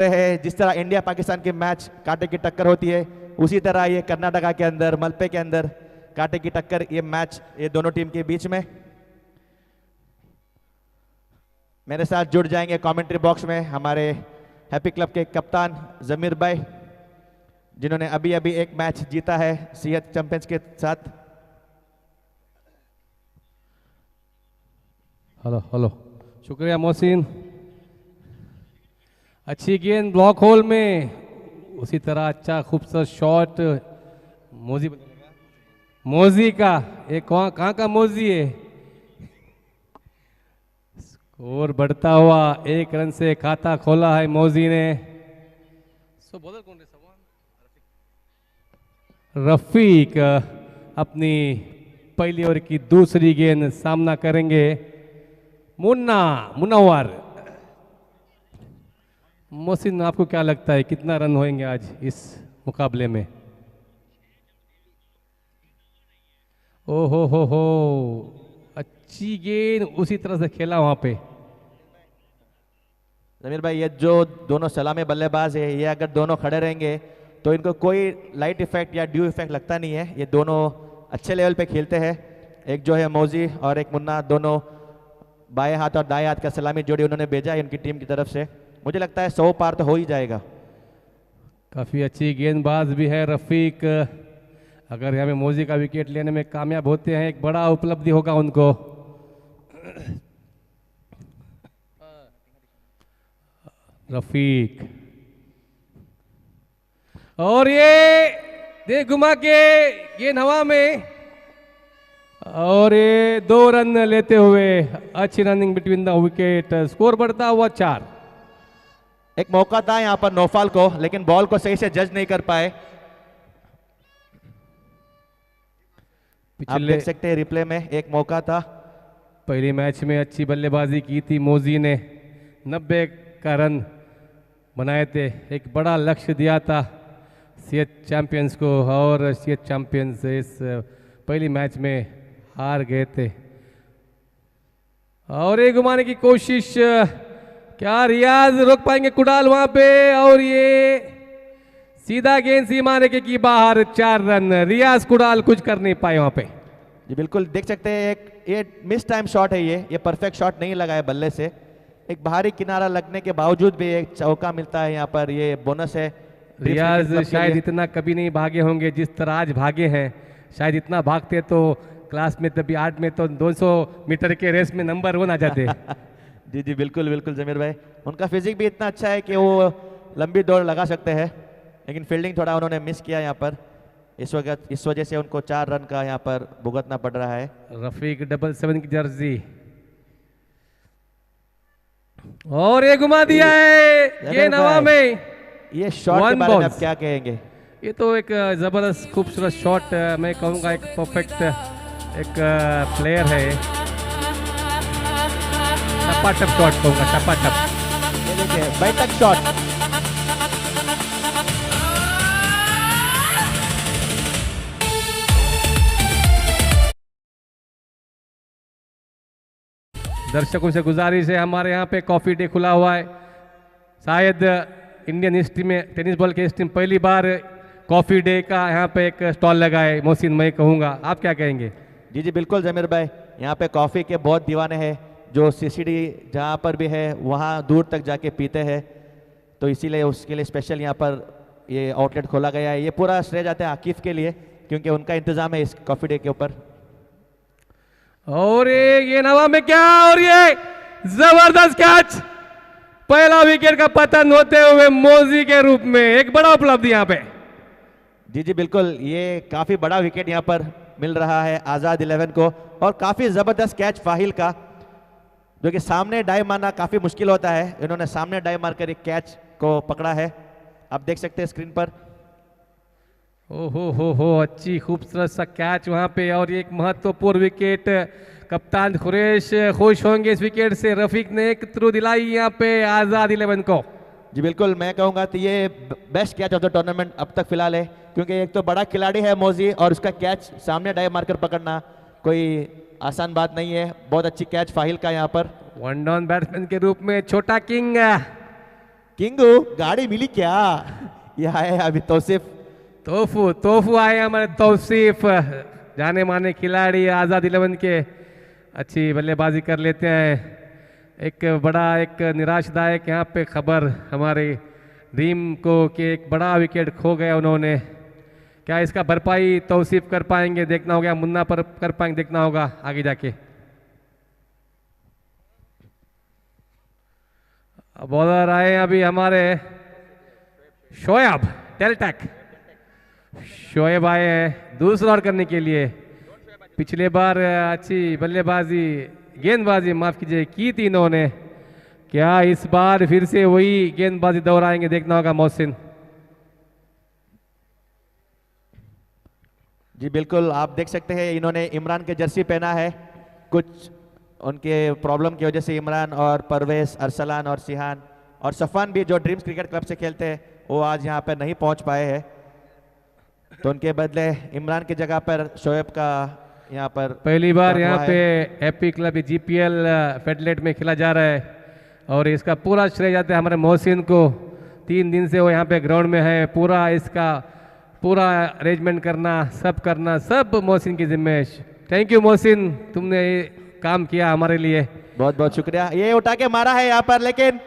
है जिस तरह इंडिया पाकिस्तान के मैच कांटे की टक्कर होती है, उसी तरह ये कर्नाटका के अंदर मलपे के अंदर कांटे की टक्कर ये मैच ये दोनों टीम के बीच में। मेरे साथ जुड़ जाएंगे कमेंट्री बॉक्स में हमारे हैप्पी क्लब के कप्तान जमीर भाई, जिन्होंने अभी अभी एक मैच जीता है सीएच चैंपियंस के साथ। हेलो हेलो, शुक्रिया मोहसिन। अच्छी गेंद ब्लॉक होल में, उसी तरह अच्छा खूबसूरत शॉट मोजी का। एक कहाँ का मोजी है। स्कोर बढ़ता हुआ 1 रन से खाता खोला है मोजी ने। बॉलर कौन है? रफीक अपनी पहली ओवर की दूसरी गेंद सामना करेंगे मुनव्वर। मोहसिन, आपको क्या लगता है कितना रन होंगे आज इस मुकाबले में? ओहो हो, अच्छी गेंद उसी तरह से खेला वहां पे। जमीर भाई, ये जो दोनों सलामी बल्लेबाज है, ये अगर दोनों खड़े रहेंगे तो इनको कोई लाइट इफेक्ट या ड्यू इफेक्ट लगता नहीं है। ये दोनों अच्छे लेवल पे खेलते हैं। एक जो है मौजी और एक मुन्ना, दोनों बाएं हाथ और दाएं हाथ का सलामी जोड़ी उन्होंने भेजा है उनकी टीम की तरफ से। मुझे लगता है 100 पार तो हो ही जाएगा। काफ़ी अच्छी गेंदबाज भी है रफीक। अगर यहाँ पे मौजी का विकेट लेने में कामयाब होते हैं, एक बड़ा उपलब्धि होगा उनको। रफीक, और ये दे घुमा के गेंद हवा में, और ये 2 रन लेते हुए अच्छी running between the wicket. Score बढ़ता हुआ 4। एक मौका था यहां पर नौफाल को, लेकिन बॉल को सही से जज नहीं कर पाए। आप देख सकते हैं रिप्ले में, एक मौका था। पहले मैच में अच्छी बल्लेबाजी की थी मौजी ने, 90 का रन बनाए थे। एक बड़ा लक्ष्य दिया था सीएच चैंपियंस को, और सीएच चैंपियंस इस पहली मैच में हार गए थे। और ये घुमाने की कोशिश, क्या रियाज रोक पाएंगे कुडाल वहां पे? और ये सीधा गेंद सीमा रेखे की बाहर, 4 रन। रियाज कुडाल कुछ कर नहीं पाए वहां पे। जी बिल्कुल, देख सकते हैं एक ये मिस टाइम शॉट है। ये परफेक्ट शॉट नहीं लगा है बल्ले से। एक बाहरी किनारा लगने के बावजूद भी एक चौका मिलता है यहाँ पर, ये बोनस है। रियाज शायद इतना कभी नहीं भागे होंगे जिस तरह आज भागे हैं। शायद इतना भागते तो क्लास में तभी 8 में तो 200 मीटर के रेस में नंबर 1 आ जाते। जी जी बिल्कुल बिल्कुल जमीर भाई, उनका फिजिक भी इतना अच्छा है कि वो लंबी दौड़ लगा सकते हैं, लेकिन फील्डिंग थोड़ा उन्होंने मिस किया यहाँ पर। इस वजह से उनको 4 रन का यहाँ पर भुगतना पड़ रहा है। रफीक 77 की जर्सी, और ये घुमा दिया है गेंद हवा में। ये शॉट के बारे में आप क्या कहेंगे? ये तो एक जबरदस्त खूबसूरत शॉट, मैं कहूँगा एक परफेक्ट एक प्लेयर है। टपाटप शॉट कहूँगा, टपाटप। ये देखिए बैठक शॉट। दर्शकों से गुजारिश है, हमारे यहाँ पे कॉफी डे खुला हुआ है। शायद इंडियन हिस्ट्री में, टेनिस बॉल के हिस्ट्री में पहली बार कॉफी डे का यहाँ पे एक स्टॉल लगा है। मोहसिन, मैं कहूँगा, आप क्या कहेंगे? जी जी बिल्कुल जमीर भाई, यहाँ पे कॉफ़ी के बहुत दीवाने हैं, जो सीसीडी जहाँ पर भी है वहाँ दूर तक जाके पीते हैं। तो इसीलिए उसके लिए स्पेशल यहाँ पर ये आउटलेट खोला गया है। ये पूरा श्रेय जाता है आकिफ के लिए, क्योंकि उनका इंतजाम है इस कॉफ़ी डे के ऊपर। और ये नवा में क्या, और ये जबरदस्त कैच, पहला विकेट का पतन होते हुए मौजी के रूप में। एक बड़ा उपलब्धि यहाँ पे। जी जी बिल्कुल, ये काफी बड़ा विकेट यहाँ पर मिल रहा है आजाद 11 को, और काफी जबरदस्त कैच फाहिल का, जो कि सामने डाइव मारना काफी मुश्किल होता है। इन्होंने सामने डाइव मारकर एक कैच को पकड़ा है, आप देख सकते हैं स्क्रीन पर। ओहो हो, अच्छी खूबसूरत सा कैच वहां पे, और एक महत्वपूर्ण विकेट। कप्तान खुरेश खुश होंगे इस विकेट से। रफीक ने एक थ्रू दिलाई यहाँ पे आजाद 11 को। जी बिल्कुल, मैं कहूँगा तो ये best catch of the tournament अब तक फिलहाल है, क्योंकि एक तो बड़ा खिलाड़ी है मौजी, और उसका कैच सामने डाइव मारकर पकड़ना कोई आसान बात नहीं है। बहुत अच्छी कैच फाहिल का यहाँ पर। वन डाउन बैट्समैन के रूप में छोटा किंग किंगू गाड़ी मिली क्या? ये आए अभी तौसीफ। तोफू तोफू आए हमारे तौसीफ, जाने माने खिलाड़ी आज़ाद 11 के, अच्छी बल्लेबाजी कर लेते हैं। एक बड़ा एक निराशदायक यहाँ पे खबर हमारे ड्रीम को कि एक बड़ा विकेट खो गया उन्होंने। क्या इसका भरपाई तौसीफ कर पाएंगे? देखना होगा, मुन्ना पर कर पाएंगे, देखना होगा आगे जाके। बॉलर आए अभी हमारे शोएब टेलटेक। शोएब आए हैं दूसरा ओवर करने के लिए। पिछले बार अच्छी बल्लेबाजी गेंदबाजी माफ कीजिए की थी इन्होंने, क्या इस बार फिर से वही गेंदबाजी दोहराएंगे? देखना होगा मोहसिन। जी बिल्कुल, आप देख सकते हैं इन्होंने इमरान के जर्सी पहना है। कुछ उनके प्रॉब्लम की वजह से इमरान और परवेज, अरसलान और सिहान और सफ़ान भी जो ड्रीम्स क्रिकेट क्लब से खेलते हैं वो आज यहाँ पर नहीं पहुँच पाए हैं, तो उनके बदले इमरान की जगह पर शोएब का यहाँ पर पहली बार टर्न यहाँ हुआ पे है। एपी क्लब जीपीएल फेडलेट में खेला जा रहा है और इसका पूरा श्रेय जाता है हमारे मोहसिन को। 3 दिन से वो यहाँ पे ग्राउंड में है, पूरा इसका पूरा अरेंजमेंट करना, सब मोहसिन की जिम्मे है। थैंक यू मोहसिन, तुमने ये काम किया हमारे लिए। बहुत बहुत शुक्रिया। ये उठा के मारा है यहाँ पर, लेकिन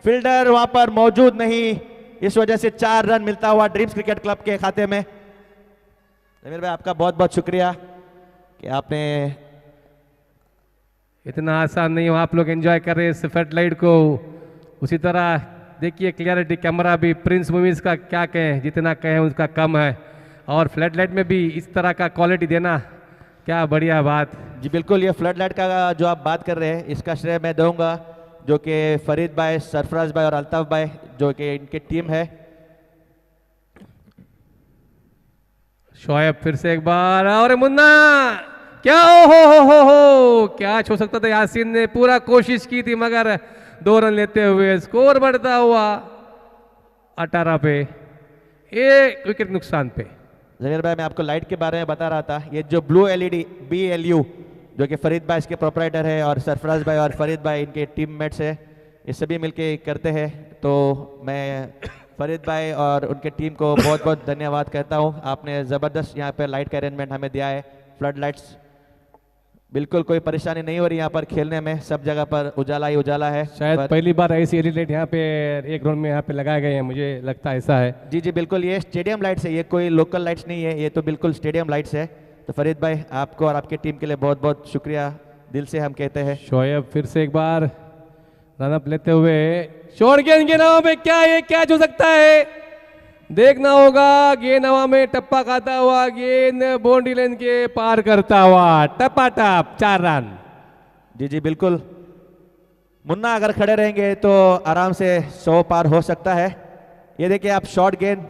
फील्डर वहां पर मौजूद नहीं, इस वजह से 4 रन मिलता हुआ ड्रीम्स क्रिकेट क्लब के खाते में। जमीर भाई आपका बहुत बहुत शुक्रिया कि आपने, इतना आसान नहीं हो, आप लोग एंजॉय कर रहे हैं इस फ्लड को। उसी तरह देखिए क्लियरिटी कैमरा भी, प्रिंस मूवीज का क्या कहें, जितना कहें उसका कम है। और फ्लड लाइट में भी इस तरह का क्वालिटी देना, क्या बढ़िया बात। जी बिल्कुल, ये फ्लड लाइट का जो आप बात कर रहे हैं इसका श्रेय मैं दूंगा जो कि फरीद भाई, सरफराज भाई और अल्ताफ भाई जो कि इनकी टीम है। शोएब फिर से एक बार, और मुन्ना क्या, हो क्या छो सकता था। यासीन ने पूरा कोशिश की थी मगर 2 रन लेते हुए स्कोर बढ़ता हुआ 18 पे, 1 विकेट नुकसान पे। जमीर भाई मैं आपको लाइट के बारे में बता रहा था, ये जो ब्लू एलईडी BLU जो कि फरीद भाई इसके प्रोपराइटर है और सरफराज भाई और फरीद भाई इनके टीममेट्स है, ये सभी मिलके करते हैं। तो मैं फरीद भाई और उनके टीम को बहुत बहुत धन्यवाद कहता हूँ। आपने ज़बरदस्त यहाँ पे लाइट का अरेंजमेंट हमें दिया है। फ्लड लाइट्स बिल्कुल कोई परेशानी नहीं हो रही यहाँ पर खेलने में, सब जगह पर उजाला ही उजाला है। शायद पहली बार ऐसी एलईडी लाइट यहाँ पे एक ग्राउंड में यहाँ पे लगाए गए हैं, मुझे लगता है ऐसा है। जी जी बिल्कुल, ये स्टेडियम लाइट्स है, ये कोई लोकल लाइट्स नहीं है, ये तो बिल्कुल स्टेडियम लाइट्स है। तो फरीद भाई आपको और आपकी टीम के लिए बहुत बहुत शुक्रिया दिल से हम कहते हैं। शोएब फिर से एक बार रनअप लेते हुए, शॉर्ट गेंद के नाम पे क्या ये कैच हो सकता है? देखना होगा। गेंद हवा में टप्पा खाता हुआ, गेंद बाउंड्री लाइन के पार करता हुआ, टपाटप 4 रन। जी जी बिल्कुल, मुन्ना अगर खड़े रहेंगे तो आराम से 100 पार हो सकता है। ये देखिए आप शॉर्ट गेंद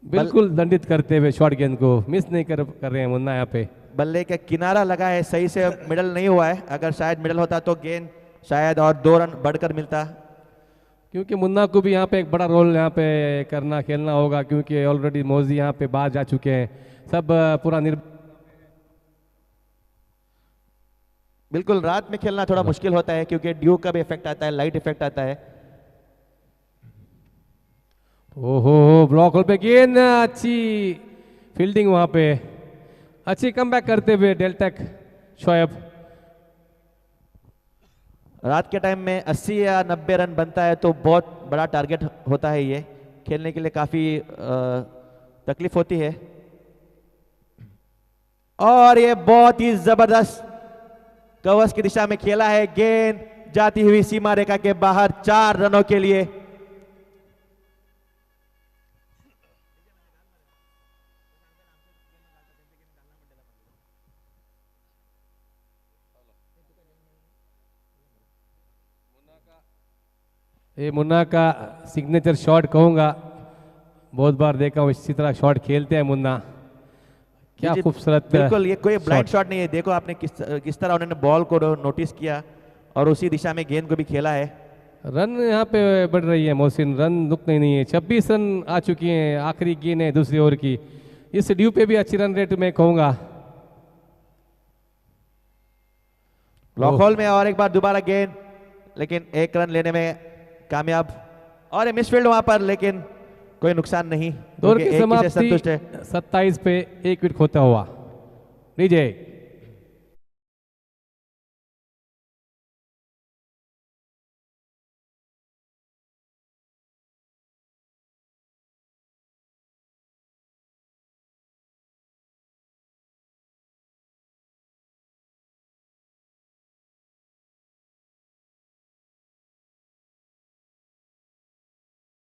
बिल्कुल दंडित करते हुए शॉर्ट गेंद को मिस नहीं कर रहे हैं मुन्ना यहाँ पे। बल्ले के किनारा लगा है, सही से मिडल नहीं हुआ है, अगर शायद मिडल होता तो गेंद शायद और 2 रन बढ़कर मिलता। क्योंकि मुन्ना को भी यहाँ पे एक बड़ा रोल यहाँ पे खेलना होगा, क्योंकि ऑलरेडी मोजी यहाँ पे बाहर जा चुके हैं। सब पूरा बिल्कुल रात में खेलना थोड़ा मुश्किल होता है क्योंकि ड्यू का भी इफेक्ट आता है, लाइट इफेक्ट आता है। ओहो ब्लॉक होल पे गेंद, अच्छी फील्डिंग वहां पे, अच्छी कमबैक करते हुए डेल्टेक शोएब। रात के टाइम में 80 या 90 रन बनता है तो बहुत बड़ा टारगेट होता है, ये खेलने के लिए काफी तकलीफ होती है। और ये बहुत ही जबरदस्त कवर्स की दिशा में खेला है, गेंद जाती हुई सीमा रेखा के बाहर 4 रनों के लिए। ये मुन्ना का सिग्नेचर शॉट कहूंगा, बहुत बार देखा हूँ इसी तरह शॉट खेलते हैं मुन्ना, क्या खूबसूरत। बिल्कुल ये कोई ब्लाइंड शॉट नहीं है, देखो आपने किस तरह उन्होंने बॉल को नोटिस किया और उसी दिशा में गेंद को भी खेला है। रन यहाँ पे बढ़ रही है मोहसिन, रन रुक नहीं है, 26 रन आ चुकी हैं, आखिरी गेंद है दूसरी ओवर की। इस ड्यू पे भी अच्छी रन रेट में कहूंगा। ब्लॉक होल में और एक बार दोबारा गेंद, लेकिन 1 रन लेने में कामयाब और ये मिसफील्ड वहां पर, लेकिन कोई नुकसान नहीं दौर क्योंकि की एक ही से समाप्ति संतुष्ट है। 27 पे 1 विकेट खोता हुआ विजय।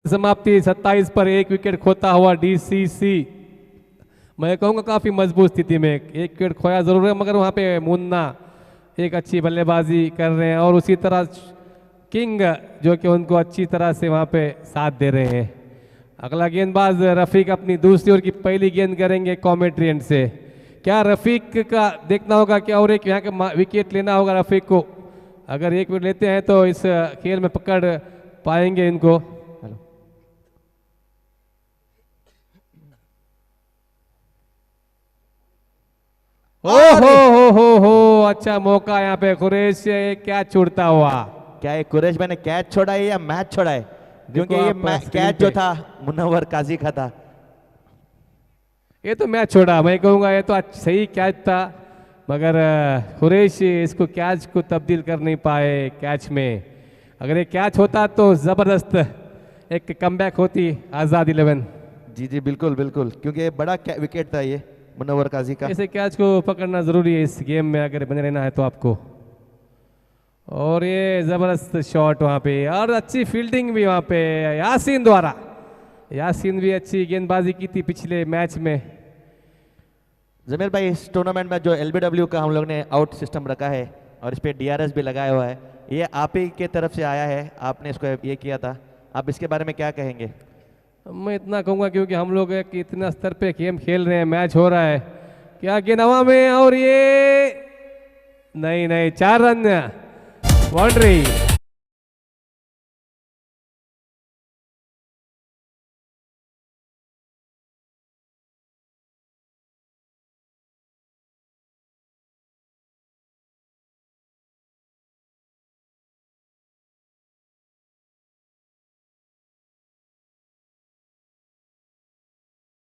समाप्ति 27 पर 1 विकेट खोता हुआ डीसीसी। मैं कहूँगा काफ़ी मजबूत स्थिति में, 1 विकेट खोया जरूर है मगर वहाँ पे मुन्ना एक अच्छी बल्लेबाजी कर रहे हैं और उसी तरह किंग जो कि उनको अच्छी तरह से वहाँ पे साथ दे रहे हैं। अगला गेंदबाज रफीक अपनी दूसरी ओवर की पहली गेंद करेंगे कॉमेंट्री एंड से। क्या रफीक का देखना होगा कि और एक यहाँ के विकेट लेना होगा रफीक को। अगर 1 विकेट लेते हैं तो इस खेल में पकड़ पाएंगे इनको। हो अच्छा मौका यहाँ पे कुरैश से कैच छूटता हुआ। क्या ये कुरैश भाई ने कैच छोड़ा है या मैच छोड़ा है? क्योंकि ये आप कैच जो था मुनव्वर काजी का था। ये तो मैच छोड़ा, मैं कहूँगा ये तो सही कैच था मगर कुरैश इसको कैच को तब्दील कर नहीं पाए कैच में। अगर ये कैच होता तो ज़बरदस्त एक कमबैक होती आज़ाद 11। जी जी बिल्कुल बिल्कुल, क्योंकि ये बड़ा विकेट था ये मुनव्वर काजी का। ऐसे कैच को पकड़ना ज़रूरी है इस गेम में अगर बने रहना है तो आपको। और ये ज़बरदस्त शॉट वहाँ पे और अच्छी फील्डिंग भी वहाँ पे यासीन द्वारा। यासीन भी अच्छी गेंदबाजी की थी पिछले मैच में। जमीर भाई, इस टूर्नामेंट में जो एलबीडब्ल्यू का हम लोग ने आउट सिस्टम रखा है और इस पे डीआरएस भी लगाया हुआ है, ये आप ही के तरफ से आया है, आपने इसको ये किया था, आप इसके बारे में क्या कहेंगे? मैं इतना कहूँगा क्योंकि हम लोग एक इतना स्तर पे गेम खेल रहे हैं, मैच हो रहा है, क्या गेंद हवा में और ये नहीं नहीं 4 रन बाउंड्री।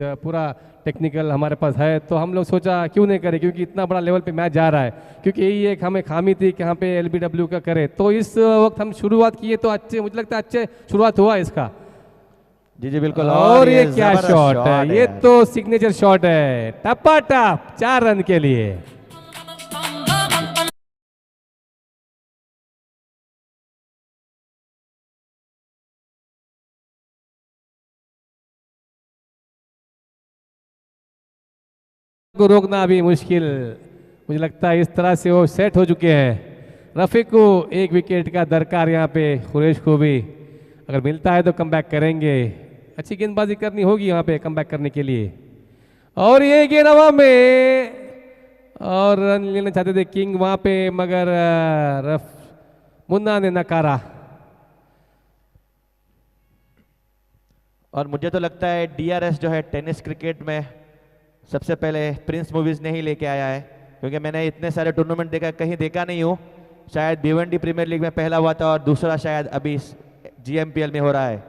पूरा टेक्निकल हमारे पास है तो हम लोग सोचा क्यों नहीं करें क्योंकि इतना बड़ा लेवल पे मैच जा रहा है, क्योंकि यही एक हमें खामी थी कि यहाँ पे एलबीडब्ल्यू का करें। तो इस वक्त हम शुरुआत किए तो अच्छे, मुझे लगता है अच्छे शुरुआत हुआ इसका। जी जी बिल्कुल। और ये क्या जबरदस्त शॉट है, ये यार। तो सिग्नेचर शॉट है, टपा टप 4 रन के लिए। को रोकना भी मुश्किल, मुझे लगता है इस तरह से वो सेट हो चुके हैं। रफीक को 1 विकेट का दरकार यहाँ पे, कुरैश को भी अगर मिलता है तो कमबैक करेंगे। अच्छी गेंदबाजी करनी होगी यहाँ पे कमबैक करने के लिए। और ये गेंद हवा में और रन लेना चाहते थे किंग वहाँ पे मगर मुन्ना ने नकारा। और मुझे तो लगता है डीआरएस जो है टेनिस क्रिकेट में सबसे पहले प्रिंस मूवीज ने ही लेके आया है, क्योंकि मैंने इतने सारे टूर्नामेंट देखा, कहीं देखा नहीं हूँ। शायद भिवंडी प्रीमियर लीग में पहला हुआ था और दूसरा शायद अभी जीएमपीएल में हो रहा है।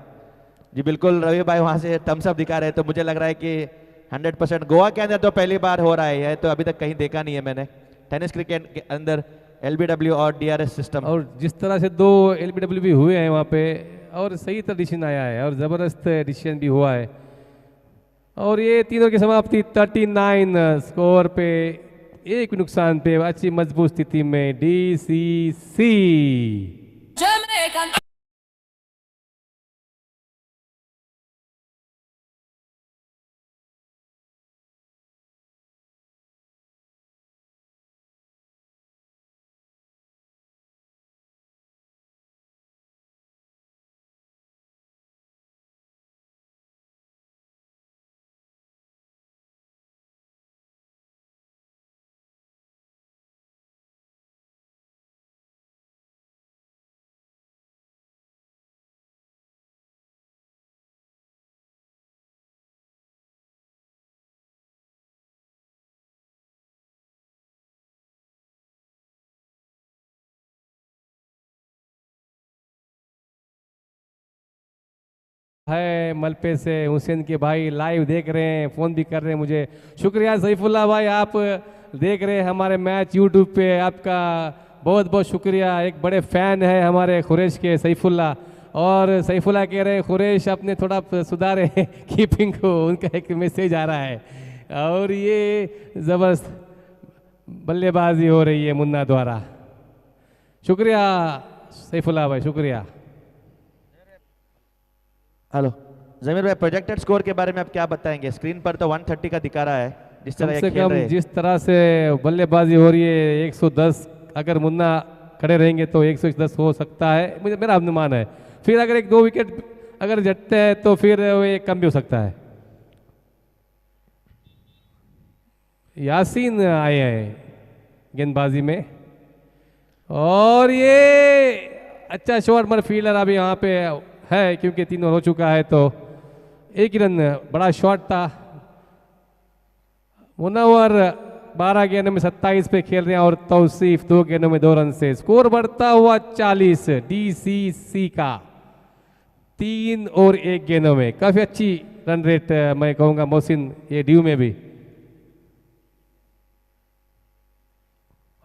जी बिल्कुल, रवि भाई वहाँ से थम्स अप दिखा रहे हैं, तो मुझे लग रहा है कि 100% गोवा के अंदर तो पहली बार हो रहा है यह, तो अभी तक कहीं देखा नहीं है मैंने टेनिस क्रिकेट के अंदर एलबीडब्ल्यू और डीआरएस सिस्टम। और जिस तरह से 2 एलबीडब्ल्यू भी हुए हैं वहाँ पे और सही तरह डिसीजन आया है और ज़बरदस्त डिसीजन भी हुआ है। और ये तीनों की समाप्ति 39 स्कोर पे 1 नुकसान पे अच्छी मजबूत स्थिति में डीसीसी। है मलपे से हुसैन के भाई लाइव देख रहे हैं, फ़ोन भी कर रहे हैं मुझे। शुक्रिया सईफुल्लाह भाई, आप देख रहे हैं हमारे मैच यूट्यूब पे, आपका बहुत बहुत शुक्रिया। एक बड़े फ़ैन है हमारे खुरेश के सईफुल्लाह, और सईफुल्लाह कह रहे हैं खुरेश अपने थोड़ा सुधारे कीपिंग को, उनका एक मैसेज आ रहा है। और ये ज़बरदस्त बल्लेबाजी हो रही है मुन्ना द्वारा। शुक्रिया सईफुल्लाह भाई, शुक्रिया। हेलो जमीर भाई, प्रोजेक्टेड स्कोर के बारे में आप क्या बताएंगे? स्क्रीन पर तो 130 का दिखा रहा है, जिस कम तरह ये से खेल कम रहे हैं। जिस तरह से बल्लेबाजी हो रही है 110, अगर मुन्ना खड़े रहेंगे तो 110 हो सकता है, मुझे मेरा अनुमान है। फिर अगर एक दो विकेट अगर जटते हैं तो फिर वो एक कम भी हो सकता है। यासीन आए हैं गेंदबाजी में, और ये अच्छा शॉट, मगर फील्डर अभी यहाँ पे है क्योंकि 3 ओवर हो चुका है, तो एक ही रन, बड़ा शॉट था। मुनव्वर 12 गेंदों में 27 पे खेल रहे हैं, और तौसीफ 2 गेंदों में 2 रन से। स्कोर बढ़ता हुआ 40 डीसीसी का, 3 और 1 गेंदों में। काफी अच्छी रन रेट मैं कहूंगा मोहसिन ये ड्यू में भी।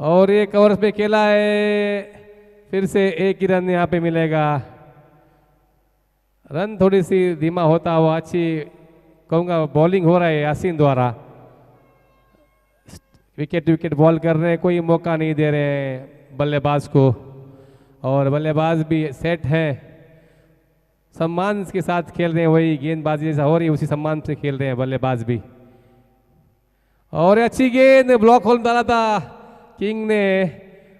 और 1 ओवर में खेला है, फिर से 1 ही रन यहाँ पे मिलेगा। रन थोड़ी सी धीमा होता हुआ, अच्छी कहूँगा बॉलिंग हो रहा है यासीन द्वारा। विकेट बॉल कर रहे हैं, कोई मौका नहीं दे रहे हैं बल्लेबाज को, और बल्लेबाज भी सेट है, सम्मान के साथ खेल रहे हैं, वही गेंदबाजी जैसा हो रही है उसी सम्मान से खेल रहे हैं बल्लेबाज भी। और अच्छी गेंद, ब्लॉक होल डाला था किंग ने,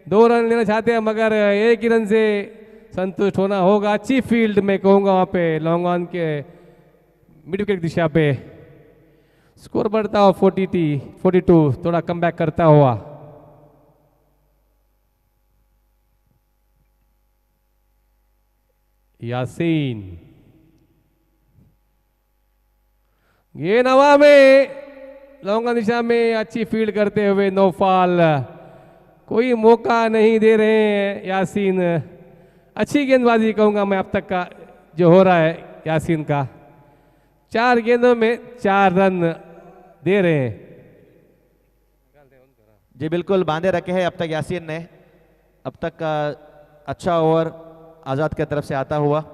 2 रन लेना चाहते हैं मगर 1 ही रन से संतुष्ट होना होगा। अच्छी फील्ड में कहूँगा वहाँ पे लॉन्ग ऑन के मिड विकेट दिशा पे। स्कोर बढ़ता हुआ 42, थोड़ा कम बैक करता हुआ। यासीन गेंद हवा में, लॉन्ग ऑन दिशा में अच्छी फील्ड करते हुए, नो फॉल, कोई मौका नहीं दे रहे हैं यासीन। अच्छी गेंदबाजी कहूँगा मैं अब तक का जो हो रहा है यासीन का। 4 गेंदों में 4 रन दे रहे हैं। जी बिल्कुल, बांधे रखे हैं अब तक यासीन ने। अब तक का अच्छा ओवर आजाद की तरफ से आता हुआ।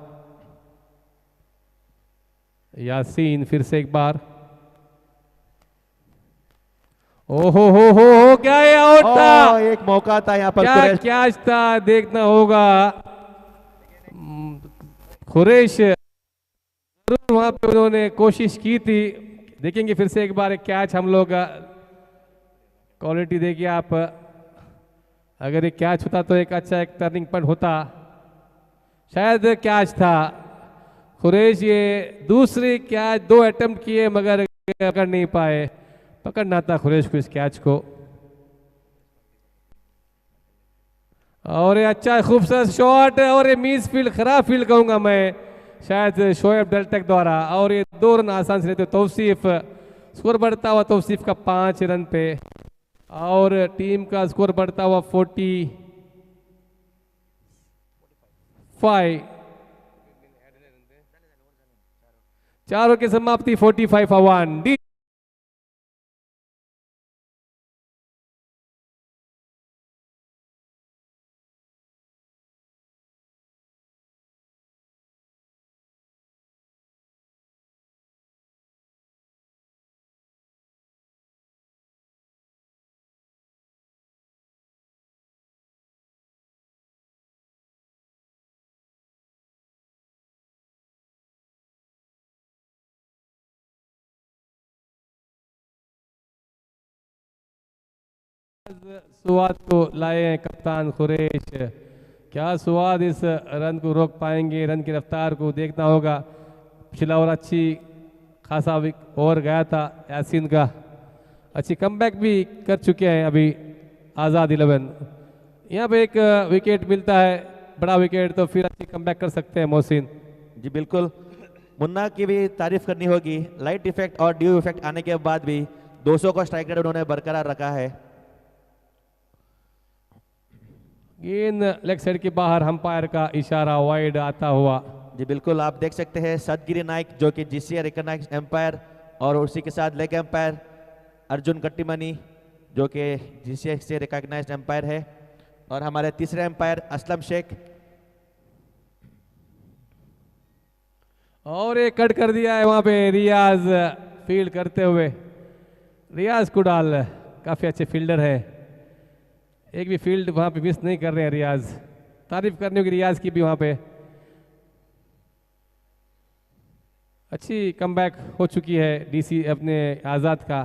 यासीन फिर से एक बार, ओहो हो क्या ये आउट था? एक मौका था यहाँ पर, क्या कैच था, देखना होगा। खुरेश वहां पे उन्होंने कोशिश की थी, देखेंगे फिर से एक बार कैच। हम लोग क्वालिटी देखिए आप, अगर एक कैच होता तो एक अच्छा एक टर्निंग पॉइंट होता, शायद कैच था। खुरेश ये दूसरी कैच, 2 अटेम्प्ट किए मगर पकड़ नहीं पाए, पकड़ना था खुरेश को इस कैच को। और ये अच्छा खूबसूरत शॉट, और ये मिस फील्ड, खराब फील्ड कहूंगा मैं शायद शोएब डेल्टेक द्वारा, और ये 2 रन आसान से लेते तौसीफ। स्कोर बढ़ता हुआ तौसीफ का 5 रन पे, और टीम का स्कोर बढ़ता हुआ 45। 4 ओवर की समाप्ति 45-1। स्वाद को लाए हैं कप्तान खुरेश, क्या स्वाद इस रन को रोक पाएंगे? रन की रफ्तार को देखना होगा। पिछला ओवर अच्छी खासा ओवर गया था यासीन का, अच्छी कमबैक भी कर चुके हैं अभी आज़ाद 11। यहाँ पे एक विकेट मिलता है, बड़ा विकेट, तो फिर अच्छी कमबैक कर सकते हैं मोहसिन। जी बिल्कुल, मुन्ना की भी तारीफ करनी होगी। लाइट इफेक्ट और ड्यू इफेक्ट आने के बाद भी 200 का स्ट्राइक रेट उन्होंने बरकरार रखा है। गेंद लेग साइड के बाहर, अंपायर का इशारा, वाइड आता हुआ। जी बिल्कुल, आप देख सकते हैं सदगिरी नाइक जो कि जीसीए रिकॉग्नाइज्ड एम्पायर, और उसी के साथ लेग एम्पायर अर्जुन कट्टीमनी जो कि जीसीए से रिकॉग्नाइज्ड एम्पायर है, और हमारे तीसरे एम्पायर असलम शेख। और एक कट कर दिया है वहां पे रियाज फील्ड करते हुए। रियाज कुडाल काफ़ी अच्छे फील्डर है, एक भी फील्ड वहां पे मिस नहीं कर रहे हैं रियाज। तारीफ करने होगी रियाज की भी वहां पे। अच्छी कमबैक हो चुकी है डीसी अपने आज़ाद का।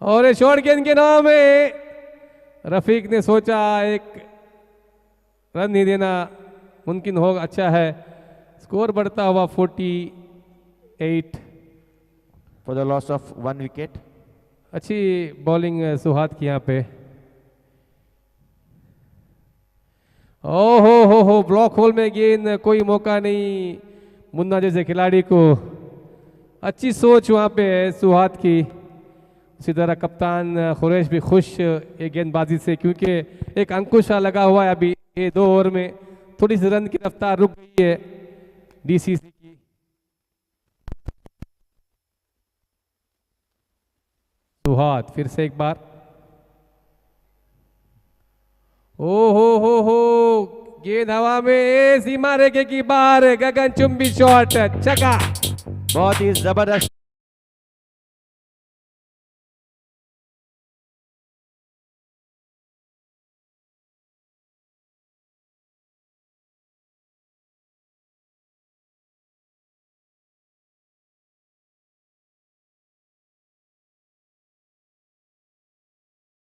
और ये शॉर्ट गेंद के नाम में रफीक ने सोचा एक रन नहीं देना मुमकिन होगा, अच्छा है। स्कोर बढ़ता हुआ 48 for the loss of 1 wicket. अच्छी बॉलिंग सुहाद की यहाँ पे। ओ हो ब्लॉक होल में गेंद, कोई मौका नहीं मुन्ना जैसे खिलाड़ी को। अच्छी सोच वहाँ पे है सुहाद की। उसी तरह कप्तान खुरैश भी खुश ये गेंदबाजी से, क्योंकि एक अंकुशा लगा हुआ है अभी ये 2 ओवर में। थोड़ी सी रन की रफ्तार रुक गई है डीसीसी की। सुहाद फिर से एक बार। ओ हो गेंद हवा में, सीमा रेखे की बाहर, गगनचुंबी शॉट, छक्का। बहुत ही जबरदस्त।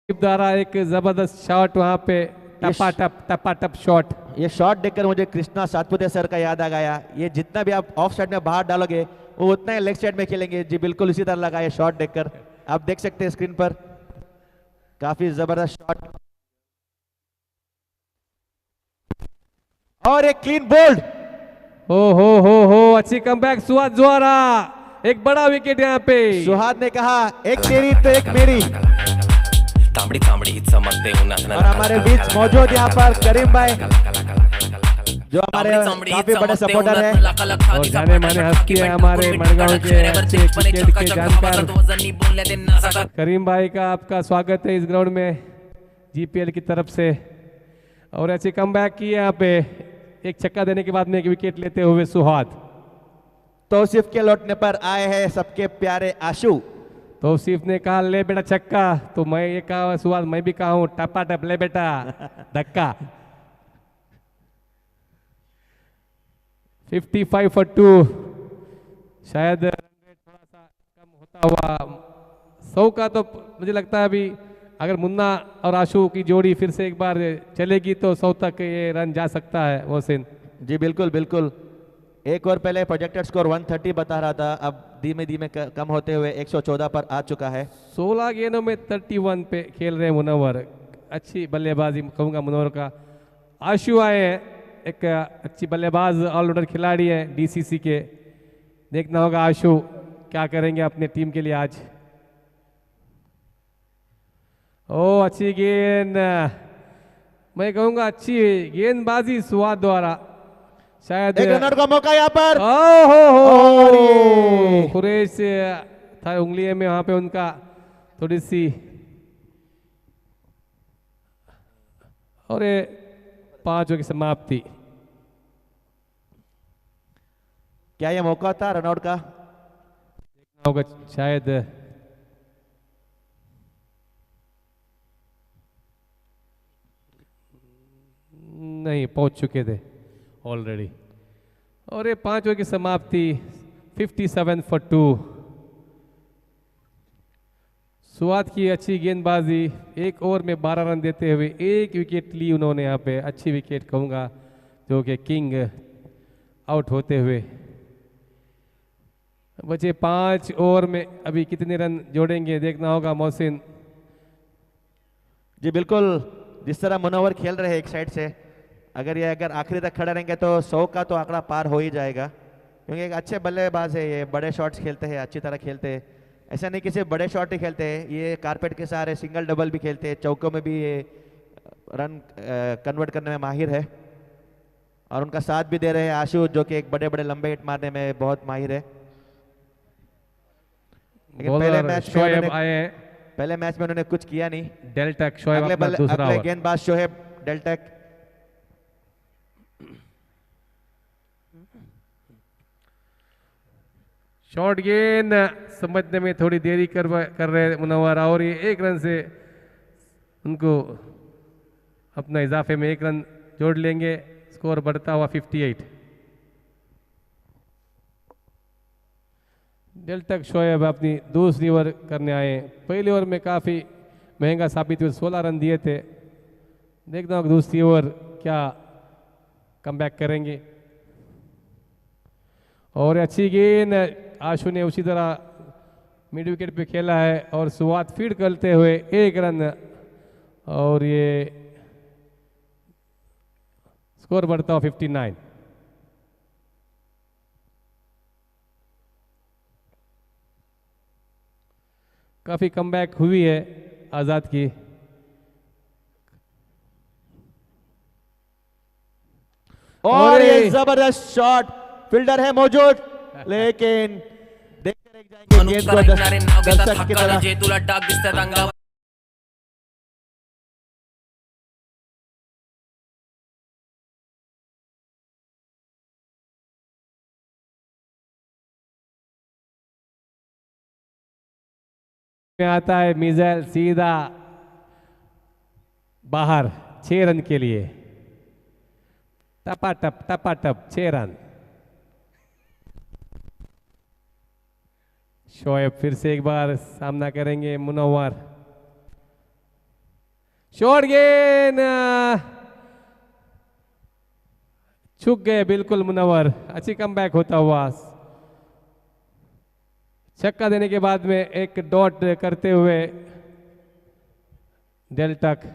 द्वारा एक जबरदस्त शॉट वहां पे, टपा टप शॉट। ये शॉट देखकर मुझे कृष्णा सातपुते सर का याद आ गया। ये जितना भी आप ऑफ साइड में बाहर डालोगे वो उतना ही लेग साइड में खेलेंगे। जी बिल्कुल इसी तरह लगा ये शॉट देखकर, आप देख सकते हैं स्क्रीन पर। काफी जबरदस्त शॉट और एक क्लीन बोल्ड। हो अच्छी कमबैक सुहाद द्वारा, एक बड़ा विकेट यहाँ पे। सुहाद ने कहा एक तेरी तो एक मेरी। और हमारे बीच मौजूद यहाँ पर करीम भाई जो हमारे काफी बड़े सपोर्टर है और जाने माने हस्ती है हमारे मड़गांव के अच्छे क्रिकेट के जानकार। करीम भाई का आपका स्वागत है इस ग्राउंड में जीपीएल की तरफ से। और अच्छी कमबैक की यहाँ पे, एक छक्का देने के बाद में एक विकेट लेते हुए सुहाद। तौसीफ के लौटने पर आए हैं सबके प्यारे आशु। तौसीफ ने कहा ले बेटा छक्का, तो मैं ये कहा सुहाद, मैं भी कहा हूँ टपा टप ले बेटा धक्का। 55 for 2, शायद रन रेट थोड़ा सा कम होता हुआ 100 का। तो मुझे लगता है अभी अगर मुन्ना और आशु की जोड़ी फिर से एक बार चलेगी तो 100 तक ये रन जा सकता है मोहसिन। जी बिल्कुल बिल्कुल। एक और पहले प्रोजेक्टेड स्कोर 130 बता रहा था, अब धीमे धीमे कम होते हुए 114 पर आ चुका है। 16 गेंदों में 31 पे खेल रहे हैं मुनव्वर। अच्छी बल्लेबाजी कहूँगा मुनव्वर का। आशु आए हैं, एक अच्छी बल्लेबाज ऑलराउंडर खिलाड़ी है डीसीसी के। देखना होगा आशु क्या करेंगे अपने टीम के लिए आज। ओ अच्छी गेंद, मैं कहूँगा अच्छी गेंदबाजी सुहाद द्वारा। शायद एक रनर का मौका यहाँ पर। खुरैश था उंगली में वहां पे उनका थोड़ी सी। और 5 की समाप्ति। क्या ये मौका था रनआउट का? देखना होगा शायद। नहीं, पहुंच चुके थे ऑलरेडी। और ये 5 ओवर की समाप्ति 57 for 2। सुहाद की अच्छी गेंदबाजी, एक ओवर में 12 रन देते हुए 1 विकेट ली उन्होंने यहाँ पे। अच्छी विकेट कहूँगा, जो कि किंग आउट होते हुए। बचे 5 ओवर में अभी कितने रन जोड़ेंगे देखना होगा मोहसिन। जी बिल्कुल, जिस तरह मुनव्वर खेल रहे हैं एक साइड से, अगर आखिरी तक खड़े रहेंगे तो 100 का तो आंकड़ा पार हो ही जाएगा, क्योंकि एक अच्छे बल्लेबाज है ये। बड़े शॉट्स खेलते हैं, अच्छी तरह खेलते हैं। ऐसा नहीं कि सिर्फ बड़े शॉट ही खेलते हैं, ये कारपेट के सहारे सिंगल डबल भी खेलते हैं, चौकों में भी ये रन कन्वर्ट करने में माहिर है। और उनका साथ भी दे रहे हैं आशु, जो कि एक बड़े बड़े लंबे हिट मारने में बहुत माहिर है। लेकिन बॉलर शोएब आए हैं। पहले मैच में उन्होंने कुछ किया नहीं। डेल्टक शोएब अपना दूसरा अगले ओवर। गेंदबाज शोएब डेल्टक। शॉर्ट गेंद समझने में थोड़ी देरी कर रहे मुनव्वर, और ये 1 रन से उनको अपना इजाफे में 1 रन जोड़ लेंगे। स्कोर बढ़ता हुआ 58। डेल्टक शोएब अपनी दूसरी ओवर करने आए। पहली ओवर में काफ़ी महंगा साबित हुए, 16 रन दिए थे। देखता हूँ दूसरी ओवर क्या कमबैक करेंगे। और अच्छी गेंद आशु ने उसी तरह मिड विकेट पे खेला है और शुरुआत फीड करते हुए 1 रन, और ये स्कोर बढ़ता हुआ 59। काफी कमबैक हुई है आजाद की। और ये जबरदस्त शॉट, फील्डर है मौजूद, लेकिन देखते रह जाएंगे गेंद को दर्शक की तरह। में आता है मिज़ाइल सीधा बाहर 6 रन के लिए। टपाटप 6 रन। शोएब फिर से एक बार सामना करेंगे मुनव्वर। शॉर्ट गेंद छूक गए बिल्कुल मुनव्वर। अच्छी कमबैक होता हुआ। छक्का देने के बाद में एक डॉट करते हुए डेल्टक।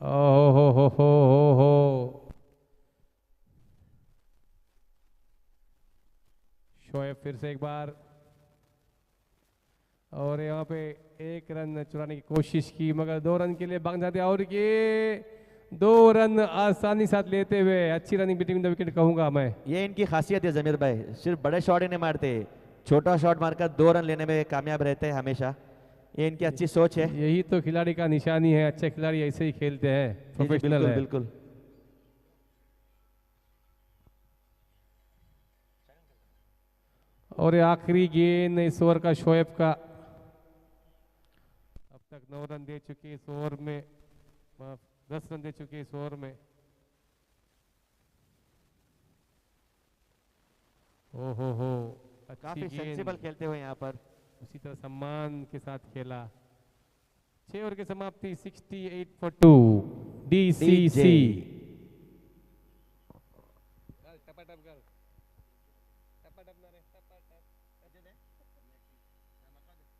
ओहो हो। शोएब फिर से एक बार, और यहाँ पे 1 रन चुराने की कोशिश की, मगर 2 रन के लिए भाग जाते, और ये 2 रन आसानी साथ लेते हुए अच्छी रनिंग बिटवीन द विकेट कहूंगा मैं। ये इनकी खासियत है जमीर भाई, सिर्फ बड़े शॉट ही नहीं मारते, छोटा शॉट मारकर 2 रन लेने में कामयाब रहते हैं हमेशा। ये इनकी अच्छी सोच है। यही तो खिलाड़ी का निशानी है, अच्छे खिलाड़ी ऐसे ही खेलते हैं, प्रोफेशनल है। बिल्कुल। और ये आखिरी गेंद इस ओवर का शोएब का। अब तक 9 रन दे चुके इस ओवर में, 10 रन दे चुके इस ओवर में। ओहो काफी सेंसिबल खेलते हुए यहाँ पर। उसी तरह सम्मान के साथ खेला। 6 ओवर की समाप्ति 68 for 2 DCC।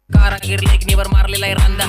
कारागीर लेखणीवर मारलेला आहे रांदा।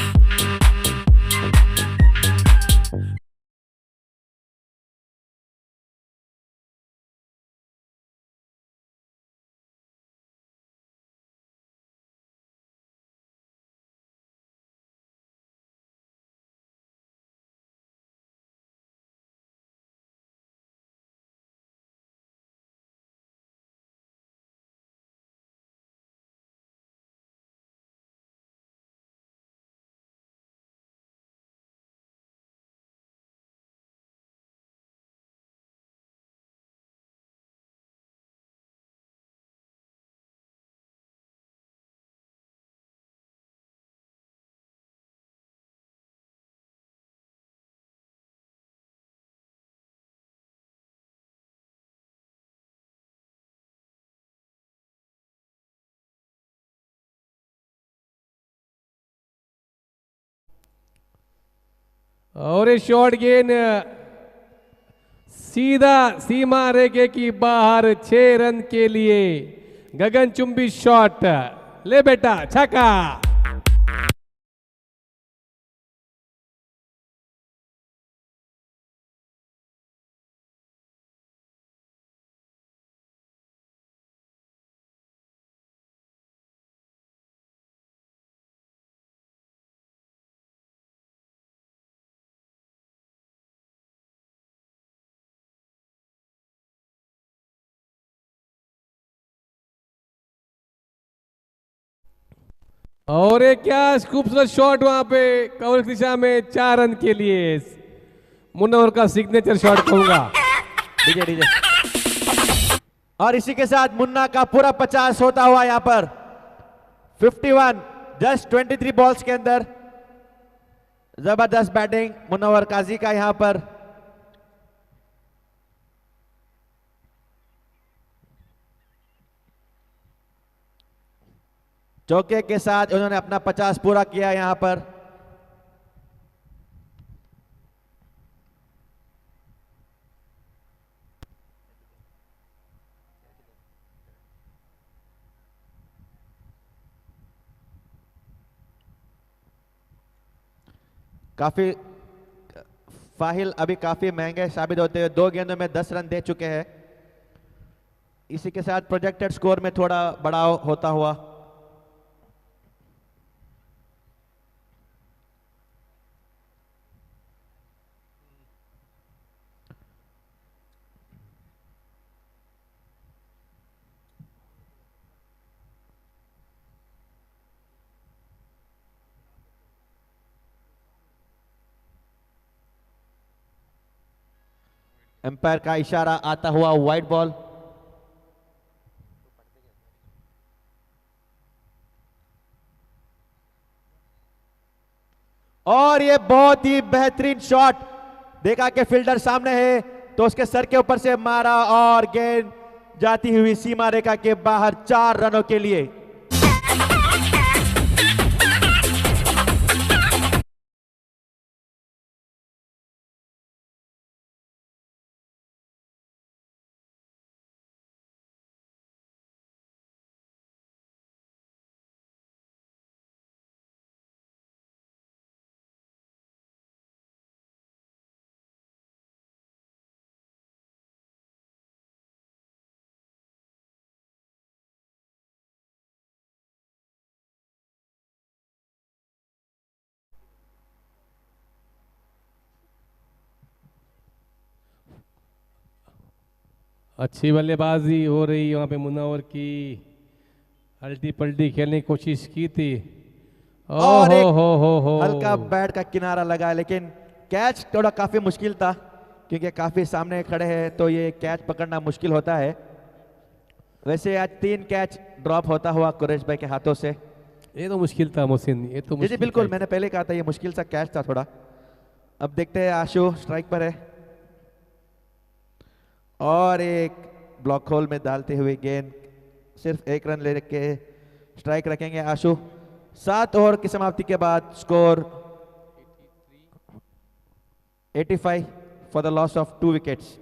और ये शॉर्ट गेंद सीधा सीमा रेखे की बाहर 6 रन के लिए। गगनचुंबी शॉट, ले बेटा छक्का। और एक क्या खूबसूरत शॉट वहां पे कवर की दिशा में 4 रन के लिए मुन्नवर का सिग्नेचर शॉट कहूंगा। DJ DJ. और इसी के साथ मुन्ना का पूरा 50 होता हुआ यहां पर 51 जस्ट 23 बॉल्स के अंदर। जबरदस्त बैटिंग मुन्नवर काजी का यहां पर। चौके के साथ उन्होंने अपना 50 पूरा किया यहां पर। काफी फाहिल अभी काफी महंगे साबित होते हुए 2 गेंदों में 10 रन दे चुके हैं। इसी के साथ प्रोजेक्टेड स्कोर में थोड़ा बढ़ाव होता हुआ। एम्पायर का इशारा आता हुआ वाइड बॉल। और ये बहुत ही बेहतरीन शॉट, देखा कि फील्डर सामने है तो उसके सर के ऊपर से मारा और गेंद जाती हुई सीमा रेखा के बाहर 4 रनों के लिए। अच्छी बल्लेबाजी हो रही वहाँ पे मुन्नावर की, अल्टी पल्टी खेलने की कोशिश की थी। और एक हो हल्का बैट का किनारा लगा, लेकिन कैच थोड़ा काफी मुश्किल था क्योंकि काफी सामने खड़े हैं तो ये कैच पकड़ना मुश्किल होता है। वैसे आज 3 कैच ड्रॉप होता हुआ कुरैश भाई के हाथों से। ये तो मुश्किल था मोहसिन, ये तो जी मुश्किल बिल्कुल, था। मैंने पहले कहा था ये मुश्किल सा कैच था थोड़ा। अब देखते हैं, आशु स्ट्राइक पर है और एक ब्लॉक होल में डालते हुए गेंद, सिर्फ 1 रन ले के स्ट्राइक रखेंगे आशु। 7 ओवर की समाप्ति के बाद score 85 for the loss of 2 wickets.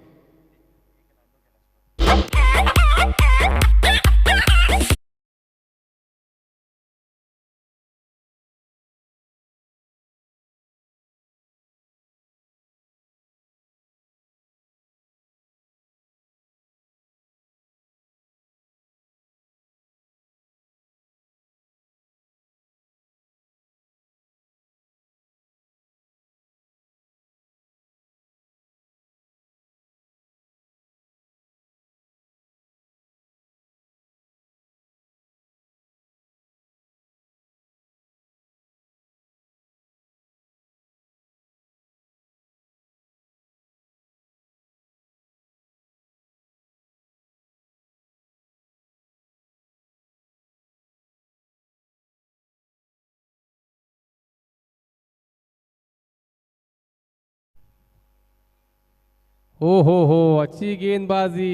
हो अच्छी गेंदबाजी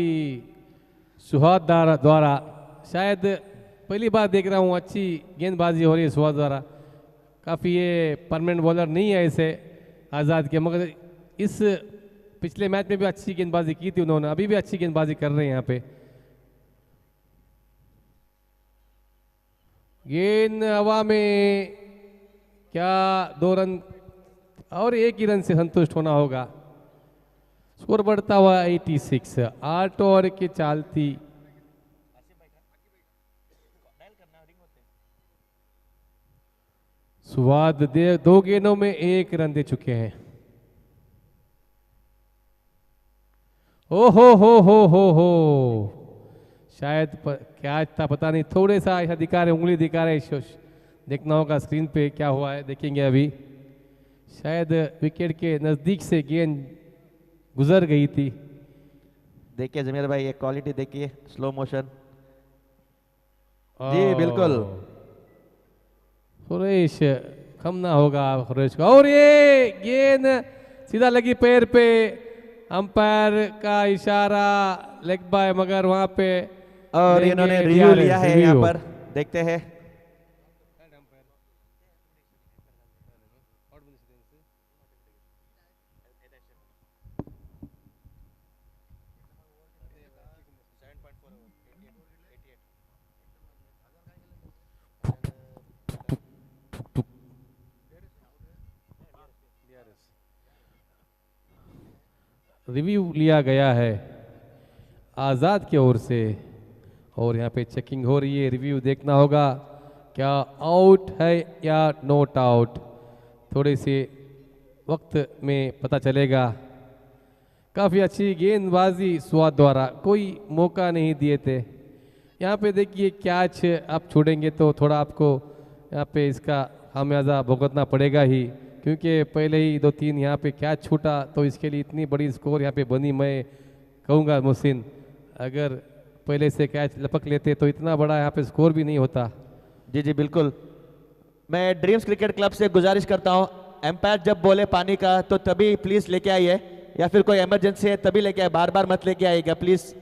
सुहाद द्वारा, शायद पहली बार देख रहा हूँ अच्छी गेंदबाजी हो रही है सुहाद द्वारा। काफ़ी ये परमानेंट बॉलर नहीं है इसे आज़ाद के, मगर इस पिछले मैच में भी अच्छी गेंदबाजी की थी उन्होंने, अभी भी अच्छी गेंदबाजी कर रहे हैं यहाँ पे। गेंद हवा में, क्या 2 रन और 1 ही रन से संतुष्ट होना होगा। स्कोर बढ़ता हुआ 86, 8 ओवर की चालती। सुवाद 2 गेंदों में 1 रन दे चुके हैं। ओ हो शायद क्या था पता नहीं, थोड़े सा ऐसा दिखा रहे, उंगली दिखा रहे देखना होगा स्क्रीन पे क्या हुआ है, देखेंगे अभी। शायद विकेट के नज़दीक से गेंद गुजर गई थी। देखिए जमीर भाई, ये क्वालिटी देखिए, स्लो मोशन। जी बिल्कुल। ओह, सुरेश खमना होगा सुरेश का, और ये गेंद सीधा लगी पैर पे। अंपायर का इशारा लेग बाय, मगर वहां पे और लेंगे इन्होंने रिव्यू लिया DRS है यहाँ रिव्यू। पर, देखते हैं। रिव्यू लिया गया है आज़ाद की ओर से, और यहाँ पे चेकिंग हो रही है, रिव्यू देखना होगा क्या आउट है या नॉट आउट। थोड़े से वक्त में पता चलेगा। काफ़ी अच्छी गेंदबाजी स्वाद द्वारा, कोई मौका नहीं दिए थे। यहाँ पे देखिए कैच आप छोड़ेंगे तो थोड़ा आपको यहाँ पे इसका खामियाजा भुगतना पड़ेगा ही, क्योंकि पहले ही 2-3 यहाँ पे कैच छूटा, तो इसके लिए इतनी बड़ी स्कोर यहाँ पे बनी। मैं कहूँगा मोहसिन, अगर पहले से कैच लपक लेते तो इतना बड़ा यहाँ पे स्कोर भी नहीं होता। जी जी बिल्कुल। मैं ड्रीम्स क्रिकेट क्लब से गुजारिश करता हूँ, एम्पायर जब बोले पानी का तो तभी प्लीज लेके आइए, या फिर कोई इमरजेंसी है तभी लेके आइए, बार बार मत लेके आइएगा प्लीज।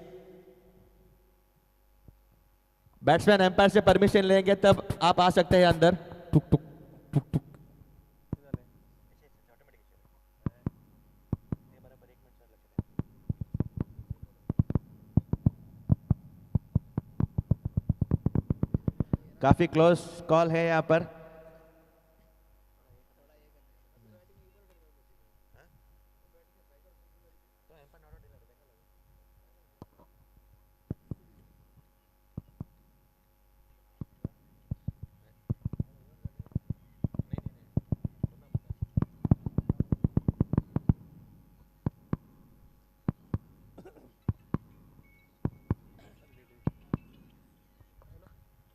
बैट्समैन एम्पायर से परमिशन लेंगे तब आप आ सकते हैं अंदर। टुक टुक टुक टुक। काफी क्लोज कॉल है यहाँ पर।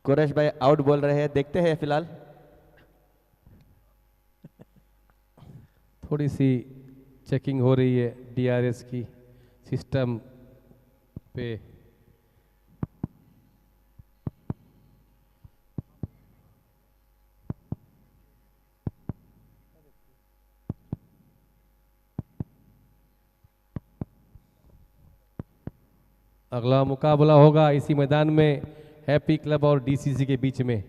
कुरैश भाई आउट बोल रहे हैं, देखते हैं फिलहाल। थोड़ी सी चेकिंग हो रही है DRS की सिस्टम पे। अगला मुकाबला होगा इसी मैदान में हैप्पी क्लब और DCC के बीच में।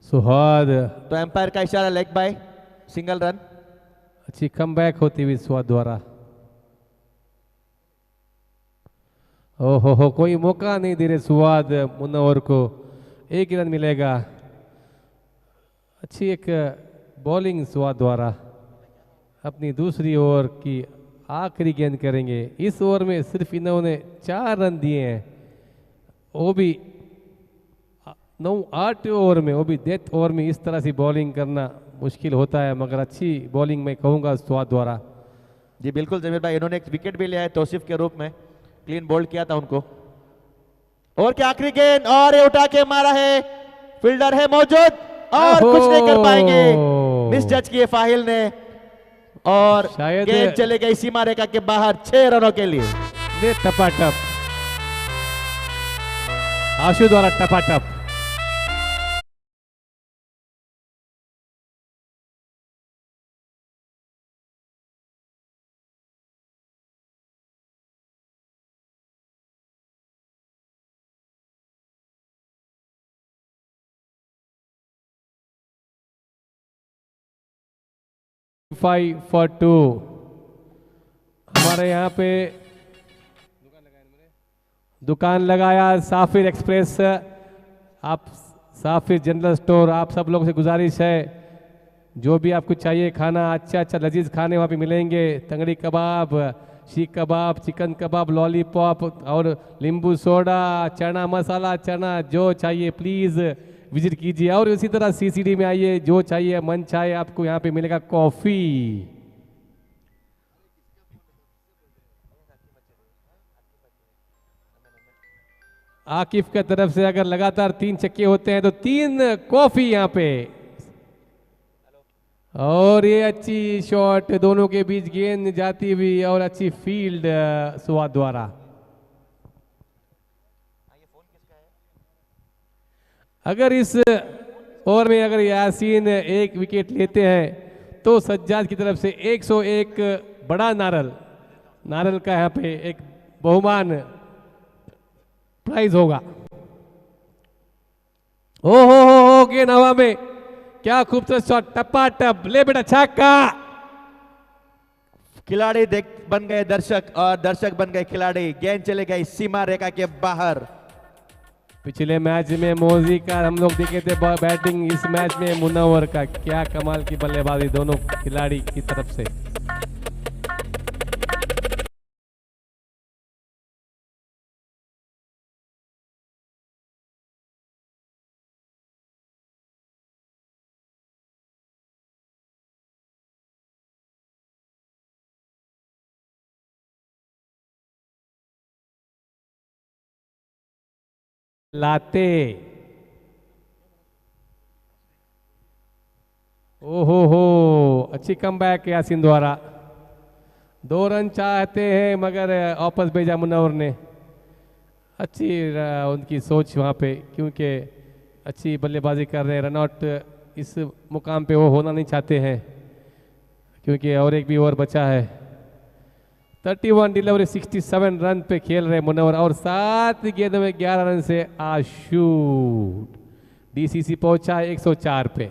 सुहाद, तो एम्पायर का इशारा, लेग बाय, सिंगल रन। अच्छी कमबैक होती हुई सुहाद द्वारा। ओहो, कोई मौका नहीं दे रहे सुहाद मुनव्वर को, एक ही रन मिलेगा। अच्छी एक बॉलिंग सुहाद द्वारा। अपनी दूसरी ओवर की आखिरी गेंद करेंगे। इस ओवर में सिर्फ इन्होंने 4 रन दिए हैं, वो भी 9-8 ओवर में, वो भी डेथ ओवर में इस तरह से बॉलिंग करना मुश्किल होता है, मगर अच्छी बॉलिंग मैं कहूँगा सुहाद द्वारा। जी बिल्कुल जमीर भाई, इन्होंने एक विकेट भी लिया है तौसीफ के रूप में, क्लीन बोल्ड किया था उनको। और क्या आखिरी गेंद, और ये उठा के मारा है, फील्डर है मौजूद और कुछ नहीं कर पाएंगे, मिस जज किए फाहिल ने, और शायद गेंद चले गई सीमा रेखा के बाहर 6 रनों के लिए। टपाटप, आशु द्वारा टपाटप। फाइव फॉर 2 हमारे यहाँ पे दुकान लगाया साफिर एक्सप्रेस। आप साफिर जनरल स्टोर, आप सब लोगों से गुजारिश है, जो भी आपको चाहिए खाना, अच्छा अच्छा लजीज खाने वहाँ पे मिलेंगे। तंगड़ी कबाब, शीख कबाब, चिकन कबाब, लॉलीपॉप और नींबू सोडा, चना मसाला, चना, जो चाहिए प्लीज़ विजिट कीजिए। और इसी तरह सीसीडी में आइए, जो चाहिए मन चाहे आपको यहाँ पे मिलेगा। कॉफ़ी आकिफ की तरफ से अगर लगातार 3 छक्के होते हैं तो 3 कॉफ़ी यहाँ पे। और ये अच्छी शॉट, दोनों के बीच गेंद जाती हुई और अच्छी फील्ड सुहाद द्वारा। अगर इस ओवर में अगर यासीन 1 विकेट लेते हैं तो सज्जाद की तरफ से 101 बड़ा नारल का यहाँ पे एक बहुमान प्राइज होगा। ओ हो गेंद हवा में, क्या खूबसूरत शॉट, टपाटप, ले बेटा छक्का। खिलाड़ी देख बन गए दर्शक और दर्शक बन गए खिलाड़ी, गेंद चले गई सीमा रेखा के बाहर। पिछले मैच में मोजी का हम लोग देखे थे बैटिंग, इस मैच में मुनव्वर का क्या कमाल की बल्लेबाजी दोनों खिलाड़ी की तरफ से। लाते, ओहो अच्छी कमबैक यासीन द्वारा। 2 रन चाहते हैं मगर वापस भेजा मुनव्वर ने। अच्छी उनकी सोच वहाँ पे, क्योंकि अच्छी बल्लेबाजी कर रहे हैं। रनआउट इस मुकाम पे वो होना नहीं चाहते हैं, क्योंकि और एक भी ओवर बचा है। 31 डिलीवरी, 67 रन पे खेल रहे मुनव्वर, और 7 गेंदों में 11 रन से आशू डीसीसी पहुंचा 104 पे।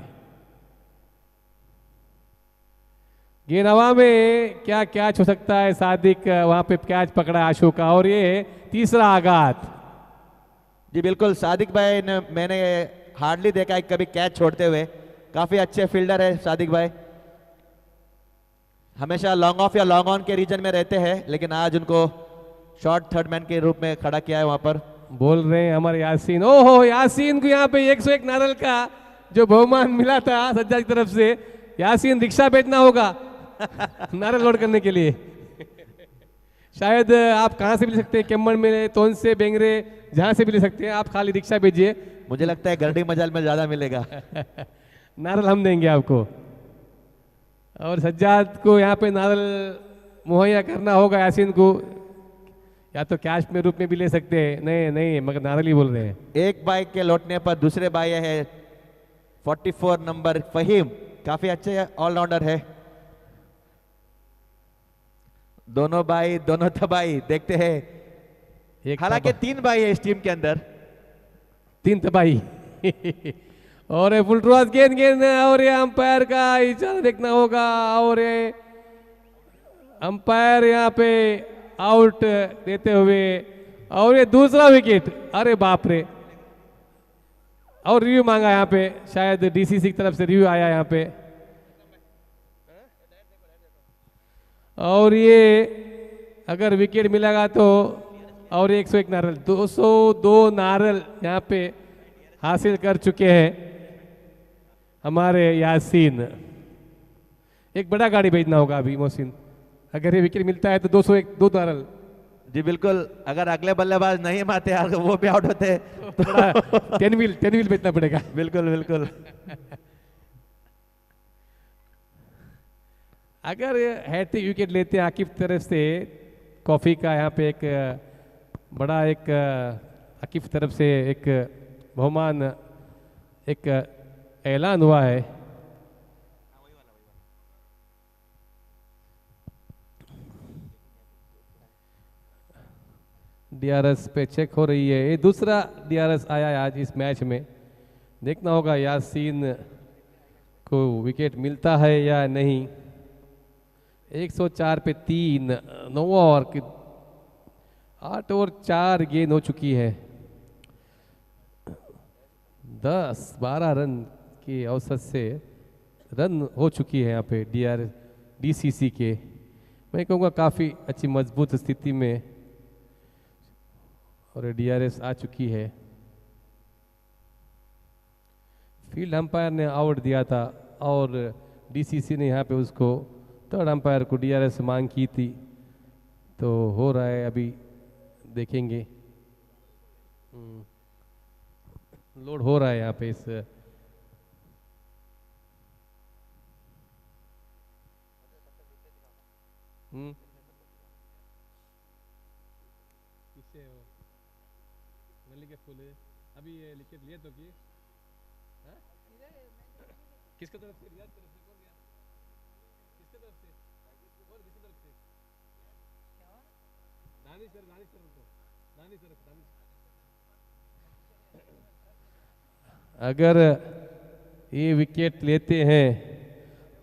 गेंद हवा में, क्या कैच हो सकता है। सादिक वहां पे कैच पकड़ा आशू का, और ये तीसरा आघात। जी बिल्कुल, सादिक भाई ने मैंने हार्डली देखा है कभी कैच छोड़ते हुए, काफी अच्छे फील्डर है सादिक भाई, हमेशा लॉन्ग ऑफ या लॉन्ग ऑन के रीजन में रहते हैं, लेकिन आज उनको शॉर्ट थर्ड मैन के रूप में खड़ा किया है वहां पर। बोल रहे हैं हमारे यासीन, ओहो यासीन को यहाँ पे 101 नारल का जो बहुमान मिला था सज्जाद की तरफ से। यासीन रिक्शा बैठना होगा नारल लोड करने के लिए। शायद आप कहाँ से भी ले सकते हैं, केम्मन में, तोन से, बेंगरे, जहाँ से भी ले सकते हैं आप, खाली रिक्शा भेजिए। मुझे लगता है गरडी मजाल में ज्यादा मिलेगा। नारल हम देंगे आपको, और सज्जाद को यहाँ पे नारल मुहैया करना होगा यासीन को, या तो कैश में रूप में भी ले सकते हैं। नहीं मगर नारल ही बोल रहे हैं। एक बाई के लौटने पर दूसरे बाई है 44 नंबर फहीम, काफी अच्छे ऑलराउंडर है। दोनों बाई दोनों तबाही, देखते हैं। हालांकि 3 बाई है इस टीम के अंदर, 3 तबाही। और ये फुल टॉस गेंद गेंद और ये अंपायर का इशारा देखना होगा और ये अंपायर यहाँ पे आउट देते हुए और ये दूसरा विकेट, अरे बाप रे। और रिव्यू मांगा यहाँ पे, शायद डीसीसी की तरफ से रिव्यू आया यहाँ पे। और ये अगर विकेट मिलेगा तो और 101 नारल, 202 नारल यहाँ पे हासिल कर चुके हैं हमारे यासीन। एक बड़ा गाड़ी भेजना होगा अभी मोहसिन, अगर ये विकेट मिलता है तो 202 नारल। जी बिल्कुल, अगर अगले बल्लेबाज नहीं मारते यार वो भी आउट होते तो 10 व्हील भेजना पड़ेगा। बिल्कुल बिल्कुल। अगर हैट्रिक विकेट लेते हैं आकिब तरफ से, कॉफी का यहाँ पे एक बड़ा एक आकिब तरफ से एक बहुमान एक ऐलान हुआ है। डीआरएस पे चेक हो रही है, ये दूसरा डीआरएस आया है आज इस मैच में। देखना होगा यासीन को विकेट मिलता है या नहीं। 104 पे 3, 9 ओवर की 8 ओवर 4 गेंद हो चुकी है। 10-12 रन की औसत से रन हो चुकी है यहाँ पे डीसीसी के। मैं कहूँगा काफ़ी अच्छी मजबूत स्थिति में और डीआरएस आ चुकी है। फील्ड अंपायर ने आउट दिया था और डीसीसी ने यहाँ पे उसको थर्ड अंपायर को डीआरएस मांग की थी, तो हो रहा है अभी देखेंगे। लोड हो रहा है यहाँ पे इस के फूल अभी ये विकेट लिए तो कि किसके तरफ से, रियाज तरफ से, कौन गया किसके तरफ से, और किसकी तरफ से, दानिश तरफ को, दानिश तरफ, दानिश। अगर ये विकेट लेते हैं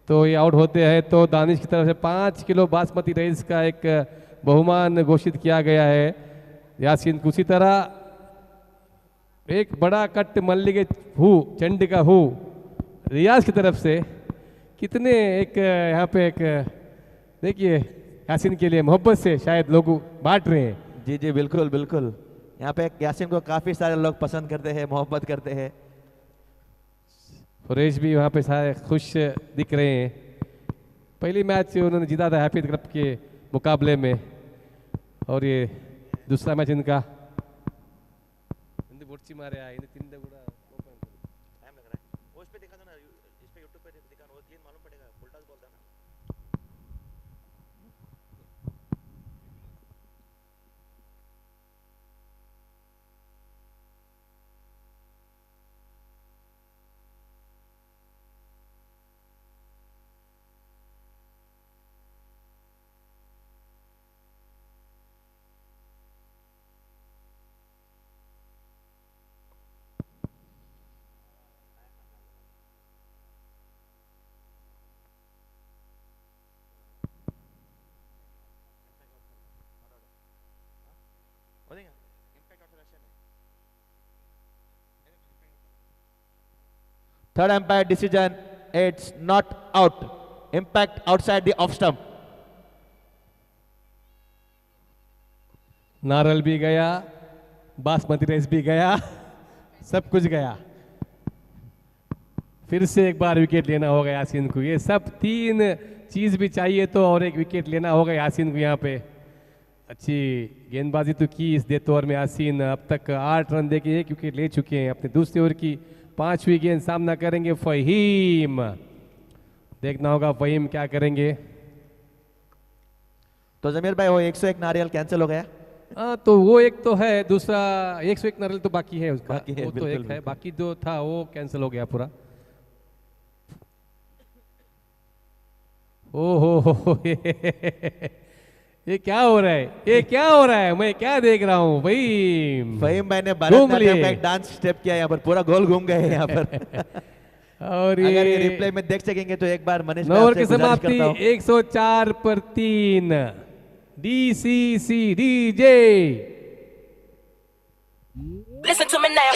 तो ये आउट होते हैं, तो दानिश की तरफ से 5 किलो बासमती राइस का एक बहुमान घोषित किया गया है यासीन को। उसी तरह एक बड़ा कट मल्लिके चंडी का रियाज की तरफ से। कितने एक यहाँ पे एक देखिए यासीन के लिए मोहब्बत से शायद लोग बांट रहे हैं। जी जी बिल्कुल बिल्कुल, यहाँ पे यासीन को काफी सारे लोग पसंद करते हैं, मोहब्बत करते हैं। फुरेश भी वहाँ पे सारे खुश दिख रहे हैं। पहली मैच उन्होंने जीता था हैप्पी क्लब के मुकाबले में, और ये दूसरा मैच इनका मारे आए तीन टाइम लग रहा है। वो इस पे दिखा दो ना, इस पे यूट्यूब पे दिखा, वो गेंद मालूम पड़ेगा, उल्टा बोलता ना। Third umpire decision, it's not out. Impact outside the off stump. नारल भी गया, बासमती राइस भी गया, सब कुछ गया। फिर से एक बार विकेट लेना होगा यासीन को। ये सब 3 चीज भी चाहिए तो, और एक विकेट लेना होगा यासीन को। यहाँ पे अच्छी गेंदबाजी तो की इस डेथ ओवर में यासीन। अब तक 8 रन देके 1 विकेट ले चुके हैं। अपने दूसरे ओवर की 5वीं गेंद सामना करेंगे फहीम। देखना होगा फहीम क्या करेंगे। तो जमीर भाई वो 101 नारियल कैंसिल हो गया। हाँ, तो वो एक तो है, दूसरा 101 नारियल तो बाकी है उसका, बाकी है, वो तो बिल्कुल, एक है, बाकी जो था वो कैंसिल हो गया पूरा। ओ हो ये क्या हो रहा है, ये क्या हो रहा है, मैं क्या देख रहा हूँ भाई। फहीम भाई ने घूम भरतनाट्यम लिए। का एक डांस स्टेप किया यहाँ पर, पूरा गोल घूम गए यहाँ पर। और अगर ये ये रिप्ले में देख सकेंगे तो एक बार मनीष भाई नंबर आपसे की गुजारिश समाप्ति करता हूँ। 104 पर 3 DCC DJ। Listen to me now.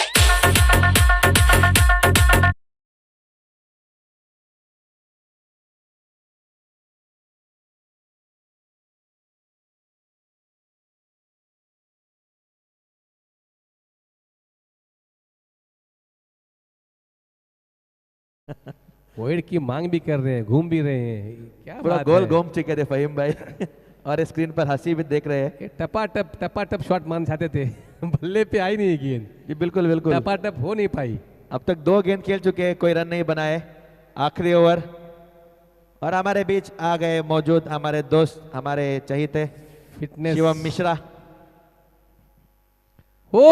Wide की मांग भी कर रहे हैं, घूम भी रहे हैं, क्या पूरा बात गोल है। घूम चुके थे फहीम भाई। और स्क्रीन पर हंसी भी देख रहे हैं। ये टपाटप शॉट मारना चाहते थे, बल्ले पे आई नहीं गेंद, जी बिल्कुल बिल्कुल। टपाटप हो नहीं पाई। अब तक 2 गेंद खेल चुके हैं, कोई रन नहीं बनाए। आखिरी ओवर और हमारे बीच आ गए मौजूद हमारे दोस्त, हमारे चहीते फिटनेस शिवम मिश्रा। ओ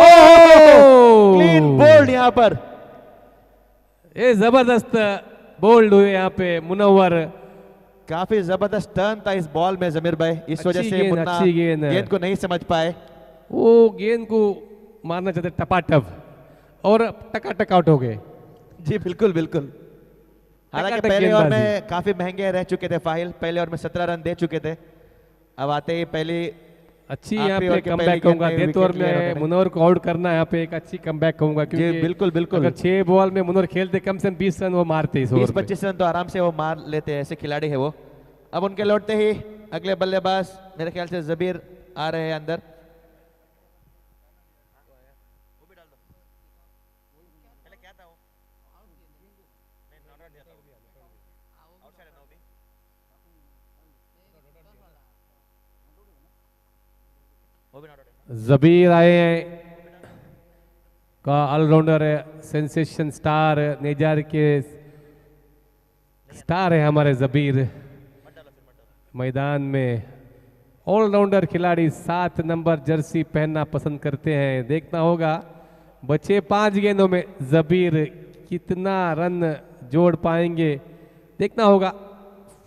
क्लीन बोल्ड यहाँ पर। ये जबरदस्त बोल्ड हुए यहाँ पे मुनव्वर। काफी जबरदस्त टर्न था इस बॉल में जमीर भाई, इस वजह अच्छी से गेंद, मुन्ना अच्छी गेंद। गेंद को नहीं समझ पाए। वो गेंद को मारना चाहते टपाटप और टकाटक आउट हो गए। जी बिल्कुल बिल्कुल। हालांकि टकाटक पहले ओवर गेंदबाजी। में काफी महंगे रह चुके थे फाहिल, पहले ओवर में 17 रन दे चुके थे। अब आते ही पहली अच्छी यहाँ आखिरी पे ओवर के कमबैक पहली कहूंगा, गेंद में डेथ ओवर विकेट लिया में उन्होंने। मुनव्वर को आउट करना है यहाँ पे एक अच्छी कमबैक कहूंगा, जी क्योंकि बिल्कुल बिल्कुल। अगर 6 बॉल में मुनव्वर खेलते कम से कम 20 रन वो मारते इस ओवर में। 20-25 रन तो आराम से वो मार लेते हैं, ऐसे खिलाड़ी है वो। अब उनके लौटते ही अगले बल्लेबाज मेरे ख्याल से जबीर आ रहे हैं अंदर। जबीर आए हैं का ऑलराउंडर है, सेंसेशन स्टार, नेजार के स्टार है हमारे जबीर। मैदान में ऑलराउंडर खिलाड़ी 7 नंबर जर्सी पहनना पसंद करते हैं। देखना होगा बचे 5 गेंदों में जबीर कितना रन जोड़ पाएंगे, देखना होगा।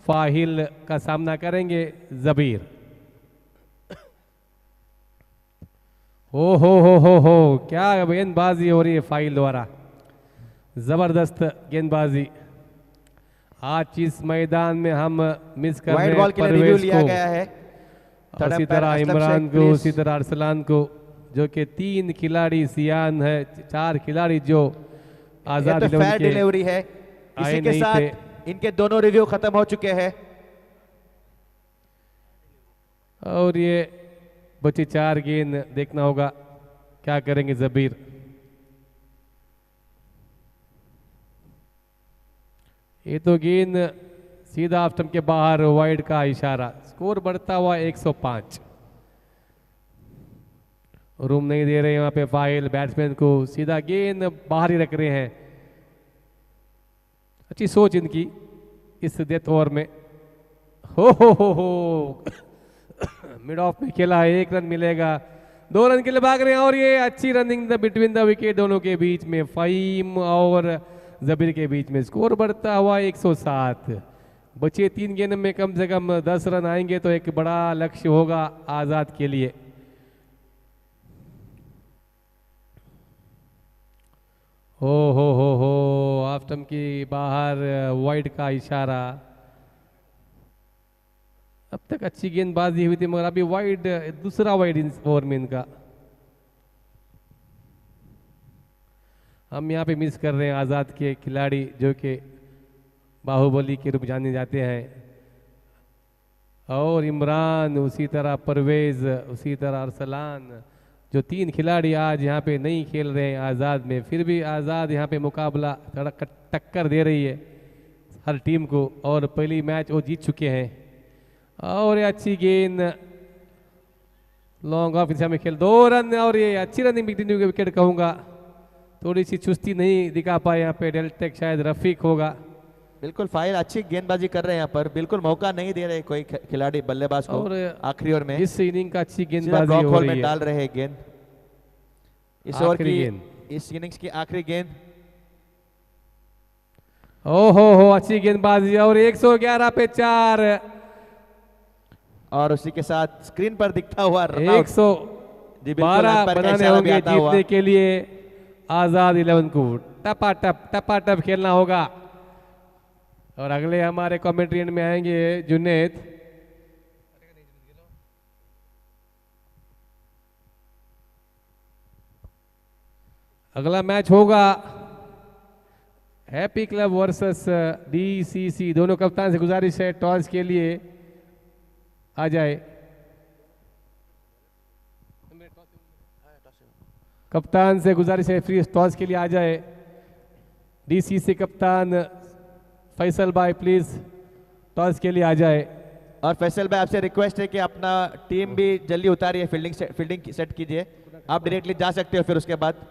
फाहिल का सामना करेंगे जबीर। हो क्या गेंदबाजी हो रही है फाइल द्वारा, जबरदस्त गेंदबाजी। आज इस मैदान में हम मिस कर रहे वाइड हैं बॉल के लिए रिव्यू परवेज लिया को, गया है। थर्ड उसी अंपायर तरह असलम इमरान शेख, को, प्लीज। उसी तरह अरसलान को, जो कि 3 खिलाड़ी सियान है, 4 खिलाड़ी जो ये आजाद तो इलेवन फेयर के डिलीवरी है। आए इसी के नहीं साथ थे। इनके दोनों रिव्यू खत्म हो चुके हैं। और ये बची 4 गेंद, देखना होगा क्या करेंगे जबीर। ये तो गेंद सीधा ऑफ स्टंप के बाहर, वाइड का इशारा। स्कोर बढ़ता हुआ 105। रूम नहीं दे रहे वहां पे फाइल बैट्समैन को, सीधा गेंद बाहर ही रख रहे हैं। अच्छी सोच इनकी इस डेथ ओवर में। हो मिड ऑफ में खेला, 1 रन मिलेगा, 2 रन के लिए भाग रहे हैं। और ये अच्छी रनिंग बिटवीन द विकेट, दोनों के बीच में, फहीम और जबीर के बीच में। स्कोर बढ़ता हुआ 107। बचे 3 गेंद में कम से कम 10 रन आएंगे तो एक बड़ा लक्ष्य होगा आजाद के लिए। हो ऑफ स्टंप की बाहर, वाइड का इशारा। अब तक अच्छी गेंदबाजी हुई थी, मगर अभी वाइड, दूसरा वाइड इस ओवर में इनका। हम यहाँ पे मिस कर रहे हैं आज़ाद के खिलाड़ी, जो कि बाहुबली के रूप जाने जाते हैं। और इमरान, उसी तरह परवेज, उसी तरह अरसलान, जो 3 खिलाड़ी आज यहाँ पे नहीं खेल रहे हैं आज़ाद में। फिर भी आज़ाद यहाँ पे मुकाबला टक्कर दे रही है हर टीम को, और पहली मैच वो जीत चुके हैं। और ये अच्छी गेंद लॉन्ग ऑफ दिशा में खेल, 2 रन। और ये अच्छी रनिंग विकेट कहूँगा, थोड़ी सी चुस्ती नहीं दिखा पाए यहाँ पे डेल्टेक, शायद रफीक होगा। बिल्कुल फाइल अच्छी गेंदबाजी कर रहे हैं यहाँ पर, बिल्कुल मौका नहीं दे रहे कोई खिलाड़ी बल्लेबाज को। और आखिरी ओवर में इस इनिंग का अच्छी सीधा गेंदबाजी ड्रॉप हो होल रही में है। डाल रहे हैं गेंद। इस ओवर आखिरी की, गेंद। इस इनिंग्स की आखिरी गेंद। ओहो अच्छी गेंदबाजी। और 111 पे 4। और उसी के साथ स्क्रीन पर दिखता हुआ रन आउट। जी बिल्कुल, 112 अंपायर का बनाने इशारा भी होंगे आता हुआ। जीतने के लिए आजाद 11 को। टपाटप खेलना होगा। और अगले हमारे कमेंट्री में आएंगे जुनेद। अगला मैच होगा हैप्पी क्लब वर्सेस डीसीसी। दोनों कप्तान से गुजारिश है टॉस के लिए आ जाए। कप्तान से गुजारिश है फ्री टॉस के लिए आ जाए। डीसीसी कप्तान फैसल भाई प्लीज टॉस के लिए आ जाए। और फैसल भाई आपसे रिक्वेस्ट है कि अपना टीम भी जल्दी उतारिए, फील्डिंग सेट कीजिए। आप डायरेक्टली जा सकते हो फिर उसके बाद।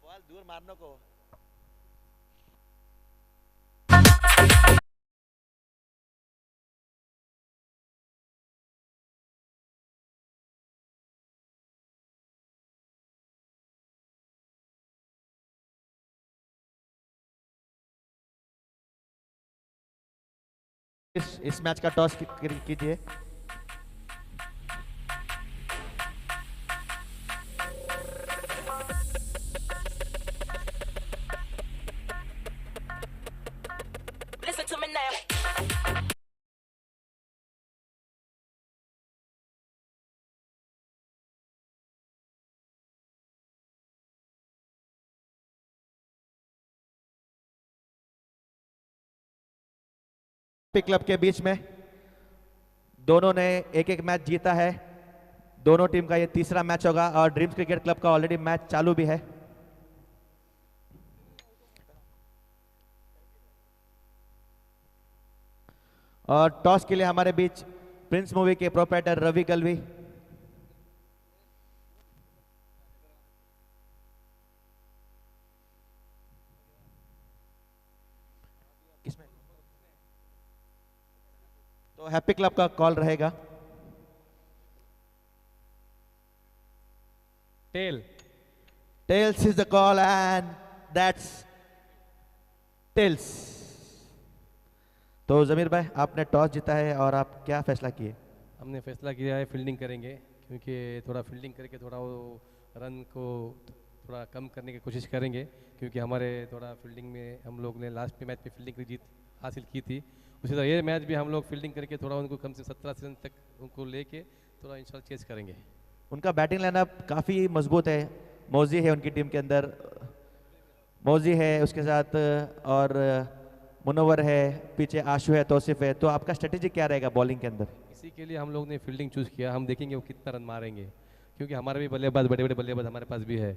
बॉल दूर मारने को। इस मैच का टॉस कीजिए। Listen to me now. Club के बीच में दोनों ने एक एक मैच जीता है। दोनों टीम का ये तीसरा मैच होगा और ड्रीम्स क्रिकेट क्लब का ऑलरेडी मैच चालू भी है। और टॉस के लिए हमारे बीच प्रिंस मूवी के प्रोप्राइटर रवि गलवी। किसमें? तो हैप्पी क्लब का कॉल रहेगा। Tails is the call and that's tails. तो जमीर भाई आपने टॉस जीता है और आप क्या फैसला किए? हमने फैसला किया है फील्डिंग करेंगे, क्योंकि थोड़ा फील्डिंग करके थोड़ा वो रन को थोड़ा कम करने की कोशिश करेंगे, क्योंकि हमारे थोड़ा फील्डिंग में हम लोग ने लास्ट में मैच में फील्डिंग की जीत हासिल की थी। उसी तरह ये मैच भी हम लोग फील्डिंग करके थोड़ा उनको कम से 17 रन तक उनको लेके थोड़ा इंशाल्लाह चेस करेंगे। उनका बैटिंग लाइनअप काफ़ी मजबूत है। मौजी है उनकी टीम के अंदर, मौजी है उसके साथ और मुनव्वर है, पीछे आशु है, तौसिफ है। तो आपका स्ट्रेटेजी क्या रहेगा बॉलिंग के अंदर? इसी के लिए हम लोग ने फील्डिंग चूज़ किया। हम देखेंगे वो कितना रन मारेंगे, क्योंकि हमारे भी बल्लेबाज बड़े बड़े बल्लेबाज हमारे पास भी है।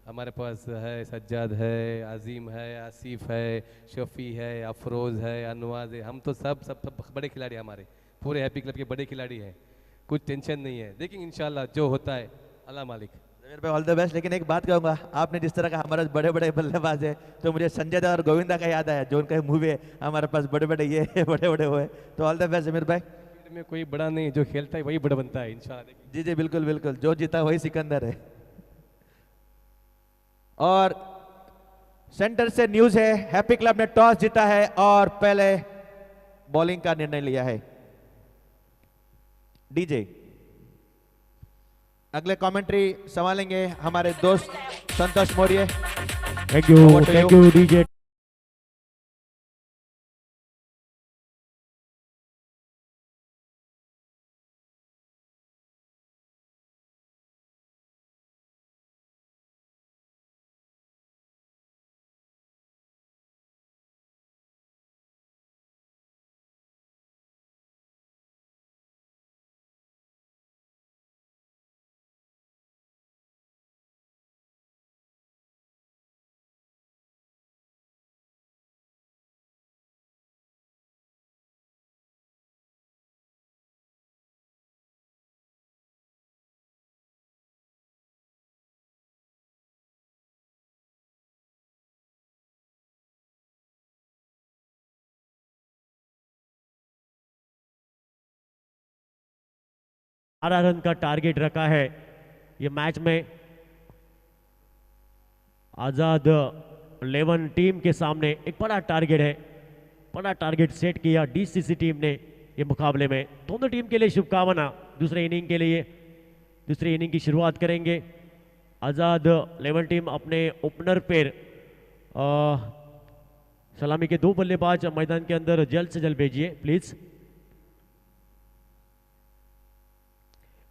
हमारे पास है सज्जाद है, अजीम है, आसिफ है, शफी है, अफरोज़ है, अनवाज है। हम तो सब बड़े खिलाड़ी हमारे पूरे हैप्पी क्लब के बड़े खिलाड़ी हैं। कुछ टेंशन नहीं है, देखेंगे इंशाल्लाह जो होता है अल्लाह मालिक। जमीर भाई ऑल द बेस्ट। लेकिन एक बात कहूंगा, आपने जिस तरह का हमारे बड़े बड़े बल्लेबाज है तो मुझे संजय दत्त और गोविंदा का याद आया, जो उनका मूवी है हमारे पास बड़े बड़े ये है, बड़े बड़े वो है। तो ऑल द बेस्ट जमीर भाई। में कोई बड़ा नहीं, जो खेलता है वही बड़ा बनता है इंशाल्लाह। जी जी बिल्कुल बिल्कुल, जो जीता वही सिकंदर है। और सेंटर से न्यूज है, हैप्पी क्लब ने टॉस जीता है और पहले बॉलिंग का निर्णय लिया है। डीजे अगले कमेंट्री संभालेंगे हमारे दोस्त Santosh Maurya. Thank you DJ. 12 run का टारगेट रखा है ये मैच में। आजाद 11 टीम के सामने एक बड़ा टारगेट है, बड़ा टारगेट सेट किया डीसीसी टीम ने ये मुकाबले में। दोनों टीम के लिए शुभकामना दूसरे इनिंग के लिए। दूसरी इनिंग की शुरुआत करेंगे। आजाद 11 टीम अपने ओपनर पर सलामी के 2 बल्लेबाज मैदान के अंदर जल्द से जल्द भेजिए प्लीज।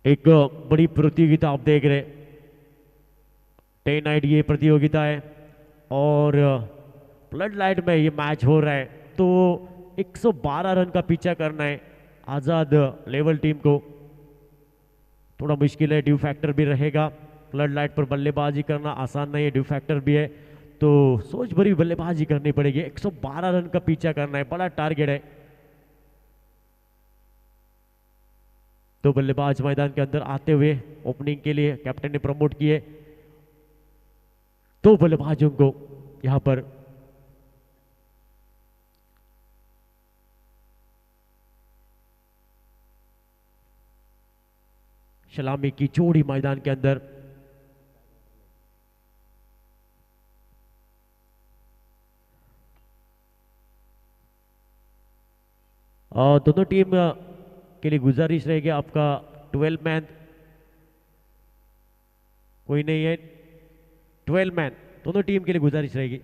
एक बड़ी प्रतियोगिता आप देख रहे, डे नाइट ये प्रतियोगिता है और फ्लड लाइट में ये मैच हो रहा है। तो 112 रन का पीछा करना है आजाद लेवल टीम को, थोड़ा मुश्किल है, ड्यू फैक्टर भी रहेगा। फ्लड लाइट पर बल्लेबाजी करना आसान नहीं है, ड्यू फैक्टर भी है, तो सोच भरी बल्लेबाजी करनी पड़ेगी। 112 रन का पीछा करना है, बड़ा टारगेट है। 2 बल्लेबाज मैदान के अंदर आते हुए ओपनिंग के लिए कैप्टन ने प्रमोट किए 2 बल्लेबाजों को यहां पर। सलामी की जोड़ी मैदान के अंदर। और दोनों टीम के लिए गुजारिश रहेगी आपका 12 मैन, कोई नहीं है, 12 मैन दोनों टीम के लिए गुजारिश रहेगी।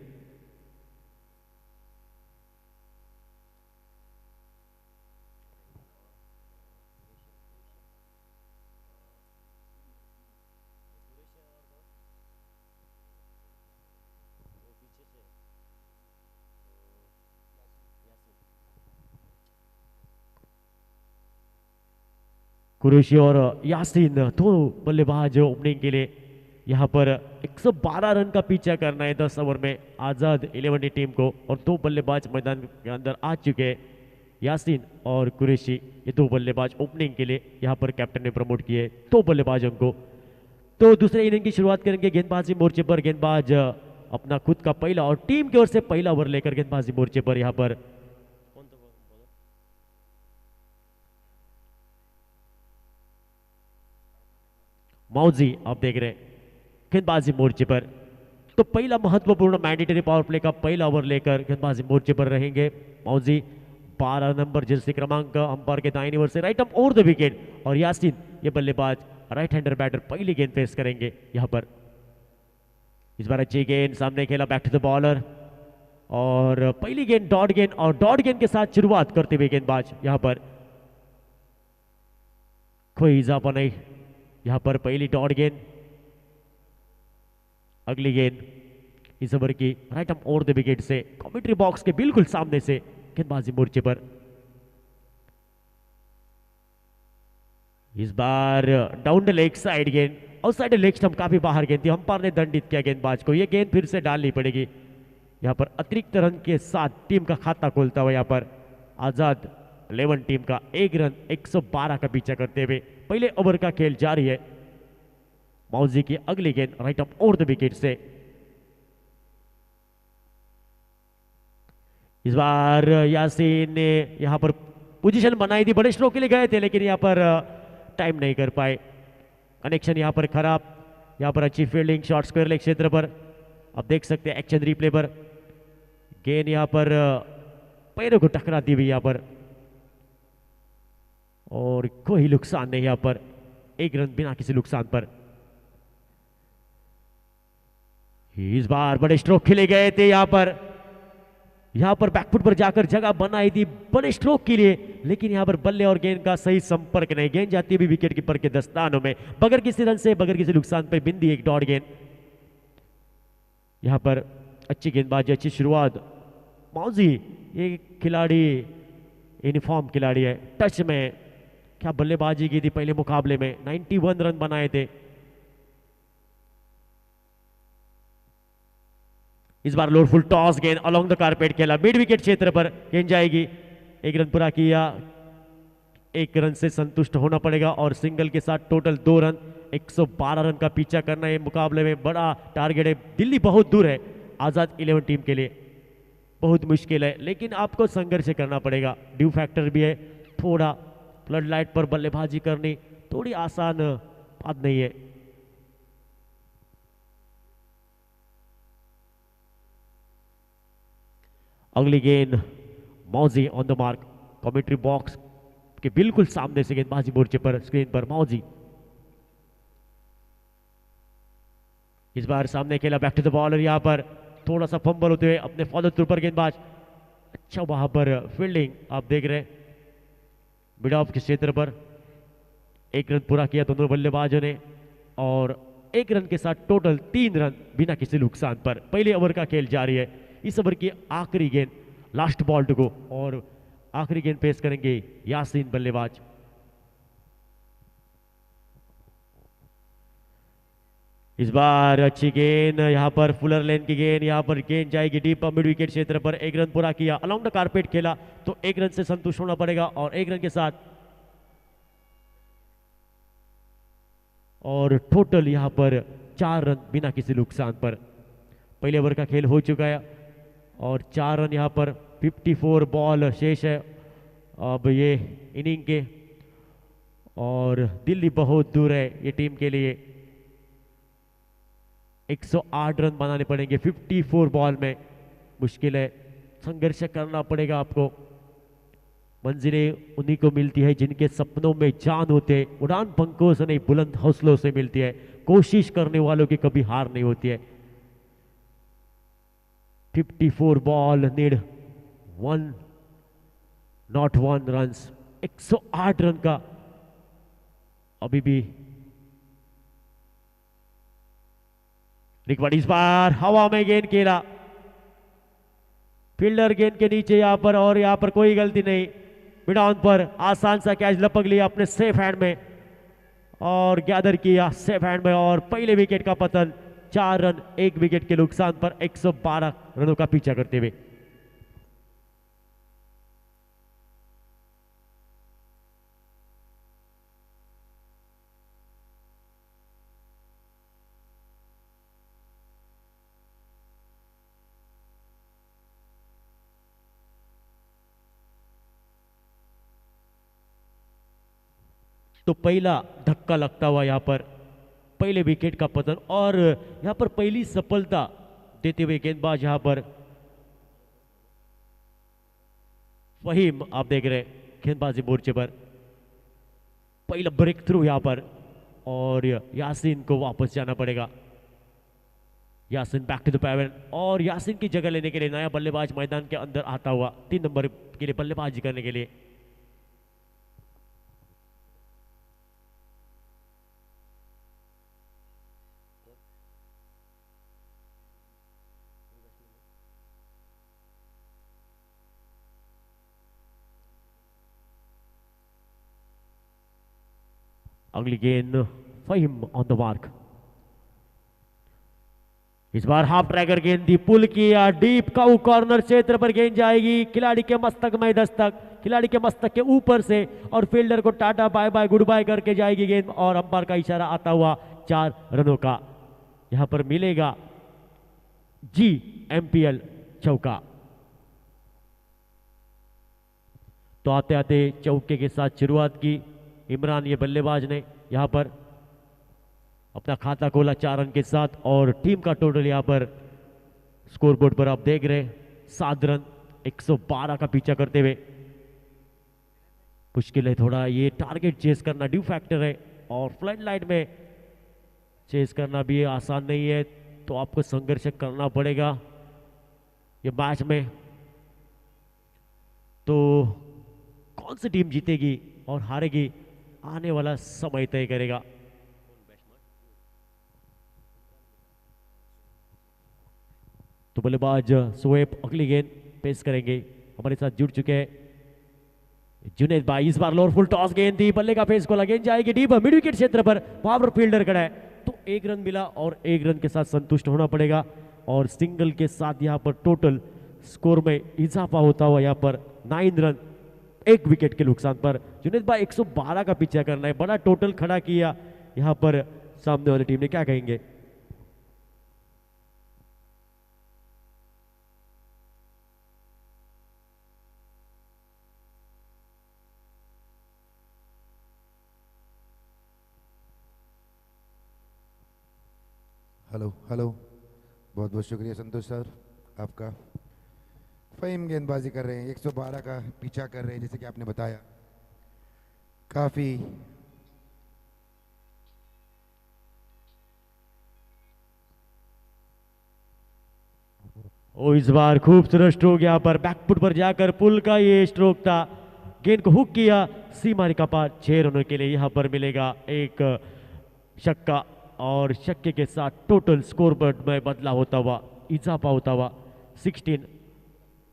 कुरैशी और यासीन 2 बल्लेबाज ओपनिंग के लिए यहां पर 112 रन का पीछा करना है 10 ओवर में आजाद 11 टीम को। और 2 बल्लेबाज मैदान के अंदर आ चुके हैं, यासीन और कुरैशी, ये 2 बल्लेबाज ओपनिंग के लिए यहां पर कैप्टन ने प्रमोट किए 2 बल्लेबाजों को। तो दूसरे इनिंग की शुरुआत करेंगे गेंदबाजी मोर्चे पर। गेंदबाज अपना खुद का पहला और टीम की ओर से पहला ओवर लेकर गेंदबाजी मोर्चे पर यहां पर मौजी आप देख रहे हैं गेंदबाजी मोर्चे पर। तो पहला महत्वपूर्ण मैंडेटरी पावर प्ले का पहला ओवर लेकर गेंदबाजी मोर्चे पर रहेंगे मौजी। 12 नंबर जर्सी क्रमांक अंपायर के दाहिनी ओर से right up over the wicket. और यासीन ये बल्लेबाज राइट हैंडर बैटर पहली गेंद फेस करेंगे यहां पर। इस बार अच्छी गेंद सामने खेला बैक टू द बॉलर और पहली गेंद डॉट गेंद और डॉट गेंद के साथ शुरुआत करते हुए गेंदबाज यहां पर कोई इजाफा नहीं। यहां पर पहली डॉट गेंद, अगली गेंद इस ओवर की right up over the wicket से कमेंट्री बॉक्स के बिल्कुल सामने से गेंदबाजी मोर्चे पर। इस बार डाउन द लेग साइड गेंद, आउटसाइड लेग स्टंप काफी बाहर गेंद थी, अंपायर ने दंडित किया गेंदबाज को। यह गेंद फिर से डालनी पड़ेगी। यहां पर अतिरिक्त रन के साथ टीम का खाता खोलता हुआ यहां पर आजाद 11 टीम का 1 रन 112 का पीछा करते हुए पहले ओवर का खेल जारी है। मौजी की अगली गेंद right up over the wicket से। इस बार यासीन ने यहां पर पोजीशन बनाई थी, बड़े स्ट्रोक के लिए गए थे लेकिन यहां पर टाइम नहीं कर पाए। कनेक्शन यहां पर खराब। यहां पर अच्छी फील्डिंग शॉर्ट स्क्वायर लेग क्षेत्र पर आप देख सकते हैं एक्शन रिप्ले पर। गेंद यहां पर पैरों को टकराती हुई यहां पर और कोई नुकसान नहीं यहां पर, 1 रन बिना किसी नुकसान पर। इस बार बड़े स्ट्रोक खेले गए थे यहां पर बैकफुट पर जाकर जगह बनाई थी बड़े स्ट्रोक के लिए, लेकिन यहां पर बल्ले और गेंद का सही संपर्क नहीं। गेंद जाती हुई विकेट कीपर के दस्तानों में बगैर किसी रन से, बगैर किसी नुकसान पर बिंदी एक डॉट गेंद। यहां पर अच्छी गेंदबाजी, अच्छी शुरुआत। मौजी ये खिलाड़ी यूनिफॉर्म खिलाड़ी है, टच में क्या बल्लेबाजी की थी पहले मुकाबले में, 91 रन बनाए थे। इस बार लोडफुल टॉस गेंद अलोंग द कारपेट खेला, मिड विकेट क्षेत्र पर गेंद जाएगी। 1 रन पूरा किया, 1 रन से संतुष्ट होना पड़ेगा और सिंगल के साथ टोटल 2 रन। 112 रन का पीछा करना है मुकाबले में, बड़ा टारगेट है। दिल्ली बहुत दूर है आजाद 11 टीम के लिए, बहुत मुश्किल है लेकिन आपको संघर्ष करना पड़ेगा। ड्यू फैक्टर भी है थोड़ा, फ्लड लाइट पर बल्लेबाजी करनी थोड़ी आसान बात नहीं है। अगली गेंद Mauji on the mark, commentary box के बिल्कुल सामने से गेंदबाजी मोर्चे पर स्क्रीन पर मौजी। इस बार सामने खेला, बैक टू द बॉलर, यहां पर थोड़ा सा फंबल होते हुए अपने फॉलो थ्रू पर गेंदबाज, अच्छा वहां पर फील्डिंग आप देख रहे हैं मिड ऑफ के क्षेत्र पर। एक रन पूरा किया दोनों बल्लेबाजों ने और एक रन के साथ टोटल 3 रन बिना किसी नुकसान पर। पहले ओवर का खेल जारी है। इस ओवर की आखिरी गेंद लास्ट बॉल को और आखिरी गेंद पेश करेंगे यासीन बल्लेबाज। इस बार अच्छी गेंद, यहां पर फुलर लेन की गेंद, यहां पर गेंद जाएगी डीप मिड विकेट क्षेत्र पर। एक रन पूरा किया, अलोंग द कारपेट खेला तो एक रन से संतुष्ट होना पड़ेगा और एक रन के साथ और टोटल यहां पर 4 रन बिना किसी नुकसान पर। पहले ओवर का खेल हो चुका है और 4 रन यहां पर 54 बॉल शेष है अब ये इनिंग के, और दिल्ली बहुत दूर है ये टीम के लिए। 108 रन बनाने पड़ेंगे 54 बॉल में, मुश्किल है, संघर्ष करना पड़ेगा आपको। मंजिलें उन्हीं को मिलती है जिनके सपनों में जान होते हैं, उड़ान पंखों से नहीं बुलंद हौसलों से मिलती है। कोशिश करने वालों की कभी हार नहीं होती है। 54 ball need 1 not 1 run, 108 run का अभी भी रिकॉर्ड। इस बार हवा में गेंद खेला, फील्डर गेंद के नीचे यहां पर, और यहां पर कोई गलती नहीं, मिड ऑन पर आसान सा कैच लपक लिया अपने सेफ हैंड में और गैदर किया सेफ हैंड में और पहले विकेट का पतन। 4 रन 1 विकेट के नुकसान पर 112 रनों का पीछा करते हुए। तो पहला धक्का लगता हुआ यहां पर पहले विकेट का पतन और यहां पर पहली सफलता देते हुए गेंदबाज यहां पर फहीम आप देख रहे हैं गेंदबाजी मोर्चे पर। पहला ब्रेक थ्रू यहां पर और यासीन को वापस जाना पड़ेगा। यासीन बैक टू द पैवन और यासीन की जगह लेने के लिए नया बल्लेबाज मैदान के अंदर आता हुआ 3 नंबर के लिए बल्लेबाजी करने के लिए। अगली गेंद फहीम ऑन द मार्क। इस बार हाफ ट्रैकर गेंद दी, पुल किया डीप काउ कॉर्नर क्षेत्र पर गेंद जाएगी, खिलाड़ी के मस्तक में दस्तक, खिलाड़ी के मस्तक के ऊपर से और फील्डर को tata bye bye goodbye करके जाएगी गेंद और अंपायर का इशारा आता हुआ 4 रनों का यहां पर मिलेगा GMPL चौका। तो आते आते चौके के साथ शुरुआत की इमरान, ये बल्लेबाज ने यहां पर अपना खाता खोला 4 रन के साथ और टीम का टोटल यहां पर स्कोरबोर्ड पर आप देख रहे 7 रन 112 का पीछा करते हुए। मुश्किल है थोड़ा ये टारगेट चेस करना, ड्यू फैक्टर है और फ्लड लाइट में चेस करना भी आसान नहीं है, तो आपको संघर्ष करना पड़ेगा ये मैच में। तो कौन सी टीम जीतेगी और हारेगी आने वाला समय तय करेगा। तो बल्लेबाज शोएब अगली गेंद पेश करेंगे, हमारे साथ जुड़ चुके हैं जुनेद भाई। इस बार लोअर फुल टॉस गेंद दी, बल्ले का फेस खोला, गेंद जाएगी डीप मिड विकेट क्षेत्र पर, वहां पर फील्डर खड़ा है तो 1 रन मिला और 1 रन के साथ संतुष्ट होना पड़ेगा और सिंगल के साथ यहां पर टोटल स्कोर में इजाफा होता हुआ यहां पर 9 रन 1 विकेट के नुकसान पर। जुनेद भाई 112 का पीछा करना है, बड़ा टोटल खड़ा किया यहां पर सामने वाली टीम ने, क्या कहेंगे? हेलो हेलो, बहुत बहुत शुक्रिया संतोष सर आपका। फ़हीम गेंदबाजी कर रहे हैं, 112 का पीछा कर रहे हैं जैसे कि आपने बताया। काफ़ी ओ इस बार खूबसूरत स्ट्रोक यहाँ पर बैकफुट पर जाकर पुल का ये स्ट्रोक था, गेंद को हुक किया, सीमा रेखा पार 6 रनों के लिए यहाँ पर मिलेगा एक छक्का और छक्के के साथ टोटल स्कोरबोर्ड में बदला होता हुआ, इजाफा होता हुआ 16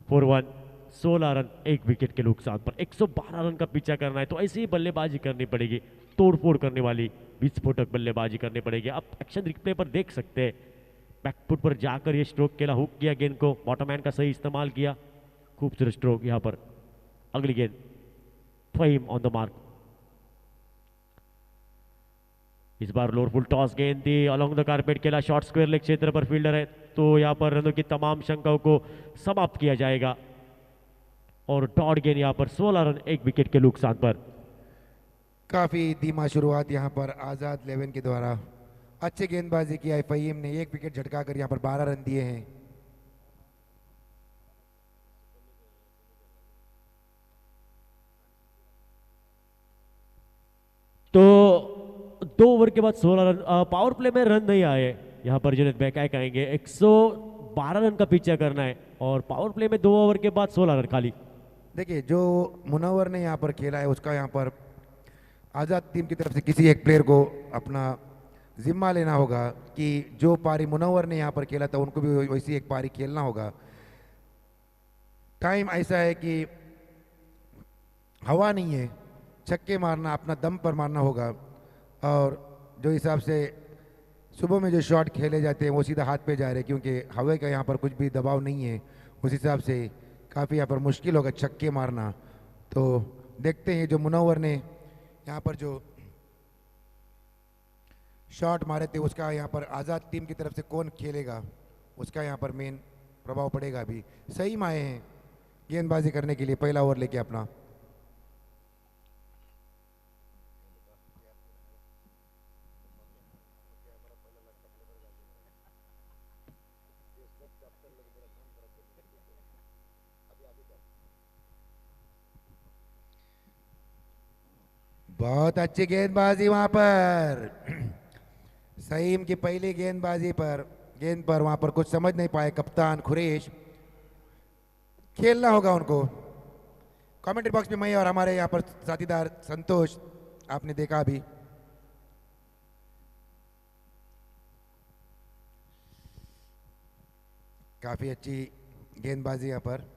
फॉर 1, 16 रन, एक विकेट के नुकसान पर 112 रन का पीछा करना है तो ऐसी ही बल्लेबाजी करनी पड़ेगी, तोड़फोड़ करने वाली विस्फोटक बल्लेबाजी करनी पड़ेगी। आप एक्शन रिप्ले पर देख सकते हैं, बैकफुट पर जाकर ये स्ट्रोक खेला, हुक किया गेंद को, बॉटमैन का सही इस्तेमाल किया, खूबसूरत स्ट्रोक यहाँ पर। अगली गेंद फ़हीम ऑन द मार्क, इस बार लोअर फुल टॉस गेंद थी, अलोंग द कारपेट खेला, शॉर्ट स्क्वायर लेग क्षेत्र पर फील्डर है तो यहाँ पर रनों की तमाम शंकाओं को समाप्त किया जाएगा और डॉट गेंद यहाँ पर 16 रन, एक विकेट के नुकसान पर। काफ़ी धीमा शुरुआत यहाँ पर आज़ाद 11 के द्वारा। अच्छी गेंदबाजी की है फ़हीम ने, एक विकेट झटका कर यहाँ पर 12 रन दिए हैं। तो 2 ओवर के बाद 16 रन, पावर प्ले में रन नहीं आए यहाँ पर। जुनेद बैकाय कहेंगे 112 रन का पीछा करना है और पावर प्ले में 2 ओवर के बाद 16 रन खाली। देखिए जो मुनव्वर ने यहाँ पर खेला है उसका यहाँ पर आज़ाद टीम की तरफ से किसी एक प्लेयर को अपना जिम्मा लेना होगा कि जो पारी मुनव्वर ने यहाँ पर खेला था उनको भी वैसी एक पारी खेलना होगा। टाइम ऐसा है कि हवा नहीं है, छक्के मारना अपना दम पर मारना होगा और जो हिसाब से सुबह में जो शॉट खेले जाते हैं वो सीधा हाथ पे जा रहे हैं क्योंकि हवा का यहाँ पर कुछ भी दबाव नहीं है, उस हिसाब से काफ़ी यहाँ पर मुश्किल होगा छक्के मारना। तो देखते हैं जो मुनव्वर ने यहाँ पर जो शॉट मारे थे उसका यहाँ पर आज़ाद टीम की तरफ से कौन खेलेगा उसका यहाँ पर मेन प्रभाव पड़ेगा। अभी सही आए हैं गेंदबाजी करने के लिए, पहला ओवर लेके अपना। बहुत अच्छी गेंदबाजी वहां पर सईम की पहली गेंदबाजी पर गेंद पर वहां पर कुछ समझ नहीं पाए कप्तान खुरेश। खेलना होगा उनको। कमेंट्री बॉक्स में मैं और हमारे यहाँ पर साथीदार संतोष आपने देखा अभी। काफी अच्छी गेंदबाजी यहाँ पर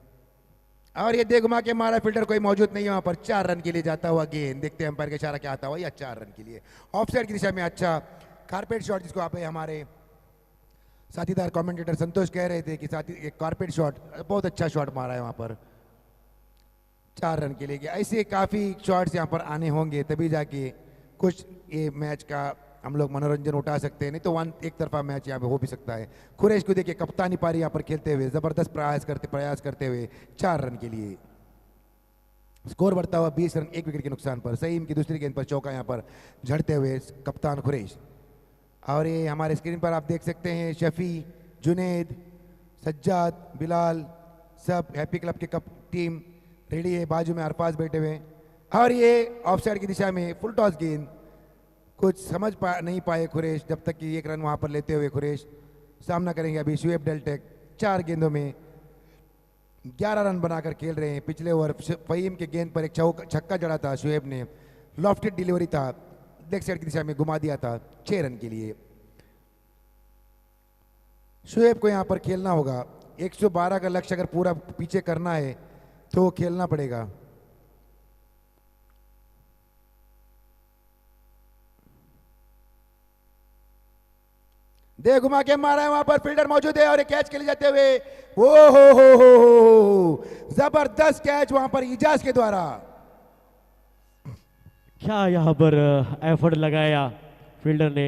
और ये दे घुमा के मारा, फील्डर कोई मौजूद नहीं है वहां पर। 4 रन के लिए जाता हुआ गेंद, देखते हैं अंपायर का इशारा क्या आता हुआ, या 4 रन के लिए ऑफसाइड की दिशा में। अच्छा कारपेट शॉट जिसको आप हमारे साथीदार कमेंटेटर संतोष कह रहे थे कि साथी एक कारपेट शॉट, बहुत अच्छा शॉट मारा है वहां पर 4 रन के लिए। ऐसे काफी शॉट्स यहाँ पर आने होंगे तभी जाके कुछ ये मैच का हम लोग मनोरंजन उठा सकते हैं, नहीं तो एक तरफा मैच यहाँ पे हो भी सकता है। खुरेश को देखिए कप्तानी पारी यहाँ पर खेलते हुए जबरदस्त प्रयास करते हुए 4 रन के लिए स्कोर बढ़ता हुआ 20 रन, 1 विकेट के नुकसान पर। सईम की दूसरी गेंद पर चौका यहाँ पर झड़ते हुए कप्तान खुरेश। और ये हमारे स्क्रीन पर आप देख सकते हैं शफी, जुनेद, सज्जाद, बिलाल सब हैप्पी क्लब के टीम रेडी है, बाजू में अरफाज बैठे हुए। और ये ऑफसाइड की दिशा में फुल टॉस गेंद, कुछ समझ नहीं पाए खुरेश जब तक कि 1 रन वहां पर लेते हुए खुरेश सामना करेंगे अभी शुएब डेल्टेक। 4 गेंदों में 11 रन बनाकर खेल रहे हैं। पिछले ओवर फ़हीम के गेंद पर एक छक्का जड़ा था शुएब ने, लॉफ्टेड डिलीवरी था, लेग साइड की दिशा में घुमा दिया था 6 रन के लिए। शुएब को यहां पर खेलना होगा। 112 का लक्ष्य अगर पूरा पीछे करना है तो खेलना पड़ेगा। दे घुमा के मारा है वहां पर, फील्डर मौजूद है और कैच के लिए जाते हुए ओ हो जबरदस्त कैच वहां पर इजाज के द्वारा। क्या यहाँ पर एफर्ट लगाया फील्डर ने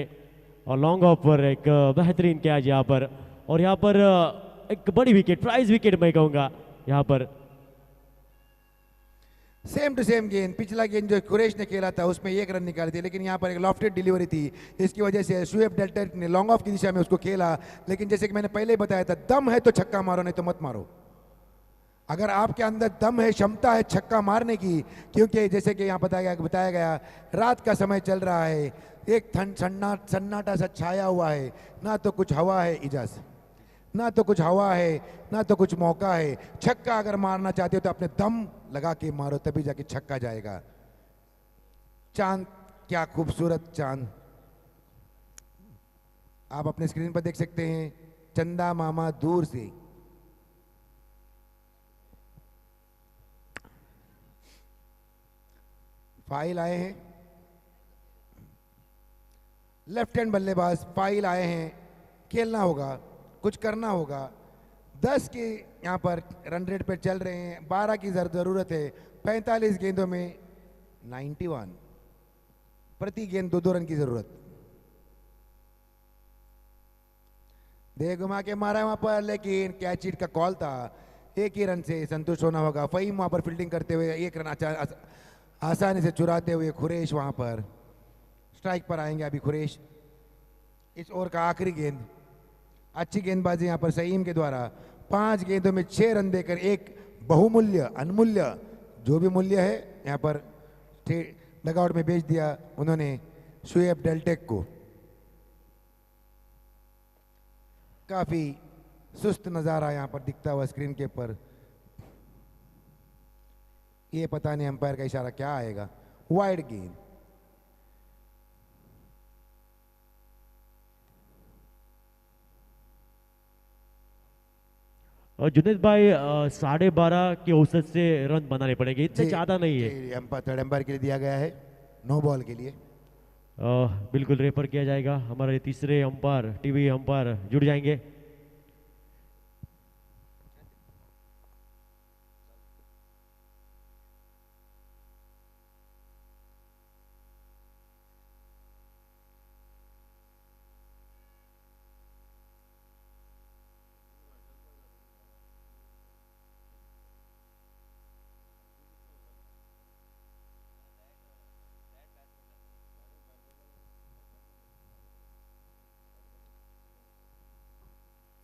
और लॉन्ग ऑफ पर एक बेहतरीन कैच यहाँ पर। और यहाँ पर एक बड़ी विकेट, प्राइज विकेट मैं कहूँगा यहाँ पर। सेम टू सेम गेंद, पिछला गेंद जो कुरैश ने खेला था उसमें 1 रन निकाली थी, लेकिन यहाँ पर एक लॉफ्टेड डिलीवरी थी, इसकी वजह से शुएब डेल्टेक ने लॉन्ग ऑफ की दिशा में उसको खेला। लेकिन जैसे कि मैंने पहले ही बताया था, दम है तो छक्का मारो, नहीं तो मत मारो। अगर आपके अंदर दम है, क्षमता है छक्का मारने की, क्योंकि जैसे कि यहाँ बताया गया रात का समय चल रहा है, एक सन्नाटा सा छाया हुआ है, ना तो कुछ हवा है इजाज, ना तो कुछ हवा है, ना तो कुछ मौका है। छक्का अगर मारना चाहते हो तो अपने दम लगा के मारो, तभी जाके छक्का जाएगा। चांद, क्या खूबसूरत चांद आप अपने स्क्रीन पर देख सकते हैं। चंदा मामा दूर से फाइल आए हैं, लेफ्ट हैंड बल्लेबाज फाइल आए हैं, खेलना होगा, कुछ करना होगा। 10 के यहाँ पर रन रेट पे चल रहे हैं, 12 की जरूरत है। 45 गेंदों में 91, प्रति गेंद 2-2 रन की जरूरत। दे घुमा के मारा वहां पर, लेकिन कैच हिट का कॉल था, 1 ही रन से संतुष्ट होना होगा। फहीम वहां पर फील्डिंग करते हुए 1 रन आसानी से चुराते हुए कुरैश वहां पर स्ट्राइक पर आएंगे। अभी कुरैश, इस ओवर का आखिरी गेंद, अच्छी गेंदबाजी यहां पर सईम के द्वारा। 5 गेंदों में 6 रन देकर एक बहुमूल्य, अनमूल्य, जो भी मूल्य है यहां पर डगआउट में बेच दिया उन्होंने शुएब डेल्टेक को। काफी सुस्त नजारा यहां पर दिखता हुआ स्क्रीन के ऊपर। ये पता नहीं अंपायर का इशारा क्या आएगा। वाइड गेंद, और जुनेद भाई 12.5 के औसत से रन बनाने पड़ेंगे, इतने ज्यादा नहीं है। अंपायर, थर्ड अंपायर के लिए दिया गया है, नो बॉल के लिए। बिल्कुल रेफर किया जाएगा। हमारे तीसरे अंपायर, टीवी अंपायर जुड़ जाएंगे।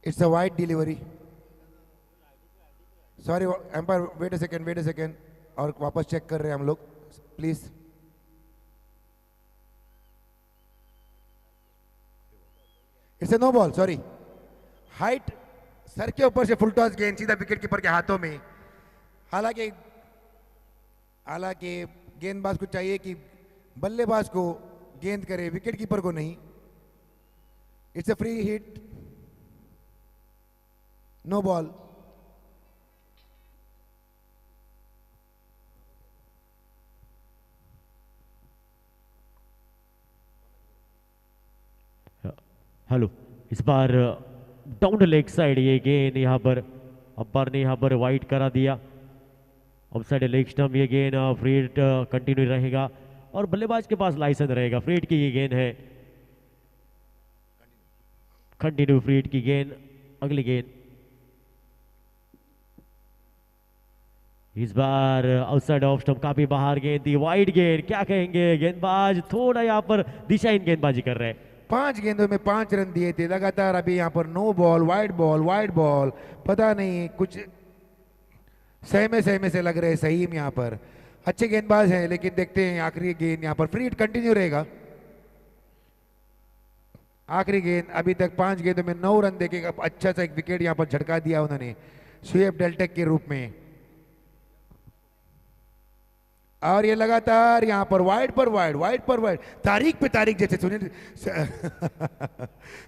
It's a wide delivery. Sorry umpire, wait a second, wait a second, और वापस चेक कर रहे हैं हम लोग, please. It's a no ball, sorry. Height, sir के ऊपर से फुल टॉस गेंद सीधा विकेट कीपर के हाथों में। हालांकि गेंदबाज को चाहिए कि बल्लेबाज को गेंद करे, विकेट कीपर को नहीं। It's a free hit, no ball. Hello, इस बार डाउन लेग साइड ये गेंद यहाँ पर अंपायर ने यहाँ पर वाइड करा दिया। ऑफ साइड लेग स्टंप, ये गेंद फ्री हिट कंटिन्यू रहेगा और बल्लेबाज के पास लाइसेंस रहेगा। फ्री हिट की ये गेंद है, कंटिन्यू फ्री हिट की गेंद। अगली गेंद इस बार आउटसाइड ऑफ स्टंप, काफी बाहर गेंद थी, वाइड गेंद। क्या कहेंगे, गेंदबाज थोड़ा यहाँ पर दिशाहीन गेंदबाजी कर रहे हैं। 5 गेंदों में 5 रन दिए थे लगातार। अभी यहाँ पर no ball, wide ball, wide ball, पता नहीं कुछ सहमे से लग रहे सहीम यहाँ पर। अच्छे गेंदबाज हैं, लेकिन देखते हैं आखिरी गेंद यहाँ पर फ्री हिट कंटिन्यू रहेगा। आखिरी गेंद, अभी तक 5 गेंदों में 9 रन देके अच्छा सा एक विकेट यहाँ पर झटका दिया उन्होंने शुएब डेल्टेक के रूप में। और ये लगातार यहाँ पर वाइड पर वाइड, वाइड पर वाइड, तारीख पे तारीख, जैसे सुनील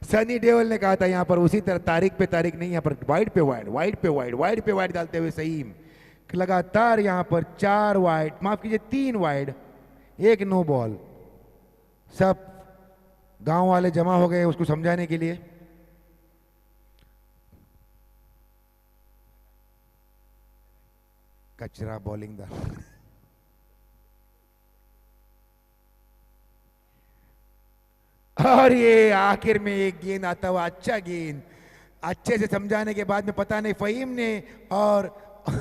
सनी देओल ने कहा था यहाँ पर, उसी तरह तारीख पे तारीख नहीं, यहाँ पर वाइड पे वाइड, वाइड पे वाइड, वाइड पे वाइड डालते हुए सहीम लगातार यहाँ पर 4 वाइड, माफ कीजिए 3 वाइड, 1 नो बॉल। सब गांव वाले जमा हो गए उसको समझाने के लिए। कचरा बॉलिंग दा और ये आखिर में एक गेंद आता हुआ, अच्छा गेंद, अच्छे से समझाने के बाद में पता नहीं फहीम ने और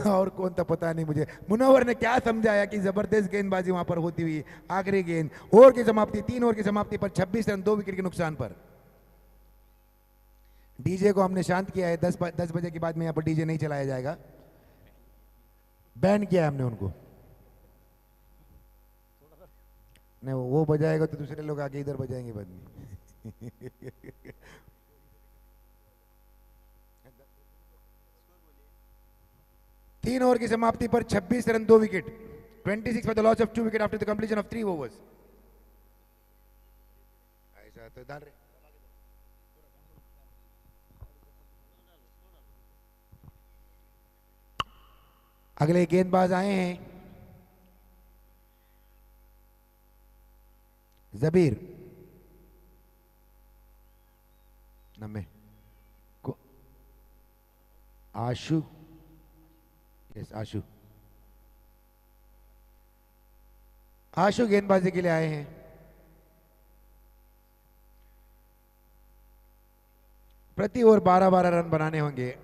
और कौन था पता नहीं मुझे। मुनव्वर ने क्या समझाया कि जबरदस्त गेंदबाजी वहां पर होती हुई आखिरी गेंद, ओवर की समाप्ति, 3 ओवर की समाप्ति पर 26 रन 2 विकेट के नुकसान पर। डीजे को हमने शांत किया है, 10 बजे के बाद में यहाँ पर डीजे नहीं चलाया जाएगा, बैन किया है हमने उनको। नहीं वो बजाएगा तो दूसरे लोग आगे इधर बजाएंगे बाद में। 3 ओवर की समाप्ति पर 26 run 2 wicket, 26 for the loss of 2 wicket after the completion of 3 overs. ऐसा तो डाल रहे। अगले गेंदबाज आए हैं जबीर नम्मे को आशु, यस आशु, आशु गेंदबाजी के लिए आए हैं। प्रति ओवर 12-12 रन बनाने होंगे।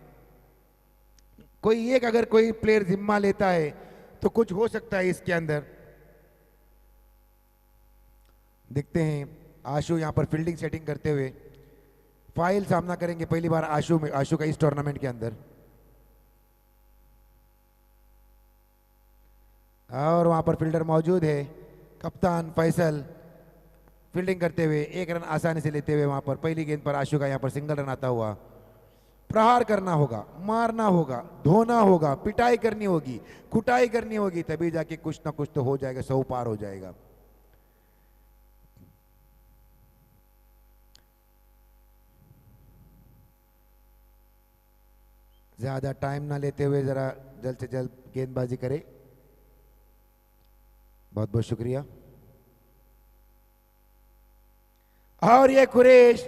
कोई एक अगर कोई प्लेयर जिम्मा लेता है तो कुछ हो सकता है इसके अंदर। देखते हैं आशु यहां पर फील्डिंग सेटिंग करते हुए फाइल सामना करेंगे पहली बार आशु का इस टूर्नामेंट के अंदर। और वहां पर फील्डर मौजूद है, कप्तान फैसल फील्डिंग करते हुए 1 रन आसानी से लेते हुए वहां पर पहली गेंद पर आशु का यहां पर सिंगल रन आता हुआ। प्रहार करना होगा, मारना होगा, धोना होगा, पिटाई करनी होगी, कुटाई करनी होगी, तभी जाके कुछ ना कुछ तो हो जाएगा, 100 पार हो जाएगा। ज्यादा टाइम ना लेते हुए जरा जल्द से जल्द गेंदबाजी करे। बहुत बहुत शुक्रिया। और ये कुरेश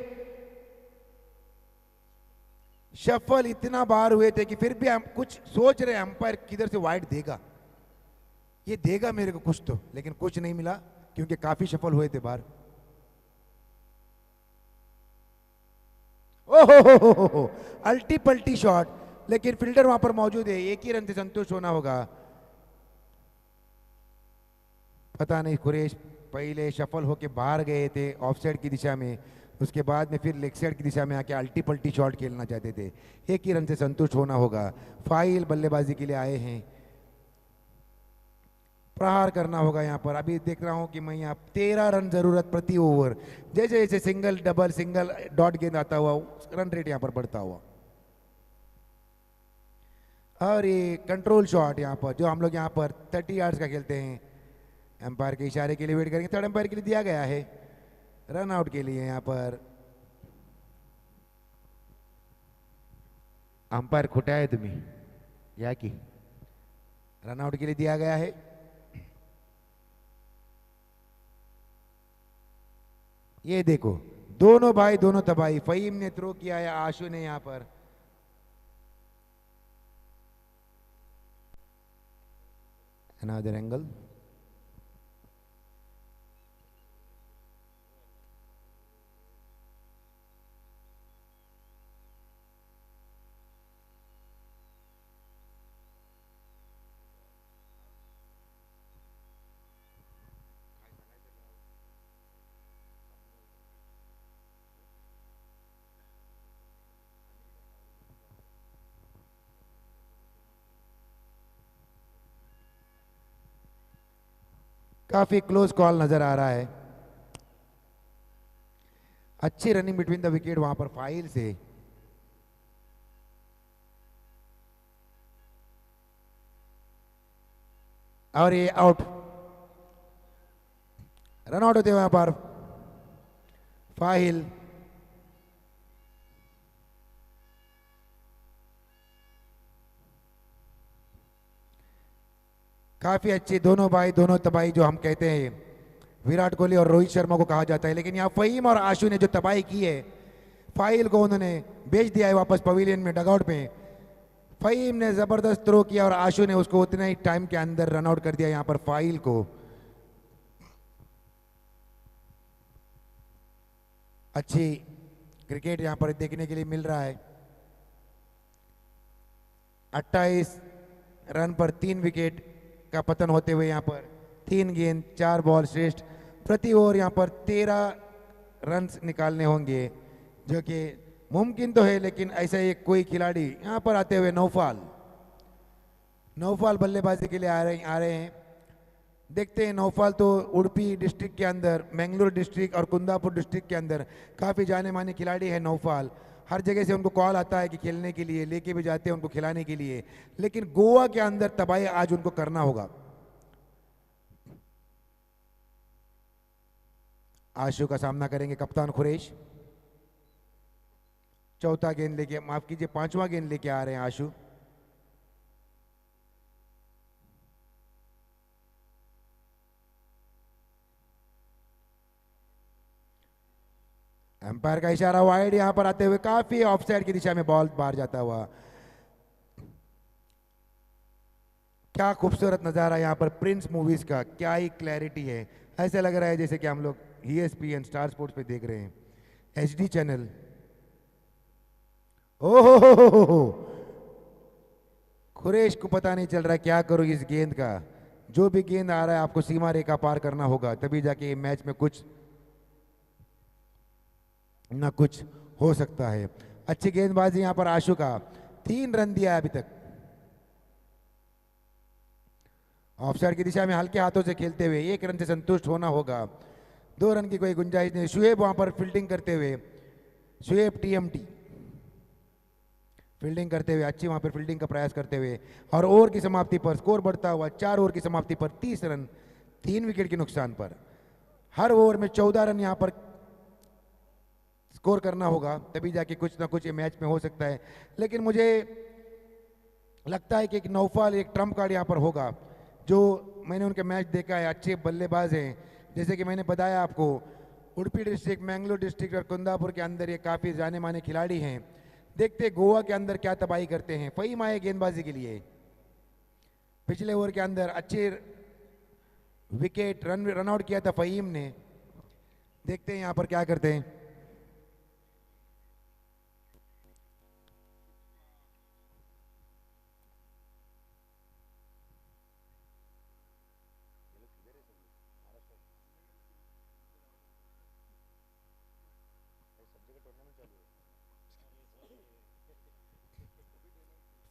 शफल इतना बार हुए थे कि फिर भी हम कुछ सोच रहे हैं अंपायर किधर से वाइड देगा, ये देगा मेरे को कुछ तो, लेकिन कुछ नहीं मिला क्योंकि काफी शफल हुए थे बार। ओहो अल्टी पल्टी शॉट, लेकिन फील्डर वहां पर मौजूद है, 1 ही रन से संतुष्ट होना होगा। पता नहीं कुरेश पहले शफल होके बाहर गए थे ऑफसाइड की दिशा में, उसके बाद में फिर लेग साइड की दिशा में आके अल्टी पल्टी शॉट खेलना चाहते थे। 1 ही रन से संतुष्ट होना होगा। फाइल बल्लेबाजी के लिए आए हैं, प्रहार करना होगा यहाँ पर। अभी देख रहा हूं कि मैं यहाँ 13 रन जरूरत प्रति ओवर, जैसे जैसे सिंगल डबल सिंगल डॉट गेंद आता हुआ रन रेट यहाँ पर बढ़ता हुआ। और ये कंट्रोल शॉट यहाँ पर जो हम लोग यहाँ पर 30 यार्ड्स का खेलते हैं, एम्पायर के इशारे के लिए वेट करेंगे। थर्ड एम्पायर के लिए दिया गया है रन आउट के लिए। यहाँ पर अंपायर खोटा है तुम्हें या कि रन आउट के लिए दिया गया है। ये देखो दोनों भाई दोनों तबाही, फहीम ने थ्रो किया है, आशु ने यहाँ पर। अनदर एंगल, काफी क्लोज कॉल नजर आ रहा है। अच्छी रनिंग बिटवीन द विकेट वहां पर फाइल से। और ये आउट, रन आउट होते हुए वहां पर फाहिल। काफी अच्छी दोनों भाई दोनों तबाही जो हम कहते हैं विराट कोहली और रोहित शर्मा को कहा जाता है, लेकिन यहाँ फहीम और आशु ने जो तबाही की है, फाइल को उन्होंने भेज दिया है वापस पवेलियन में डगआउट पे। फहीम ने जबरदस्त थ्रो किया और आशु ने उसको उतने ही टाइम के अंदर रन आउट कर दिया यहाँ पर फाइल को। अच्छी क्रिकेट यहाँ पर देखने के लिए मिल रहा है। 28 रन पर 3 विकेट का पतन होते हुए यहाँ पर 3 गेंद 4 बॉल श्रेष्ठ, प्रति ओवर यहाँ पर 13 रन निकालने होंगे, जो कि मुमकिन तो है, लेकिन ऐसा एक कोई खिलाड़ी यहाँ पर आते हुए नौफाल बल्लेबाजी के लिए आ रहे हैं। देखते हैं, नौफाल तो उडुपी डिस्ट्रिक्ट के अंदर, मैंगलोर डिस्ट्रिक्ट और कुंदापुर डिस्ट्रिक्ट के अंदर काफ़ी जाने माने खिलाड़ी है नौफाल। हर जगह से उनको कॉल आता है कि खेलने के लिए, लेके भी जाते हैं उनको खिलाने के लिए, लेकिन गोवा के अंदर तबाही आज उनको करना होगा। आशु का सामना करेंगे कप्तान खुरेश। चौथा गेंद लेके, माफ कीजिए, 5वां गेंद लेके आ रहे हैं आशु। एम्पायर का इशारा वाइड, यहां पर आते हुए काफी ऑफसाइड की दिशा में बॉल बाहर जाता हुआ। क्या खूबसूरत नजारा यहाँ पर प्रिंस मूवीज का, क्या ही क्लैरिटी है। ऐसा लग रहा है जैसे कि हम लोग ESPN स्टार स्पोर्ट्स पे देख रहे हैं, HD चैनल। ओहो, खुरेश को पता नहीं चल रहा क्या करूं इस गेंद का। जो भी गेंद आ रहा है आपको सीमा रेखा पार करना होगा, तभी जाके मैच में कुछ ना कुछ हो सकता है। अच्छी गेंदबाजी यहां पर आशु का, 3 रन दिया है अभी तक। ऑफसाइड की दिशा में हल्के हाथों से खेलते हुए 1 रन से संतुष्ट होना होगा, 2 रन की कोई गुंजाइश नहीं। शुएब वहां पर फील्डिंग करते हुए, शुएब TMT फील्डिंग करते हुए, अच्छी वहां पर फील्डिंग का प्रयास करते हुए, और ओवर की समाप्ति पर स्कोर बढ़ता हुआ 4 ओवर की समाप्ति पर 30 रन, 3 विकेट के नुकसान पर। हर ओवर में 14 रन यहां पर स्कोर करना होगा, तभी जाके कुछ ना कुछ ये मैच में हो सकता है। लेकिन मुझे लगता है कि एक नौफाल एक ट्रम्प कार्ड यहाँ पर होगा। जो मैंने उनके मैच देखा है, अच्छे बल्लेबाज हैं, जैसे कि मैंने बताया आपको, उडुपी डिस्ट्रिक्ट, मैंगलोर डिस्ट्रिक्ट और कुंदापुर के अंदर ये काफ़ी जाने माने खिलाड़ी हैं। देखते गोवा के अंदर क्या तबाही करते हैं। फहीम आए गेंदबाजी के लिए, पिछले ओवर के अंदर अच्छे विकेट रन आउट किया था फहीम ने। देखते हैं यहाँ पर क्या करते हैं।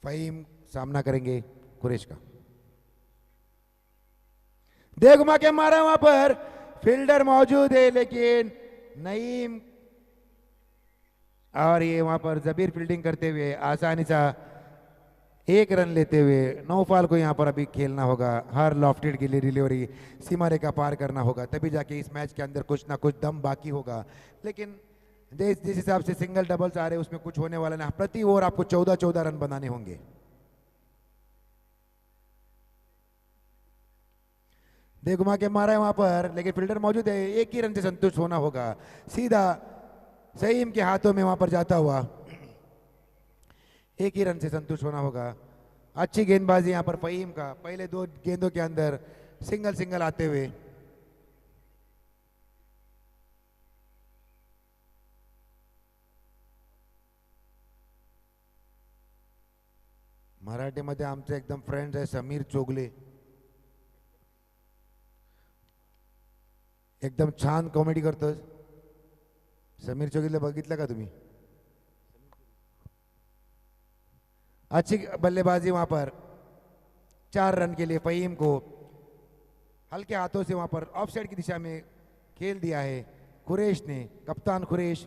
फहीम सामना करेंगे कुरैश का। दे घुमा के मारा, वहां पर फील्डर मौजूद है, लेकिन नईम और ये वहां पर जबीर फील्डिंग करते हुए आसानी सा 1 रन लेते हुए। नौफाल को यहां पर अभी खेलना होगा, हर लॉफ्टेड के लिए डिलीवरी सीमा रेखा पार करना होगा, तभी जाके इस मैच के अंदर कुछ ना कुछ दम बाकी होगा। लेकिन जिस हिसाब से सिंगल डबल्स आ रहे हैं उसमें कुछ होने वाला नहीं। प्रति ओवर आपको 14-14 रन बनाने होंगे। दे घुमा के मारा है वहां पर, लेकिन फील्डर मौजूद है, 1 ही रन से संतुष्ट होना होगा। सीधा सईम के हाथों में वहां पर जाता हुआ 1 ही रन से संतुष्ट होना होगा। अच्छी गेंदबाजी यहां पर फहीम का, पहले 2 गेंदों के अंदर सिंगल आते हुए। मराठीमध्ये आमचे एकदम फ्रेंड्स आहे समीर चोगले, एकदम छान कॉमेडी करतोस। समीर चोगले बघितलं का तुम्ही? अच्छी बल्लेबाजी वहां पर, 4 रन के लिए फहीम को हल्के हाथों से वहां पर ऑफसाइड की दिशा में खेल दिया है कुरैश ने, कप्तान कुरैश।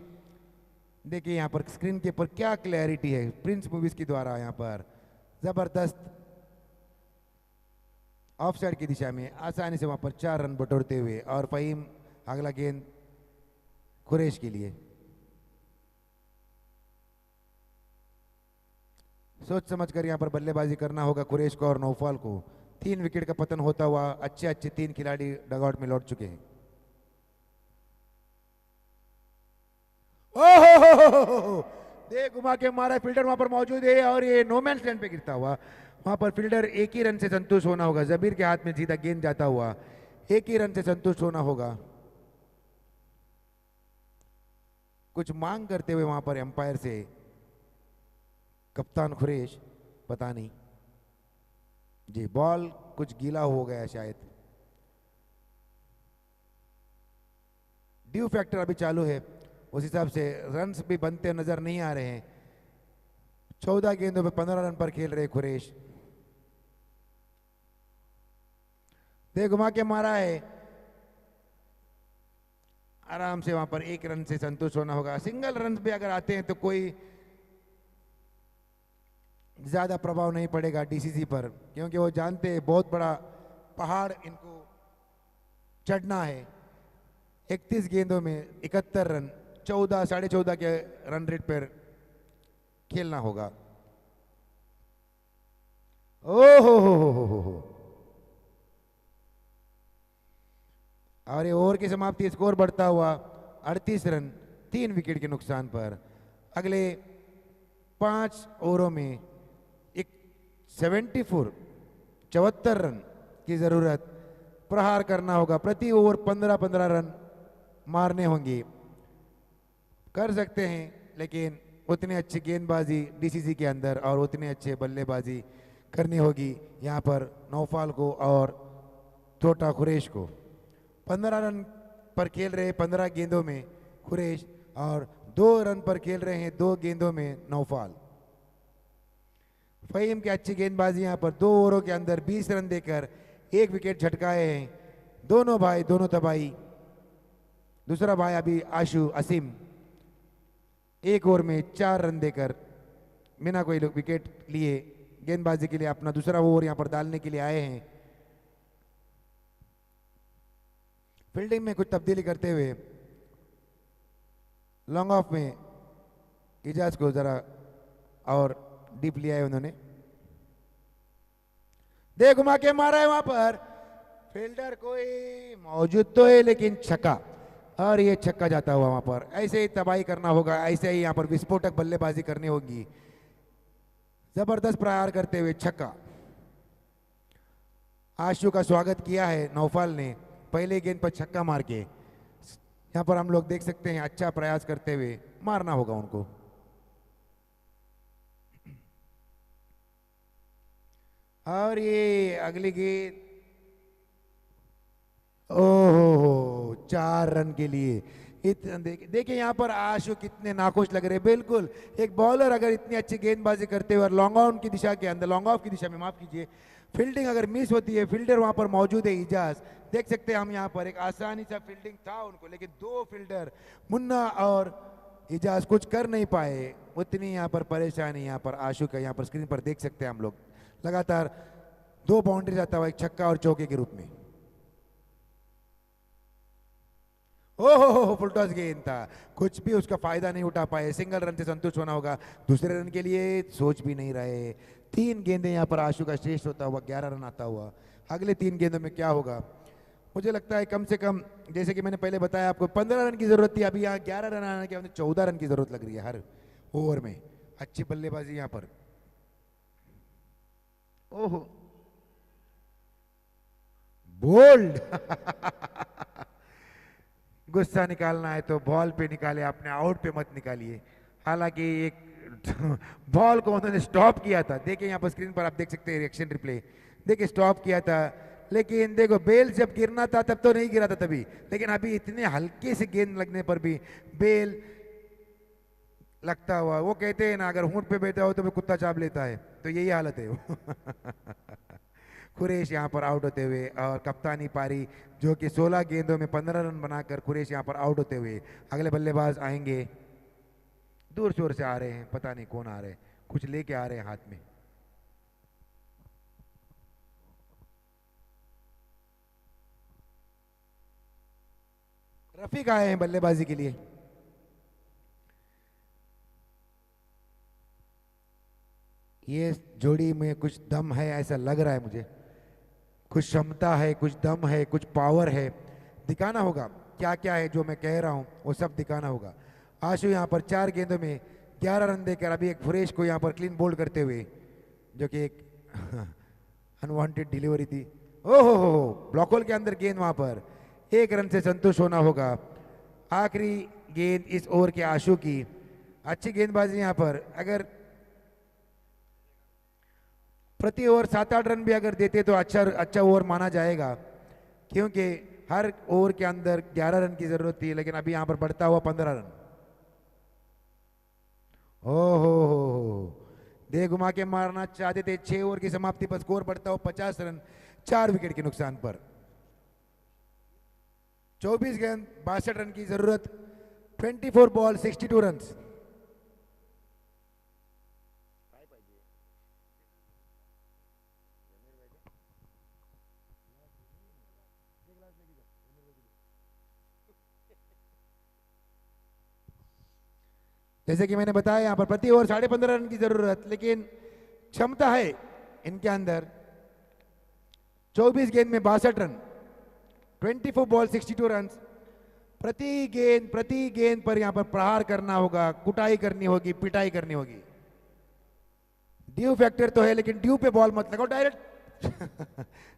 देखिए यहाँ पर स्क्रीन के ऊपर क्या क्लैरिटी है प्रिंस मूवीज के द्वारा। यहाँ पर जबरदस्त ऑफसाइड की दिशा में आसानी से वहां पर 4 रन बटोरते हुए, और फहीम अगला गेंद कुरैश के लिए। सोच समझ कर यहां पर बल्लेबाजी करना होगा कुरैश को और नौफाल को। 3 विकेट का पतन होता हुआ अच्छे 3 खिलाड़ी डगआउट में लौट चुके हैं। ओहो, दे घुमा के मारा, फील्डर वहां पर मौजूद है, और ये नो मैन लैंड पे गिरता हुआ। वहां पर फील्डर 1 ही रन से संतुष्ट होना होगा। जबीर के हाथ में सीधा गेंद जाता हुआ 1 ही रन से संतुष्ट होना होगा। कुछ मांग करते हुए वहां पर एम्पायर से कप्तान खुरैश, पता नहीं। जी बॉल कुछ गीला हो गया शायद। ड्यू फैक्टर अभी चालू है, उस हिसाब से रन्स भी बनते नजर नहीं आ रहे हैं। 14 गेंदों पे 15 रन पर खेल रहे कुरैश। दे घुमा के मारा है, आराम से वहां पर 1 रन से संतुष्ट होना होगा। सिंगल रन पे अगर आते हैं तो कोई ज्यादा प्रभाव नहीं पड़ेगा डीसीसी पर, क्योंकि वो जानते हैं बहुत बड़ा पहाड़ इनको चढ़ना है। 31 गेंदों में 71 रन, 14 साढ़े 14 के रन रेट पर खेलना होगा। ओ हो। और ये ओवर की समाप्ति, स्कोर बढ़ता हुआ 38 रन 3 विकेट के नुकसान पर। अगले 5 ओवरों में 74 रन की जरूरत प्रहार करना होगा। प्रति ओवर 15-15 रन मारने होंगे। कर सकते हैं, लेकिन उतनी अच्छी गेंदबाजी डीसीसी के अंदर और उतने अच्छे बल्लेबाजी करनी होगी यहाँ पर नौफाल को और छोटा कुरैश को। 15 रन पर खेल रहे 15 गेंदों में कुरैश और 2 रन पर खेल रहे हैं 2 गेंदों में नौफाल। फहीम की अच्छी गेंदबाजी यहाँ पर 2 ओवरों के अंदर 20 रन देकर 1 विकेट झटकाए हैं दोनों भाई, दोनों तबाही। दूसरा भाई अभी आशु असीम 1 ओवर में 4 रन देकर बिना कोई विकेट लिए गेंदबाजी के लिए अपना दूसरा ओवर यहाँ पर डालने के लिए आए हैं। फील्डिंग में कुछ तब्दीली करते हुए लॉन्ग ऑफ में इजाज को जरा और डीप लिया है उन्होंने। दे घुमा के मारा है वहां पर, फील्डर कोई मौजूद तो है लेकिन छक्का, और ये छक्का जाता हुआ वहां पर। ऐसे ही तबाही करना होगा, ऐसे ही यहां पर विस्फोटक बल्लेबाजी करनी होगी। जबरदस्त प्रहार करते हुए छक्का। आशु का स्वागत किया है नौफाल ने पहले गेंद पर छक्का मार के। यहां पर हम लोग देख सकते हैं अच्छा प्रयास करते हुए मारना होगा उनको। और ये अगली गेंद, ओहो 4 रन के लिए। देखिए यहाँ पर आशु कितने नाखुश लग रहे हैं। बिल्कुल एक बॉलर अगर इतनी अच्छी गेंदबाजी करते हुए लॉन्ग ऑन की दिशा के अंदर, लॉन्ग ऑफ की दिशा में माफ कीजिए, फील्डिंग अगर मिस होती है, फील्डर वहां पर मौजूद है इजाज, देख सकते हैं हम यहाँ पर एक आसानी सा फील्डिंग था उनको, लेकिन 2 फील्डर मुन्ना और इजाज कुछ कर नहीं पाए। उतनी यहाँ पर परेशानी यहाँ पर आशु का यहाँ पर स्क्रीन पर देख सकते हैं हम लोग। लगातार 2 बाउंड्री जाता हुआ, एक छक्का और चौके के रूप में। ओहो फुल टॉस गेंद था, कुछ भी उसका फायदा नहीं उठा पाए। सिंगल रन से संतुष्ट होना होगा। दूसरे रन के लिए सोच भी नहीं रहे। 3 गेंदें यहाँ पर आशु का श्रेष्ठ होता हुआ 11 रन आता हुआ। अगले 3 गेंदों में क्या होगा, मुझे लगता है कम से कम, जैसे कि मैंने पहले बताया आपको 15 रन की जरूरत थी, अभी यहाँ 11 रन आने के बाद 14 रन की जरूरत लग रही है हर ओवर में। अच्छी बल्लेबाजी यहाँ पर। ओहो बोल्ड गुस्सा निकालना है तो बॉल पे निकाले, अपने आउट पे मत निकालिए। हालांकि एक बॉल को उन्होंने स्टॉप किया था, देखिए यहाँ पर स्क्रीन पर आप देख सकते हैं रिएक्शन रिप्ले, देखिए स्टॉप किया था। लेकिन देखो बेल जब गिरना था तब तो नहीं गिरा था तभी, लेकिन अभी इतने हल्के से गेंद लगने पर भी बेल लगता हुआ, वो कहते हैं ना अगर ऊंट पे बैठा हो तो फिर कुत्ता चाप लेता है, तो यही हालत है कुरैश यहाँ पर आउट होते हुए, और कप्तानी पारी जो कि 16 गेंदों में 15 रन बनाकर कुरैश यहाँ पर आउट होते हुए। अगले बल्लेबाज आएंगे, दूर शोर से आ रहे हैं, पता नहीं कौन आ रहे हैं, कुछ लेके आ रहे हैं हाथ में। रफीक आए हैं बल्लेबाजी के लिए। ये जोड़ी में कुछ दम है ऐसा लग रहा है मुझे, कुछ क्षमता है, कुछ दम है, कुछ पावर है। दिखाना होगा क्या क्या है जो मैं कह रहा हूं, वो सब दिखाना होगा। आशु यहाँ पर 4 गेंदों में 11 रन देकर अभी एक फुरेश को यहाँ पर क्लीन बोल्ड करते हुए, जो कि एक अनवांटेड डिलीवरी थी। ओहो हो ब्लॉक होल के अंदर गेंद, वहां पर 1 रन से संतुष्ट होना होगा। आखिरी गेंद इस ओवर के आशु की। अच्छी गेंदबाजी यहाँ पर, अगर प्रति ओवर 7-8 रन भी अगर देते तो अच्छा ओवर माना जाएगा, क्योंकि हर ओवर के अंदर 11 रन की जरूरत थी, लेकिन अभी यहां पर बढ़ता हुआ 15 रन। हो दे घुमा के मारना चाहते थे। 6 ओवर की समाप्ति पर स्कोर बढ़ता हुआ 50 रन, 4 विकेट के नुकसान पर। 24 गेंद 62 रन की जरूरत, 24 बॉल 62 रन। जैसे कि मैंने बताया यहां पर प्रति ओवर 15.5 रन की जरूरत, लेकिन क्षमता है इनके अंदर। 24 गेंद में 62 रन, 24 बॉल 62 रन। प्रति गेंद पर यहां पर प्रहार करना होगा, कुटाई करनी होगी, पिटाई करनी होगी। ड्यू फैक्टर तो है, लेकिन ड्यू पे बॉल मत लगाओ, डायरेक्ट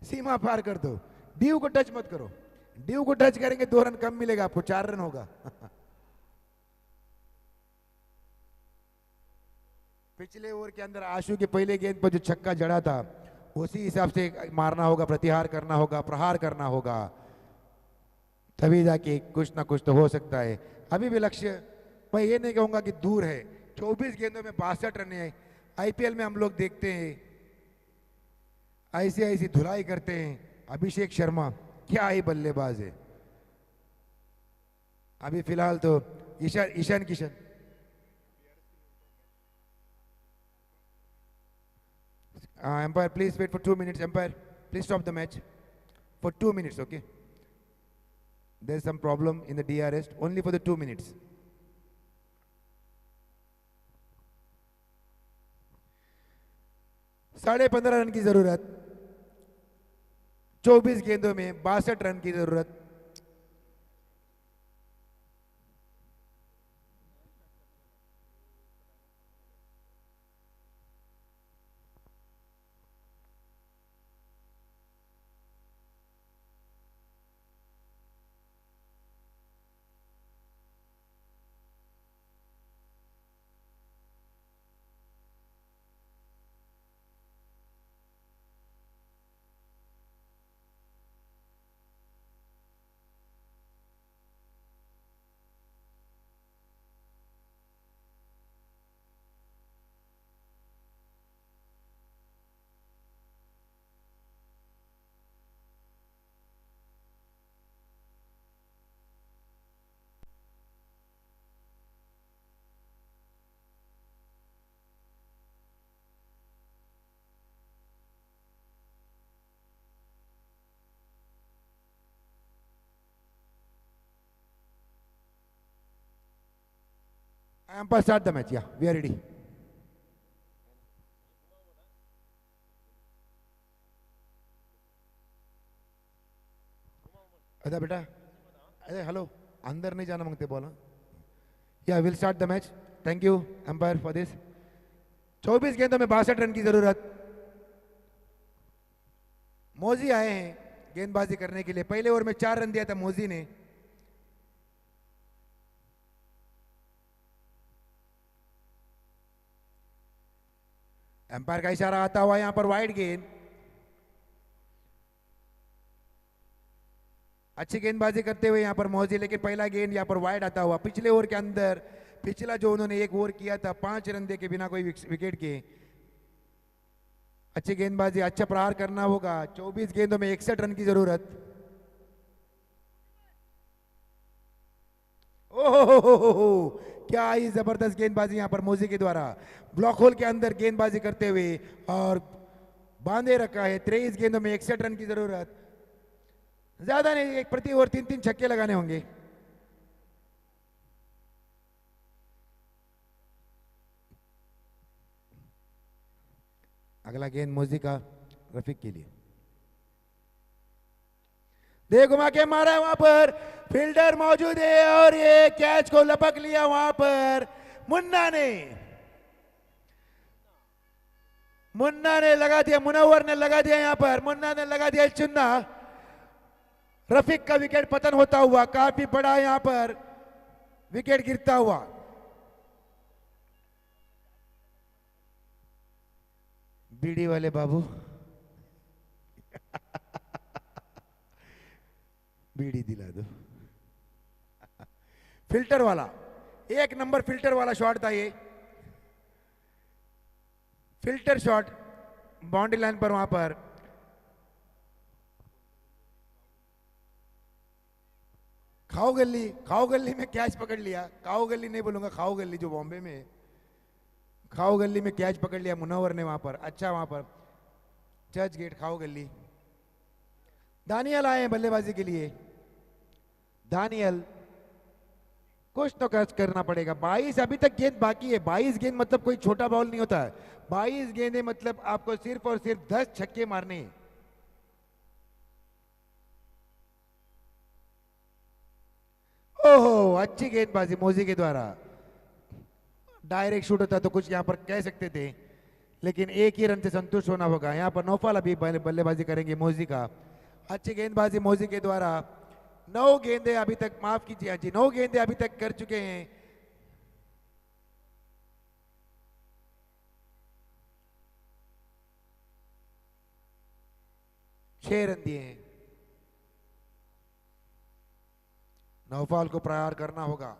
सीमा पार कर दो। ड्यू को टच मत करो, ड्यू को टच करेंगे 2 रन कम मिलेगा आपको, 4 रन होगा। पिछले ओवर के अंदर आशु के पहले गेंद पर जो छक्का जड़ा था, उसी हिसाब से मारना होगा, प्रतिहार करना होगा, प्रहार करना होगा, तभी जाके कुछ ना कुछ तो हो सकता है। अभी भी लक्ष्य मैं ये नहीं कहूंगा कि दूर है। 24 गेंदों में 62 रन है। आईपीएल में हम लोग देखते हैं ऐसी धुलाई करते हैं। अभिषेक शर्मा क्या ही बल्लेबाज है। अभी फिलहाल तो Ishan Kishan. Umpire, please wait for 2 minutes. Umpire, please stop the match for 2 minutes, okay? There's some problem in the DRS. Only for the 2 minutes. साढ़े 15 रन की जरूरत, 24 गेंदों में 62 रन की जरूरत। Umpire, start the match. Yeah, we are ready. अरे बेटा, अरे हेलो, अंदर नहीं जाना मांगते बोला। या will start the match. Thank you umpire for this. 24 गेंदों में 62 रन की जरूरत। मोजी आए हैं गेंदबाजी करने के लिए। पहले ओवर में 4 रन दिया था मोजी ने। एम्पायर का इशारा आता हुआ यहां पर वाइड गेंद। अच्छी गेंदबाजी करते हुए यहां पर मोजी, लेकिन पहला गेंद यहां पर वाइड आता हुआ। पिछले ओवर के अंदर, पिछला जो उन्होंने 1 ओवर किया था 5 रन दे के बिना कोई विकेट के। अच्छी गेंदबाजी, अच्छा प्रहार करना होगा। 24 गेंदों में 61 रन की जरूरत। ओहो, क्या ही जबरदस्त गेंदबाजी यहां पर मोजी के द्वारा। ब्लॉक होल के अंदर गेंदबाजी करते हुए और बांधे रखा है। 23 गेंदों में 61 रन की जरूरत। ज्यादा नहीं, एक प्रति ओवर 3-3 छक्के लगाने होंगे। अगला गेंद मोजी का रफीक के लिए। दे घुमा के मारा वहां पर, फील्डर मौजूद है और ये कैच को लपक लिया वहां पर मुन्ना ने लगा दिया, मुनव्वर ने लगा दिया यहां पर, मुन्ना ने लगा दिया चुन्ना। रफीक का विकेट पतन होता हुआ, काफी बड़ा यहां पर विकेट गिरता हुआ। बीड़ी वाले बाबू बीड़ी दिला दो। फिल्टर वाला, एक नंबर फिल्टर वाला शॉट था ये। फिल्टर शॉट बाउंड्री लाइन पर, वहां पर खाओ गल्ली, खाओ गल्ली में कैच पकड़ लिया। खाओ गल्ली नहीं बोलूंगा, खाओ गल्ली जो बॉम्बे में है। खाओ गल्ली में कैच पकड़ लिया मुनव्वर ने वहां पर। अच्छा, वहां पर चर्च गेट, खाओ गल्ली। दानियल आए हैं बल्लेबाजी के लिए। दानियल, कुछ तो करना पड़ेगा। 22 अभी तक गेंद बाकी है। 22 गेंद मतलब कोई छोटा बॉल नहीं होता है। 22 गेंदें मतलब आपको सिर्फ और सिर्फ 10 छक्के मारने हैं। ओहो, अच्छी गेंदबाजी मोजी के द्वारा। डायरेक्ट शूट होता तो कुछ यहां पर कह सकते थे, लेकिन एक ही रन से संतुष्ट होना होगा। यहां पर नौफल अभी बल्लेबाजी करेंगे मोजी का। अच्छी गेंदबाजी मोजी के द्वारा। 9 गेंदे अभी तक, माफ कीजिए जी, 9 गेंदे अभी तक कर चुके हैं। छह रन दिए हैं। नौफल को प्रहार करना होगा।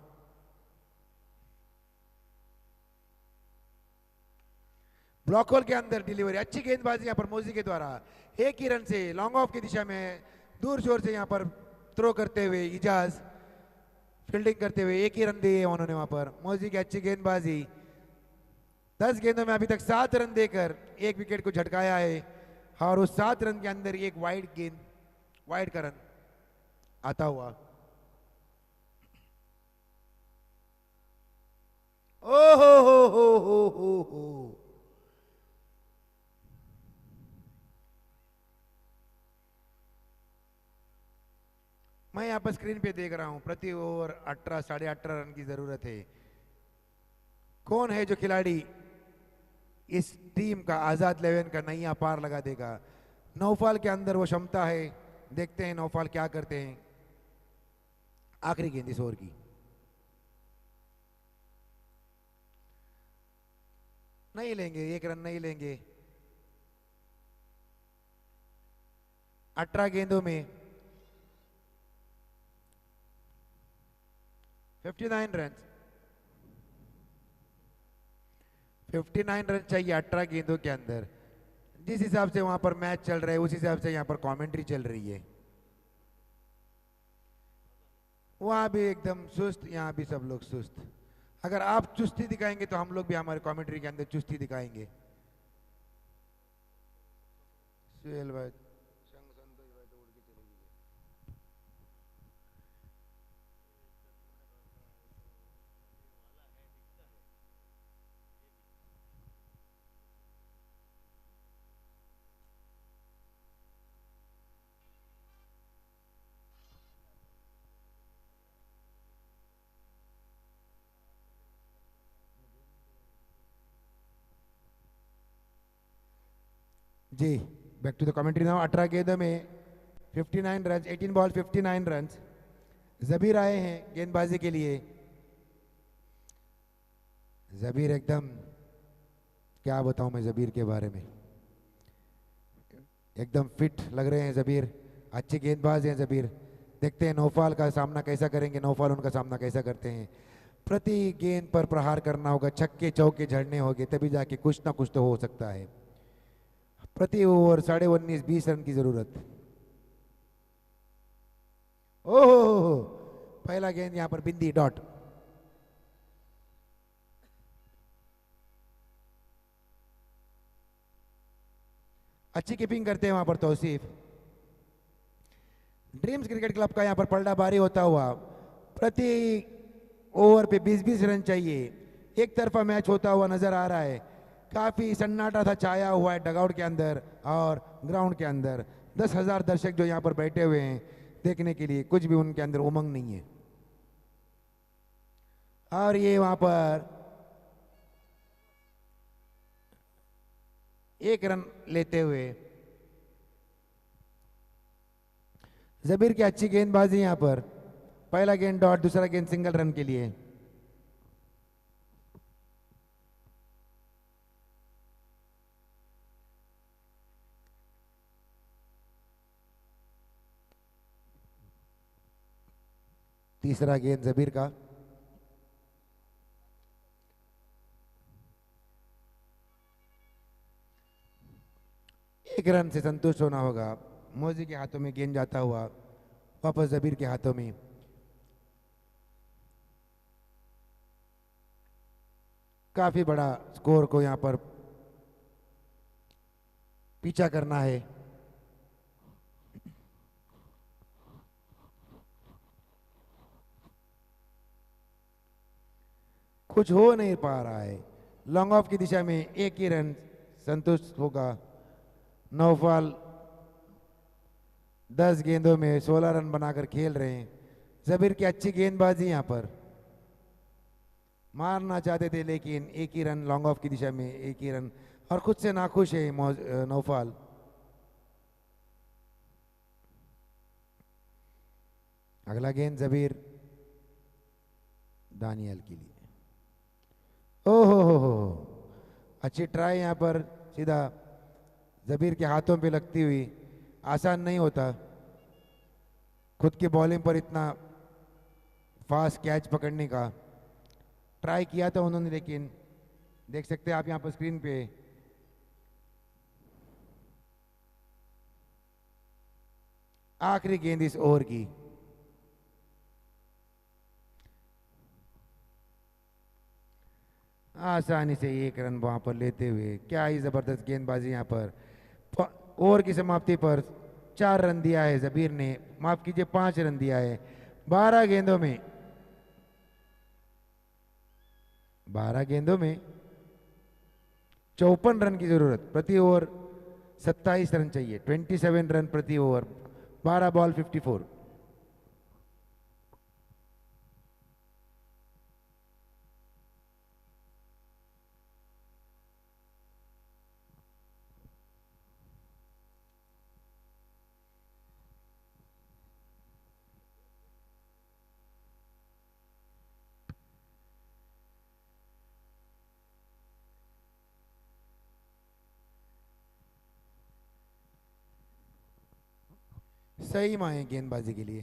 ब्लॉक होल के अंदर डिलीवरी, अच्छी गेंदबाजी यहां पर मोजी के द्वारा। एक ही रन से लॉन्ग ऑफ की दिशा में दूर शोर से यहां पर थ्रो करते हुए इजाज फील्डिंग करते हुए एक ही रन दिए उन्होंने वहां पर। मोजी की अच्छी गेंदबाजी। 10 गेंदों में अभी तक 7 रन देकर एक विकेट को झटकाया है, और उस 7 रन के अंदर एक वाइड गेंद, वाइड का रन आता हुआ। ओ हो। मैं यहां पर स्क्रीन पे देख रहा हूं, प्रति ओवर 18 साढ़े 18 रन की जरूरत है। कौन है जो खिलाड़ी इस टीम का, आजाद 11 का नैया पार लगा देगा? नौफल के अंदर वो क्षमता है। देखते हैं नौफल क्या करते हैं। आखिरी गेंद इस ओवर की, नहीं लेंगे, एक रन नहीं लेंगे। 18 गेंदों में 59 रन। 59 रन चाहिए 18 गेंदों के अंदर। जिस हिसाब से वहां पर मैच चल रहा है उस हिसाब से यहां पर कमेंट्री चल रही है। वहां भी एकदम सुस्त, यहां भी सब लोग सुस्त। अगर आप चुस्ती दिखाएंगे तो हम लोग भी हमारे कमेंट्री के अंदर चुस्ती दिखाएंगे। सुहेल भाई, जी back to the commentary now. 18 गेंदों में 59 रन, 18 बॉल 59 रन। जबीर आए हैं गेंदबाजी के लिए। जबीर एकदम, क्या बताऊं मैं जबीर के बारे में, एकदम फिट लग रहे हैं जबीर। अच्छे गेंदबाज हैं जबीर। देखते हैं नौफल का सामना कैसा करेंगे, नौफल उनका सामना कैसा करते हैं। प्रति गेंद पर प्रहार करना होगा, छक्के चौके झड़ने होंगे, तभी जाके कुछ ना कुछ तो हो सकता है। प्रति ओवर 19.5 20 रन की जरूरत। ओहो, पहला गेंद यहां पर बिंदी डॉट। अच्छी कीपिंग करते हैं वहां पर तौसीफ। ड्रीम्स क्रिकेट क्लब का यहां पर पलटाबारी होता हुआ। प्रति ओवर पे 20-20 रन चाहिए। एक तरफा मैच होता हुआ नजर आ रहा है। काफी सन्नाटा था छाया हुआ है डगआउट के अंदर और ग्राउंड के अंदर। 10,000 दर्शक जो यहां पर बैठे हुए हैं देखने के लिए, कुछ भी उनके अंदर उमंग नहीं है। और ये वहां पर एक रन लेते हुए जबीर की अच्छी गेंदबाजी यहां पर। पहला गेंद डॉट, दूसरा गेंद सिंगल रन के लिए। तीसरा गेंद जबीर का। एक रन से संतुष्ट होना होगा। मोजी के हाथों में गेंद जाता हुआ वापस जबीर के हाथों में। काफी बड़ा स्कोर को यहां पर पीछा करना है। कुछ हो नहीं पा रहा है। लॉन्ग ऑफ की दिशा में एक ही रन संतुष्ट होगा। नौफाल 10 गेंदों में 16 रन बनाकर खेल रहे हैं। जबीर की अच्छी गेंदबाजी यहां पर, मारना चाहते थे लेकिन एक ही रन लॉन्ग ऑफ की दिशा में, एक ही रन, और खुद से नाखुश है नौफाल। अगला गेंद जबीर दानियल के लिए। ओहो हो, अच्छी ट्राई यहां पर, सीधा जबीर के हाथों पे लगती हुई। आसान नहीं होता खुद की बॉलिंग पर इतना फास्ट कैच पकड़ने का। ट्राई किया था उन्होंने, लेकिन देख सकते हैं आप यहां पर स्क्रीन पे, आखिरी गेंद इस ओवर की। आसानी से एक रन वहां पर लेते हुए, क्या ही जबरदस्त गेंदबाजी यहां पर। ओवर की समाप्ति पर 4 रन दिया है जबीर ने, माफ कीजिए 5 रन दिया है। 12 गेंदों में 54 रन की जरूरत। प्रति ओवर 27 रन चाहिए, 27 रन प्रति ओवर, 12 बॉल 54। सही माए गेंदबाजी के लिए।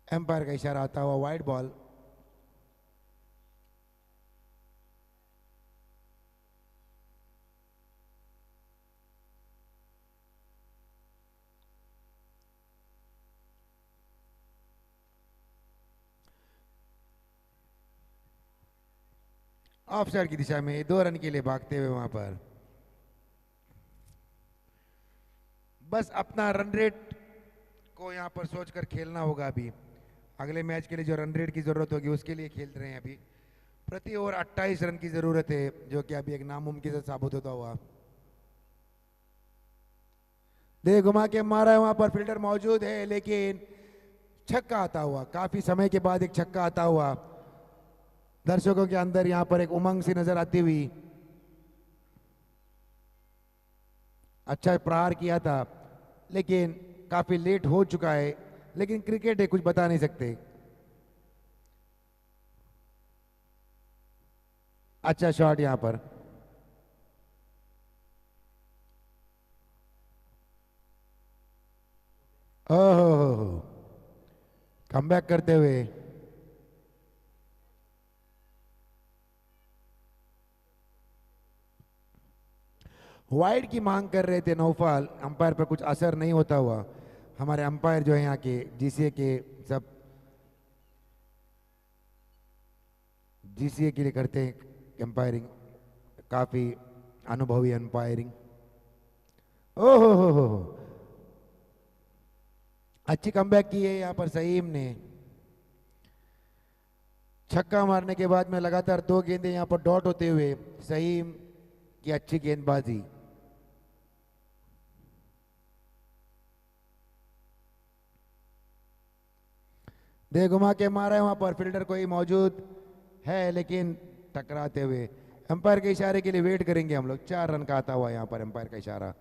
एम्पायर का इशारा आता हुआ वाइड बॉल। ऑफ साइड की दिशा में 2 रन के लिए भागते हुए वहां पर बस अपना रन रेट को यहां पर सोचकर खेलना होगा। अभी अगले मैच के लिए जो रन रेट की जरूरत होगी उसके लिए खेल रहे हैं। अभी प्रति ओवर 28 रन की जरूरत है, जो कि अभी एक नामुमकिन साबित होता हुआ। दे घुमा के मारा है, वहां पर फील्डर मौजूद है, लेकिन छक्का आता हुआ, काफी समय के बाद एक छक्का आता हुआ। दर्शकों के अंदर यहां पर एक उमंग सी नजर आती हुई। अच्छा प्रहार किया था, लेकिन काफी लेट हो चुका है। लेकिन क्रिकेट है, कुछ बता नहीं सकते। अच्छा शॉट यहां पर। ओहो, कमबैक करते हुए वाइड की मांग कर रहे थे नौफाल। अंपायर पर कुछ असर नहीं होता हुआ। हमारे अंपायर जो है यहाँ के जीसीए के, सब जीसीए के लिए करते हैं अंपायरिंग, काफी अनुभवी अंपायरिंग। ओहो हो, अच्छी कमबैक की है यहाँ पर सईम ने। छक्का मारने के बाद में लगातार 2 गेंदें यहाँ पर डॉट होते हुए सईम की अच्छी गेंदबाजी। दे घुमा के मारा है, वहां पर फील्डर कोई मौजूद है, लेकिन टकराते हुए। अंपायर के इशारे के लिए वेट करेंगे हम लोग। 4 रन का आता हुआ यहां पर अंपायर का इशारा।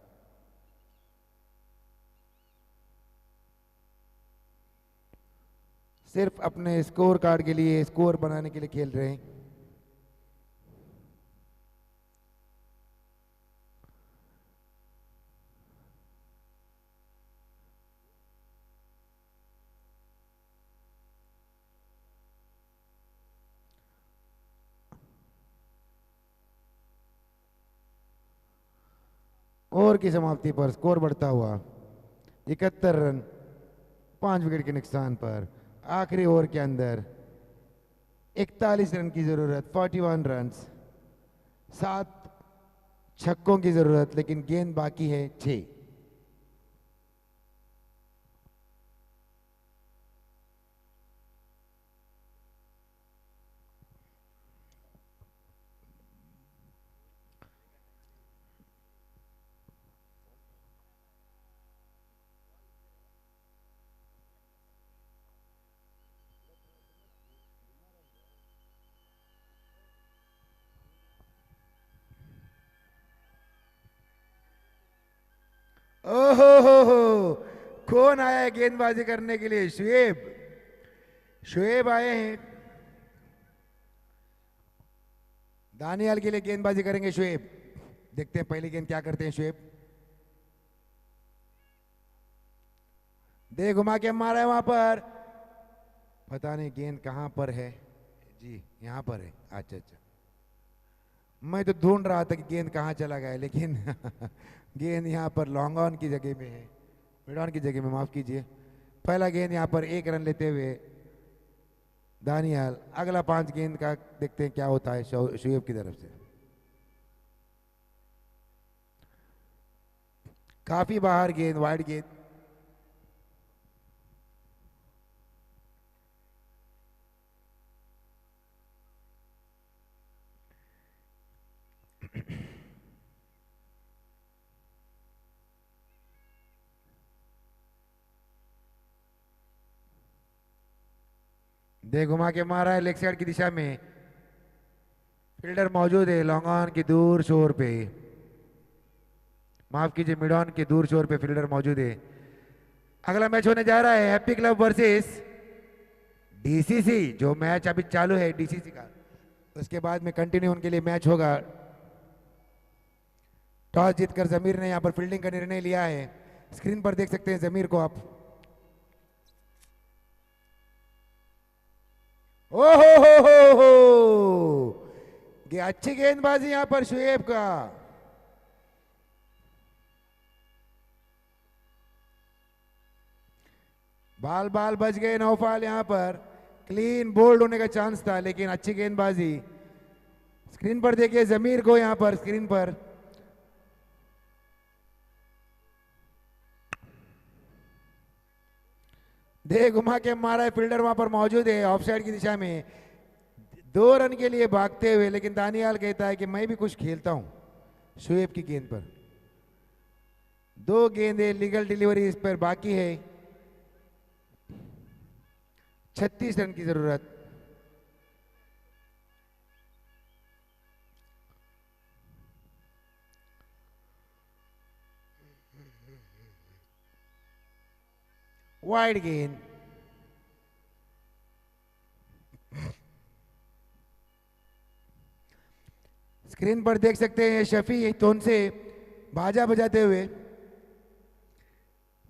सिर्फ अपने स्कोर कार्ड के लिए, स्कोर बनाने के लिए खेल रहे हैं। ओवर की समाप्ति पर स्कोर बढ़ता हुआ 71 रन 5 विकेट के नुकसान पर। आखिरी ओवर के अंदर 41 रन की जरूरत, 41 रन, 7 छक्कों की जरूरत, लेकिन गेंद बाकी है 6। ओहो हो, कौन आया है गेंदबाजी करने के लिए? शुएब आए हैं। दानियाल के लिए गेंदबाजी करेंगे शुएब। देखते हैं पहली गेंद क्या करते हैं शुएब। दे घुमा के मारा है वहां पर, पता नहीं गेंद कहां पर है जी। यहां पर है, अच्छा अच्छा। मैं तो ढूंढ रहा था कि गेंद कहां चला गया, लेकिन गेंद यहां पर लॉन्ग ऑन की जगह में है, मिड ऑन की जगह में, माफ कीजिए। पहला गेंद यहां पर 1 रन लेते हुए दानियाल। अगला 5 गेंद का देखते हैं क्या होता है शुएब की तरफ से। काफी बाहर गेंद, वाइड गेंद। दे घुमा के मारा है लेग साइड की दिशा में। फील्डर मौजूद है लॉन्ग ऑन की दूर शोर पे, माफ कीजिए मिड ऑन के दूर शोर पे फील्डर मौजूद है। अगला मैच होने जा रहा है हैप्पी क्लब वर्सेस डीसीसी। जो मैच अभी चालू है डीसीसी का, उसके बाद में कंटिन्यू उनके लिए मैच होगा। टॉस जीतकर जमीर ने यहां पर फील्डिंग का निर्णय लिया है। स्क्रीन पर देख सकते हैं जमीर को आप। ओहो अच्छी गेंदबाजी यहां पर शुएब का। बाल बाल बच गए, नौफाल यहां पर। क्लीन बोल्ड होने का चांस था, लेकिन अच्छी गेंदबाजी। स्क्रीन पर देखिए जमीर को यहां पर, स्क्रीन पर। दे घुमा के मारा है, फील्डर वहां पर मौजूद है ऑफ साइड की दिशा में। 2 रन के लिए भागते हुए, लेकिन दानियाल कहता है कि मैं भी कुछ खेलता हूं शुएब की गेंद पर। 2 गेंदें लीगल डिलीवरी इस पर बाकी है। 36 रन की जरूरत। वाइड गेंद। स्क्रीन पर देख सकते हैं शफी तोन से बाजा बजाते हुए।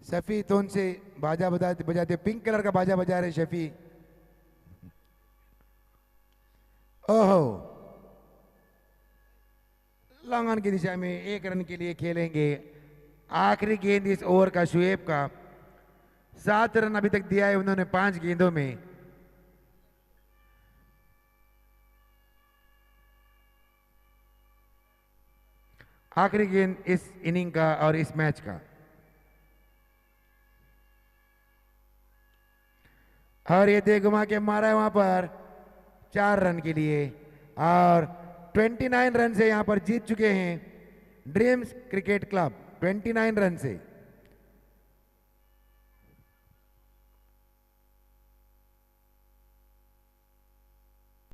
शफी तोन से बाजा बजाते बजाते, पिंक कलर का बाजा बजा रहे शफी। ओहो, लॉन्ग ऑन की दिशा में 1 रन के लिए खेलेंगे। आखिरी गेंद इस ओवर का शुएब का। 7 रन अभी तक दिया है उन्होंने 5 गेंदों में। आखिरी गेंद इस इनिंग का और इस मैच का। और ये दे घुमा के मारा है वहां पर 4 रन के लिए। और 29 रन से यहां पर जीत चुके हैं ड्रीम्स क्रिकेट क्लब, 29 रन से।